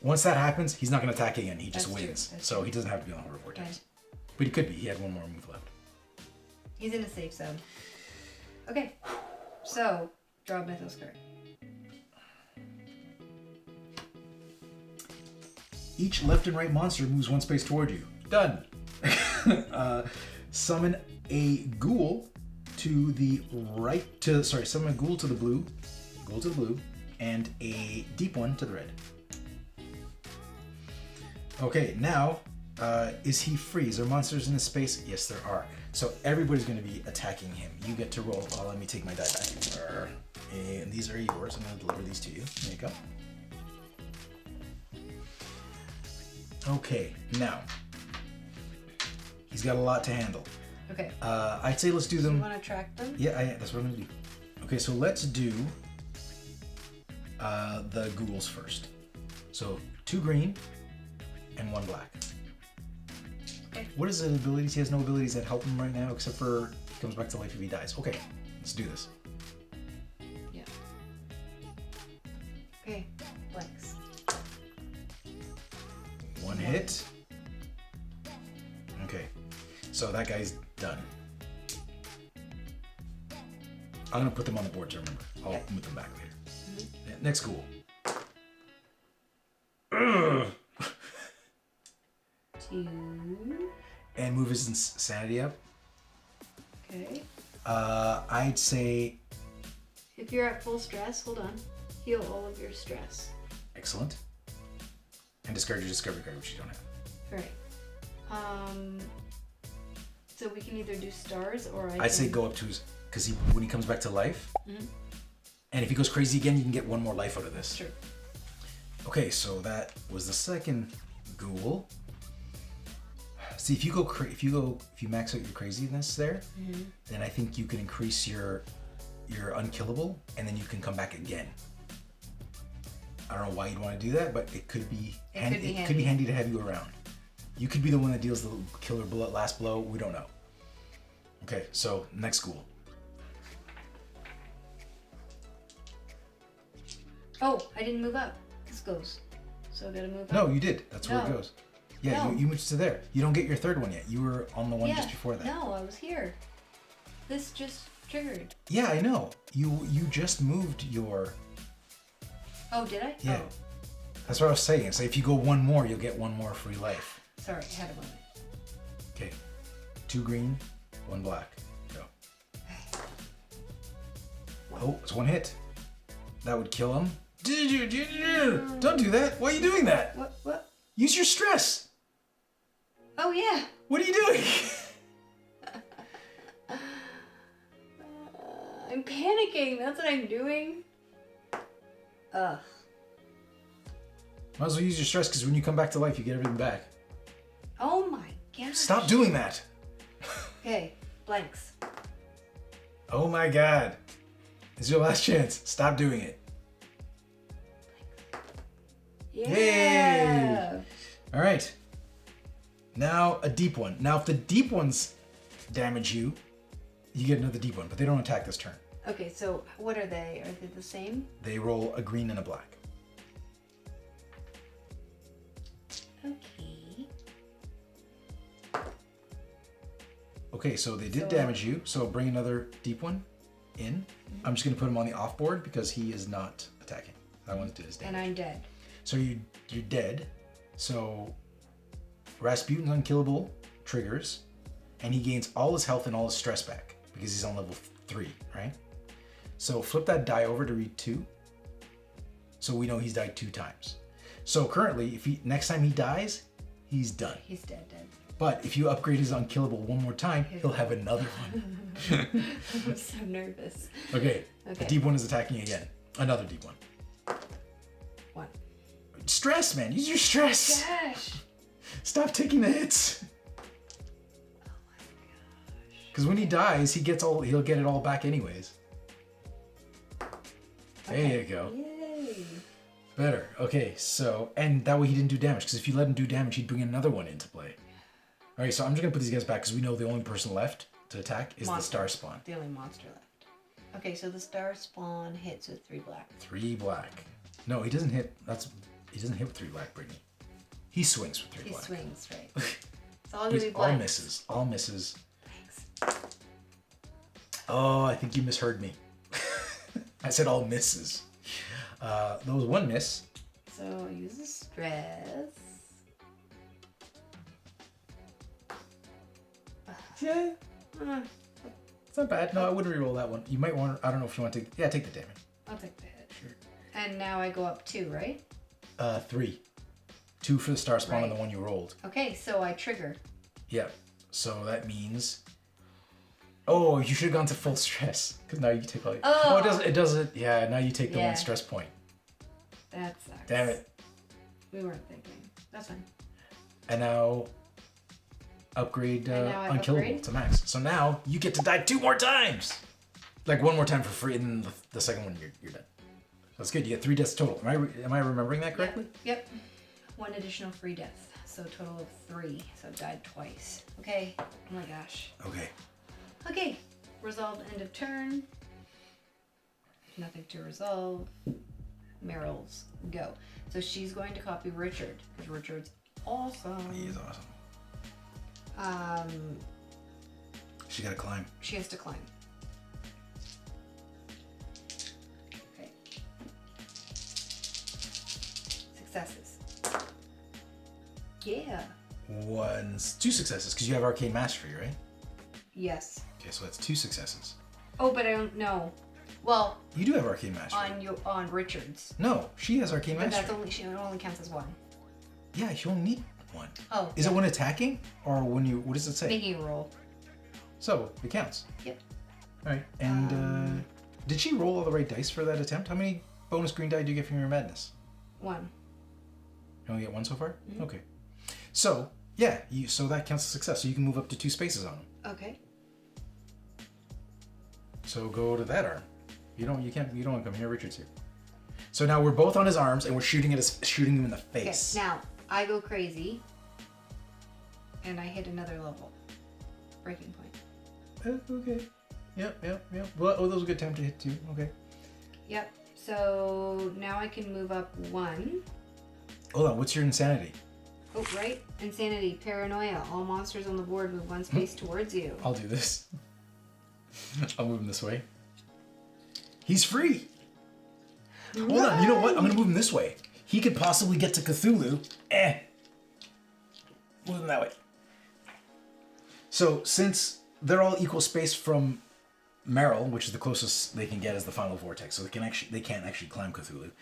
S1: Once that happens, he's not going to attack again. He just wins. So he doesn't have to be on the horror vortex.
S2: Right.
S1: But he could be. He had 1 more move left.
S2: He's in a safe zone. Okay. So, draw a mythos card.
S1: Each left and right monster moves 1 space toward you. Done. Summon a ghoul to the right. Summon a ghoul to the blue. Ghoul to the blue. And a deep one to the red. Okay, now, is he free? Is there monsters in his space? Yes, there are. So everybody's going to be attacking him. You get to roll. Oh, let me take my die back. And these are yours. I'm going to deliver these to you. There you go. Okay, now. He's got a lot to handle.
S2: Okay.
S1: I'd say let's do them.
S2: You want to track them?
S1: Yeah, that's what I'm going to do. Okay, so let's do the ghouls first. So 2 green and 1 black.
S2: Okay.
S1: What is his abilities? He has no abilities that help him right now, except for he comes back to life if he dies. Okay, let's do this.
S2: Yeah. Okay, blanks.
S1: 1 hit. Okay, so that guy's done. I'm gonna put them on the board to remember. I'll move them back later. Yeah, next ghoul. Ugh.
S2: 2.
S1: And move his sanity up.
S2: Okay.
S1: I'd say
S2: If you're at full stress, hold on. Heal all of your stress.
S1: excellent. And discard your discovery card, which you don't have.
S2: Alright. So we can either do stars or
S1: I'd say go up to his, because when he comes back to life, and if he goes crazy again, you can get 1 more life out of this.
S2: Sure.
S1: Okay, so that was the second ghoul. See, if you max out your craziness there, then I think you can increase your unkillable, and then you can come back again. I don't know why you'd want to do that, but it could be handy.
S2: It
S1: Could be handy to have you around. You could be the one that deals the killer last blow. We don't know. Okay, so next school.
S2: Oh, I didn't move up. This goes. So I gotta move up.
S1: No, you did. That's where it
S2: No.
S1: goes. Yeah,
S2: No.
S1: you moved to there. You don't get your third one yet. You were on the one
S2: Yeah,
S1: just before that.
S2: No, I was here. This just triggered.
S1: Yeah, I know. You just moved your...
S2: Oh, did I?
S1: Yeah.
S2: Oh.
S1: That's what I was saying. So if you go one more, you'll get one more free life.
S2: Sorry, I had a moment.
S1: Okay. 2 green, 1 black. Go. Oh, it's 1 hit. That would kill him. Don't do that. Why are you doing that?
S2: What?
S1: Use your stress.
S2: Oh, yeah.
S1: What are you doing?
S2: I'm panicking. That's what I'm doing. Ugh.
S1: Might as well use your stress because when you come back to life, you get everything back.
S2: Oh my gosh.
S1: Stop doing that.
S2: Okay, blanks.
S1: Oh my god. This is your last chance. Stop doing it.
S2: Yeah.
S1: All right. Now a deep one. Now if the deep ones damage you, you get another deep one, but they don't attack this turn.
S2: Okay, so what are they? Are they the same?
S1: They roll a green and a black.
S2: Okay.
S1: Okay, so they did
S2: So-
S1: damage you, so bring another deep one in. I'm just going to put him on the off board because he is not attacking. That one did his damage.
S2: And I'm dead.
S1: So you're dead. So Rasputin's unkillable triggers, and he gains all his health and all his stress back because he's on level 3, right? So flip that die over to read 2. So we know he's died 2 times. So currently, if next time he dies, he's done.
S2: He's dead.
S1: But if you upgrade his unkillable one more time, he'll have another one.
S2: I'm so nervous.
S1: Okay. The
S2: Okay.
S1: deep one is attacking again. Another deep one.
S2: 1.
S1: Stress, man. Use your stress.
S2: Gosh.
S1: Stop taking the hits.
S2: Oh my gosh.
S1: Because when he dies, he'll get it all back anyways. There you go.
S2: Yay.
S1: Better. Okay, so, and that way he didn't do damage, because if you let him do damage, he'd bring another one into play. Alright, so I'm just going to put these guys back, because we know the only person left to attack is the star spawn.
S2: The only monster left. Okay, so the star spawn hits with 3 black.
S1: 3 black. No, he doesn't hit, he doesn't hit with 3 black, Brittany. He swings with 3
S2: He
S1: black.
S2: swings, right. It's all gonna be
S1: All
S2: black.
S1: misses. All misses.
S2: Thanks.
S1: Oh, I think you misheard me. I said all misses. Those 1 miss.
S2: So use the stress.
S1: Yeah,
S2: Uh,
S1: it's not bad. No, I wouldn't reroll that one. You might want to, I don't know if you want to, yeah, take the damage.
S2: I'll take the hit.
S1: Sure.
S2: And now I go up 2, right?
S1: 3. 2 for the star spawn and
S2: Right.
S1: the one you rolled.
S2: Okay, so I trigger.
S1: Yeah. So that means. Oh, you should have gone to full stress because now you take all.
S2: Oh.
S1: It doesn't. It doesn't. Yeah. Now you take the
S2: Yeah.
S1: 1 stress point.
S2: That sucks.
S1: Damn it.
S2: We weren't thinking. That's fine.
S1: And now. Upgrade
S2: And now I
S1: unkillable
S2: upgrade?
S1: to max. So now you get to die 2 more times. Like 1 more time for free, and then the second one you're done. That's good. You get 3 deaths total. Am I remembering that correctly?
S2: Yep. 1 additional free death. So total of 3. So I've died twice. Okay. Oh my gosh.
S1: Okay.
S2: Okay. Resolved end of turn. Nothing to resolve. MERYL's go. So she's going to copy Richard because Richard's awesome.
S1: He is awesome. She got to climb.
S2: She has to climb. Okay. Successes. Yeah.
S1: 2 successes because you have arcane mastery, right?
S2: Yes.
S1: Okay, so that's 2 successes.
S2: Oh, but I don't know. Well,
S1: You do have arcane mastery.
S2: on Richard's.
S1: No, she has arcane
S2: But
S1: mastery.
S2: it only counts as 1.
S1: Yeah, you only need 1.
S2: Oh.
S1: Is it when attacking or when you? What does it say?
S2: Making a roll.
S1: So it counts.
S2: Yep.
S1: All right. And did she roll all the right dice for that attempt? How many bonus green die do you get from your madness?
S2: 1.
S1: You only get 1 so far.
S2: Mm-hmm.
S1: Okay. So yeah, so that counts as success. So you can move up to 2 spaces on them.
S2: Okay.
S1: So go to that arm. You don't want to come here. Richard's here. So now we're both on his arms and we're shooting him in the
S2: Okay,
S1: face.
S2: now I go crazy and I hit another level. Breaking point.
S1: Okay. Yep. Well, those are a good time to hit too. Okay.
S2: Yep. So now I can move up 1.
S1: Hold on, what's your insanity?
S2: Oh, right. Insanity, paranoia. All monsters on the board move 1 space towards you.
S1: I'll do this. I'll move him this way. He's free. Hold on, you know what? I'm gonna move him this way. He could possibly get to Cthulhu. Move him that way. So since they're all equal space from MERYL, which is the closest they can get as the final vortex, so they can't actually climb Cthulhu.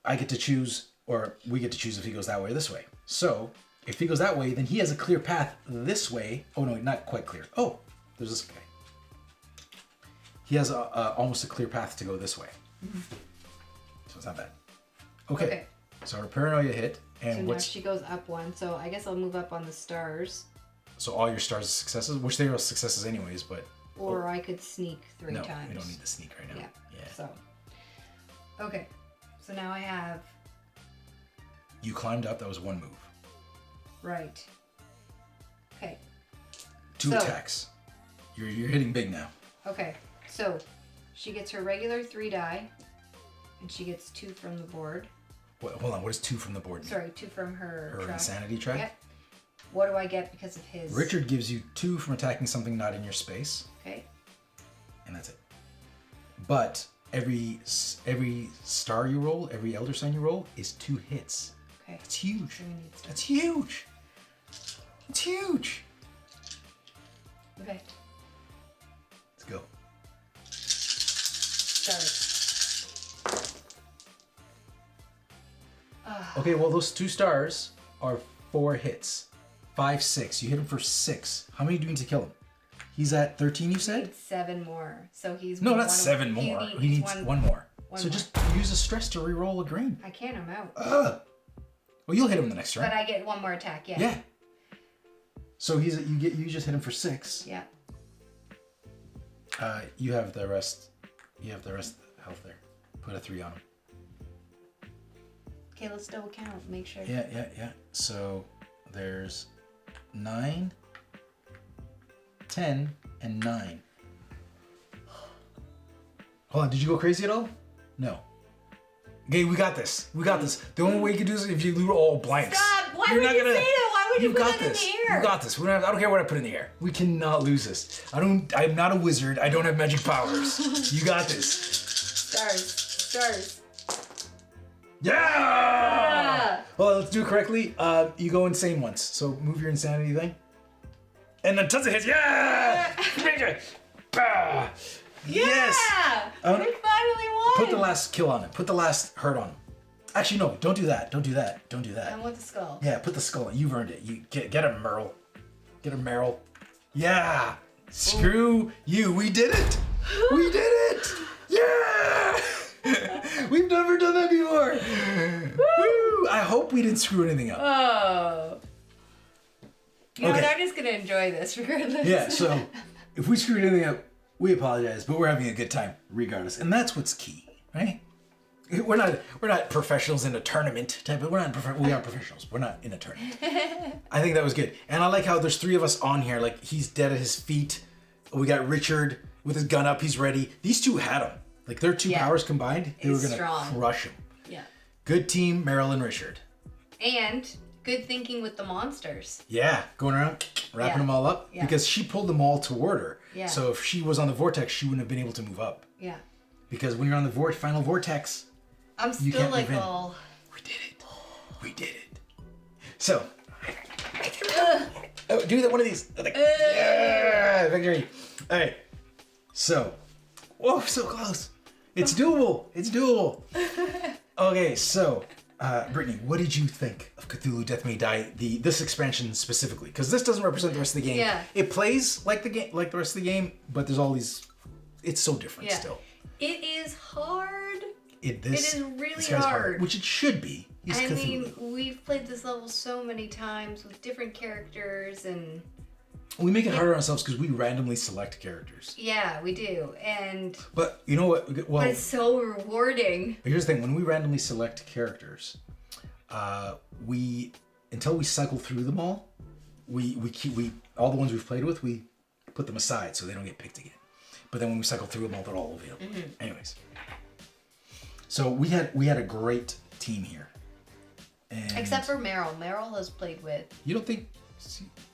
S1: I get to choose, or we get to choose if he goes that way or this way. So if he goes that way, then he has a clear path this way. Oh no, not quite clear. Oh, there's this guy. He has almost a clear path to go this way. So it's not bad. Okay. So our paranoia hit, and
S2: so now she goes up 1. So I guess I'll move up on the stars.
S1: So all your stars are successes, which they are successes anyways, but.
S2: Or I could sneak 3 times.
S1: No, we don't need to sneak right now. Yeah.
S2: So. Okay. So now I have.
S1: You climbed up. That was 1 move.
S2: Right. Okay.
S1: 2 attacks. You're hitting big now.
S2: Okay. So she gets her regular 3 die, and she gets 2 from the board.
S1: Hold on. What is 2 from the board?
S2: Sorry, 2 from her track.
S1: Insanity track?
S2: Yep. What do I get because of his?
S1: Richard gives you 2 from attacking something not in your space.
S2: Okay.
S1: And that's it. But every star you roll, every elder sign you roll is 2 hits.
S2: Okay.
S1: That's huge.
S2: So we need
S1: That's huge. It's huge.
S2: Okay.
S1: Let's go.
S2: Start.
S1: Okay, well those 2 stars are 4 hits. 5, 6. You hit him for 6. How many do you need to kill him? He's at 13, you said?
S2: 7 more. So he's
S1: no, not 7 more. He needs one more. So just use a stress to re-roll a green.
S2: I can't. I'm out.
S1: Well, you'll hit him the next turn.
S2: But I get 1 more attack. Yeah.
S1: Yeah. So you just hit him for 6.
S2: Yeah.
S1: You have the rest. You have the rest of the health there. Put a 3 on him.
S2: Okay, let's double count. Make sure.
S1: Yeah. So there's 9, 10, and 9. Hold on, did you go crazy at all? No. Okay, we got this. The only way you can do this is if you loot all blanks.
S2: Stop! Why would you say that? Why would you put that in the air?
S1: You got this. I don't care what I put in the air. We cannot lose this. I'm not a wizard. I don't have magic powers. You got this.
S2: Stars.
S1: Yeah! Well, let's do it correctly. You go insane once. So move your insanity thing. And then tons of hits. Yeah! Bah! Yes!
S2: We finally won!
S1: Put the last kill on him. Put the last hurt on him. Actually, no. Don't do that.
S2: I want the skull.
S1: Yeah, put the skull on. You've earned it. You get him, MERYL. Get him, MERYL. Yeah! Screw you. We did it! We did it! Yeah! We've never done that before. Woo! I hope we didn't screw anything up.
S2: Oh. You know what? I'm just gonna enjoy this regardless.
S1: Yeah, so if we screwed anything up, we apologize, but we're having a good time regardless. And that's what's key, right? We're not professionals in a tournament type of, we are professionals. We're not in a tournament. I think that was good. And I like how there's 3 of us on here, like he's dead at his feet. We got Richard with his gun up, he's ready. These 2 had him. Like their 2 powers combined, they were gonna crush him.
S2: Yeah.
S1: Good team, MERYL and Richard.
S2: And good thinking with the monsters.
S1: Yeah, going around, wrapping them all up. Yeah. Because she pulled them all toward her.
S2: Yeah.
S1: So if she was on the vortex, she wouldn't have been able to move up.
S2: Yeah.
S1: Because when you're on the final vortex,
S2: I'm still like, oh.
S1: We did it. So, do that one of these. Yeah, victory. All right. So, whoa, so close. It's doable. Okay, so, Brittany, what did you think of Cthulhu Death May Die, this expansion specifically? Because this doesn't represent the rest of the game.
S2: Yeah.
S1: It plays like the rest of the game, but there's all these. It's so different still.
S2: It is hard.
S1: It
S2: is really hard.
S1: Which it should be.
S2: I mean, we've played this level so many times with different characters and.
S1: We make it harder on ourselves because we randomly select characters.
S2: Yeah, we do.
S1: But you know what? Well,
S2: but it's so rewarding.
S1: Here's the thing: when we randomly select characters, until we cycle through them all, we all the ones we've played with, we put them aside so they don't get picked again. But then when we cycle through them all, they're all available. Mm-hmm. Anyways, so we had a great team here. And
S2: except for MERYL. MERYL has played with.
S1: You don't think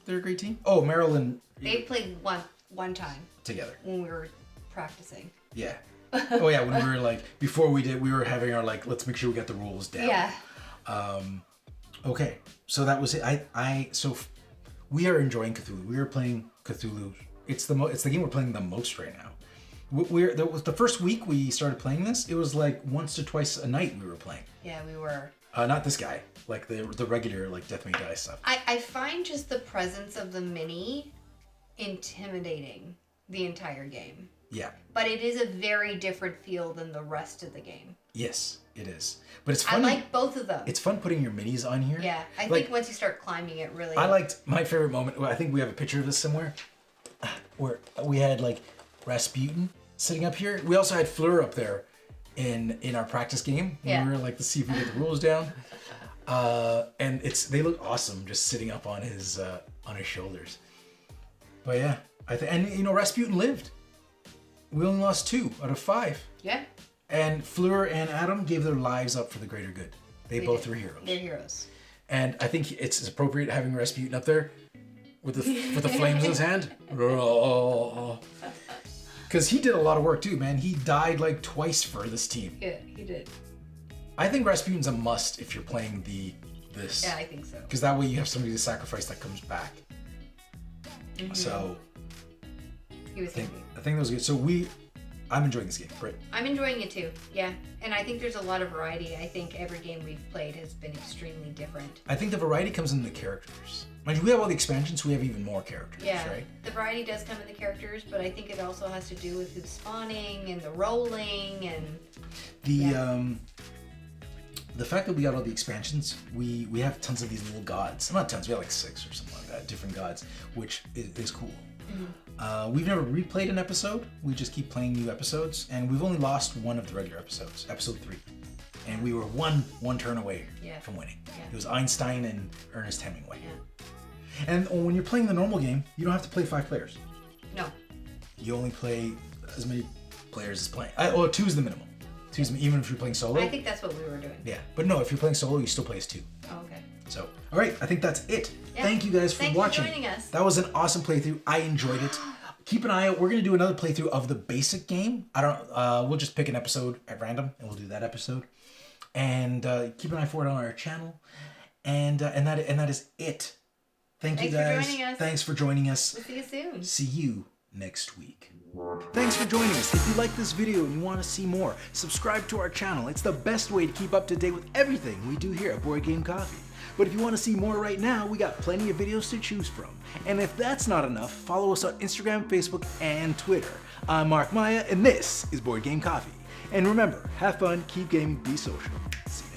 S1: they're a great team? Oh, MERYL and.
S2: They played one time
S1: together
S2: when we were practicing.
S1: Yeah. Oh yeah, when we were like before we were having our like let's make sure we got the rules down.
S2: Yeah.
S1: Okay, so that was it. So we are enjoying Cthulhu. We are playing Cthulhu. It's the game we're playing the most right now. The first week we started playing this. It was like once or twice a night we were playing.
S2: Yeah, we were.
S1: Not this guy. Like the regular like Death May Die stuff.
S2: I find just the presence of the mini intimidating the entire game.
S1: Yeah.
S2: But it is a very different feel than the rest of the game.
S1: Yes, it is. But it's fun.
S2: I like both of them.
S1: It's fun putting your minis on here.
S2: Yeah, I think once you start climbing it really...
S1: I liked my favorite moment. Well, I think we have a picture of this somewhere. Where we had like Rasputin sitting up here. We also had FLEUR up there in our practice game.
S2: Yeah.
S1: We were like to see if we get the rules down. And they look awesome just sitting up on his shoulders. But yeah, Rasputin lived. We only lost 2 out of 5.
S2: Yeah.
S1: And FLEUR and Adam gave their lives up for the greater good. They both were heroes.
S2: They're heroes.
S1: And I think it's appropriate having Rasputin up there with the flames in his hand. Because he did a lot of work too, man. He died like twice for this team.
S2: Yeah, he did.
S1: I think Rasputin's a must if you're playing this.
S2: Yeah, I think so.
S1: Because that way you have somebody to sacrifice that comes back.
S2: Mm-hmm.
S1: So
S2: he was
S1: I think that was good. So I'm enjoying this game, right?
S2: I'm enjoying it too, yeah. And I think there's a lot of variety. I think every game we've played has been extremely different.
S1: I think the variety comes in the characters. Mind you, we have all the expansions, so we have even more characters, right?
S2: The variety does come in the characters, but I think it also has to do with who's spawning and the rolling and...
S1: The fact that we got all the expansions, we have tons of these little gods. Not tons, we have like 6 or something like that, different gods, which is cool. Mm-hmm. We've never replayed an episode. We just keep playing new episodes, and we've only lost one of the regular episodes, episode 3. And we were one turn away from winning. Yeah. It was Einstein and Ernest Hemingway. Yeah. And when you're playing the normal game, you don't have to play 5 players.
S2: No.
S1: You only play as many players as playing. 2 is the minimum. 2 is, even if you're playing solo.
S2: I think that's what we were doing.
S1: Yeah, but no, if you're playing solo, you still play as 2.
S2: Oh, okay.
S1: So, all right, I think that's it. Yeah. Thank you guys for watching.
S2: Thanks for joining us.
S1: That was an awesome playthrough. I enjoyed it. Keep an eye out. We're gonna do another playthrough of the basic game. We'll just pick an episode at random, and we'll do that episode. And keep an eye for it on our channel. And that is it. Thanks you guys.
S2: For joining us.
S1: Thanks for joining us.
S2: We'll see you soon.
S1: See you next week. Thanks for joining us. If you like this video and you want to see more, subscribe to our channel. It's the best way to keep up to date with everything we do here at Board Game Coffee. But if you want to see more right now, we got plenty of videos to choose from. And if that's not enough, follow us on Instagram, Facebook, and Twitter. I'm Mark Maya, and this is Board Game Coffee. And remember, have fun, keep gaming, be social. See you.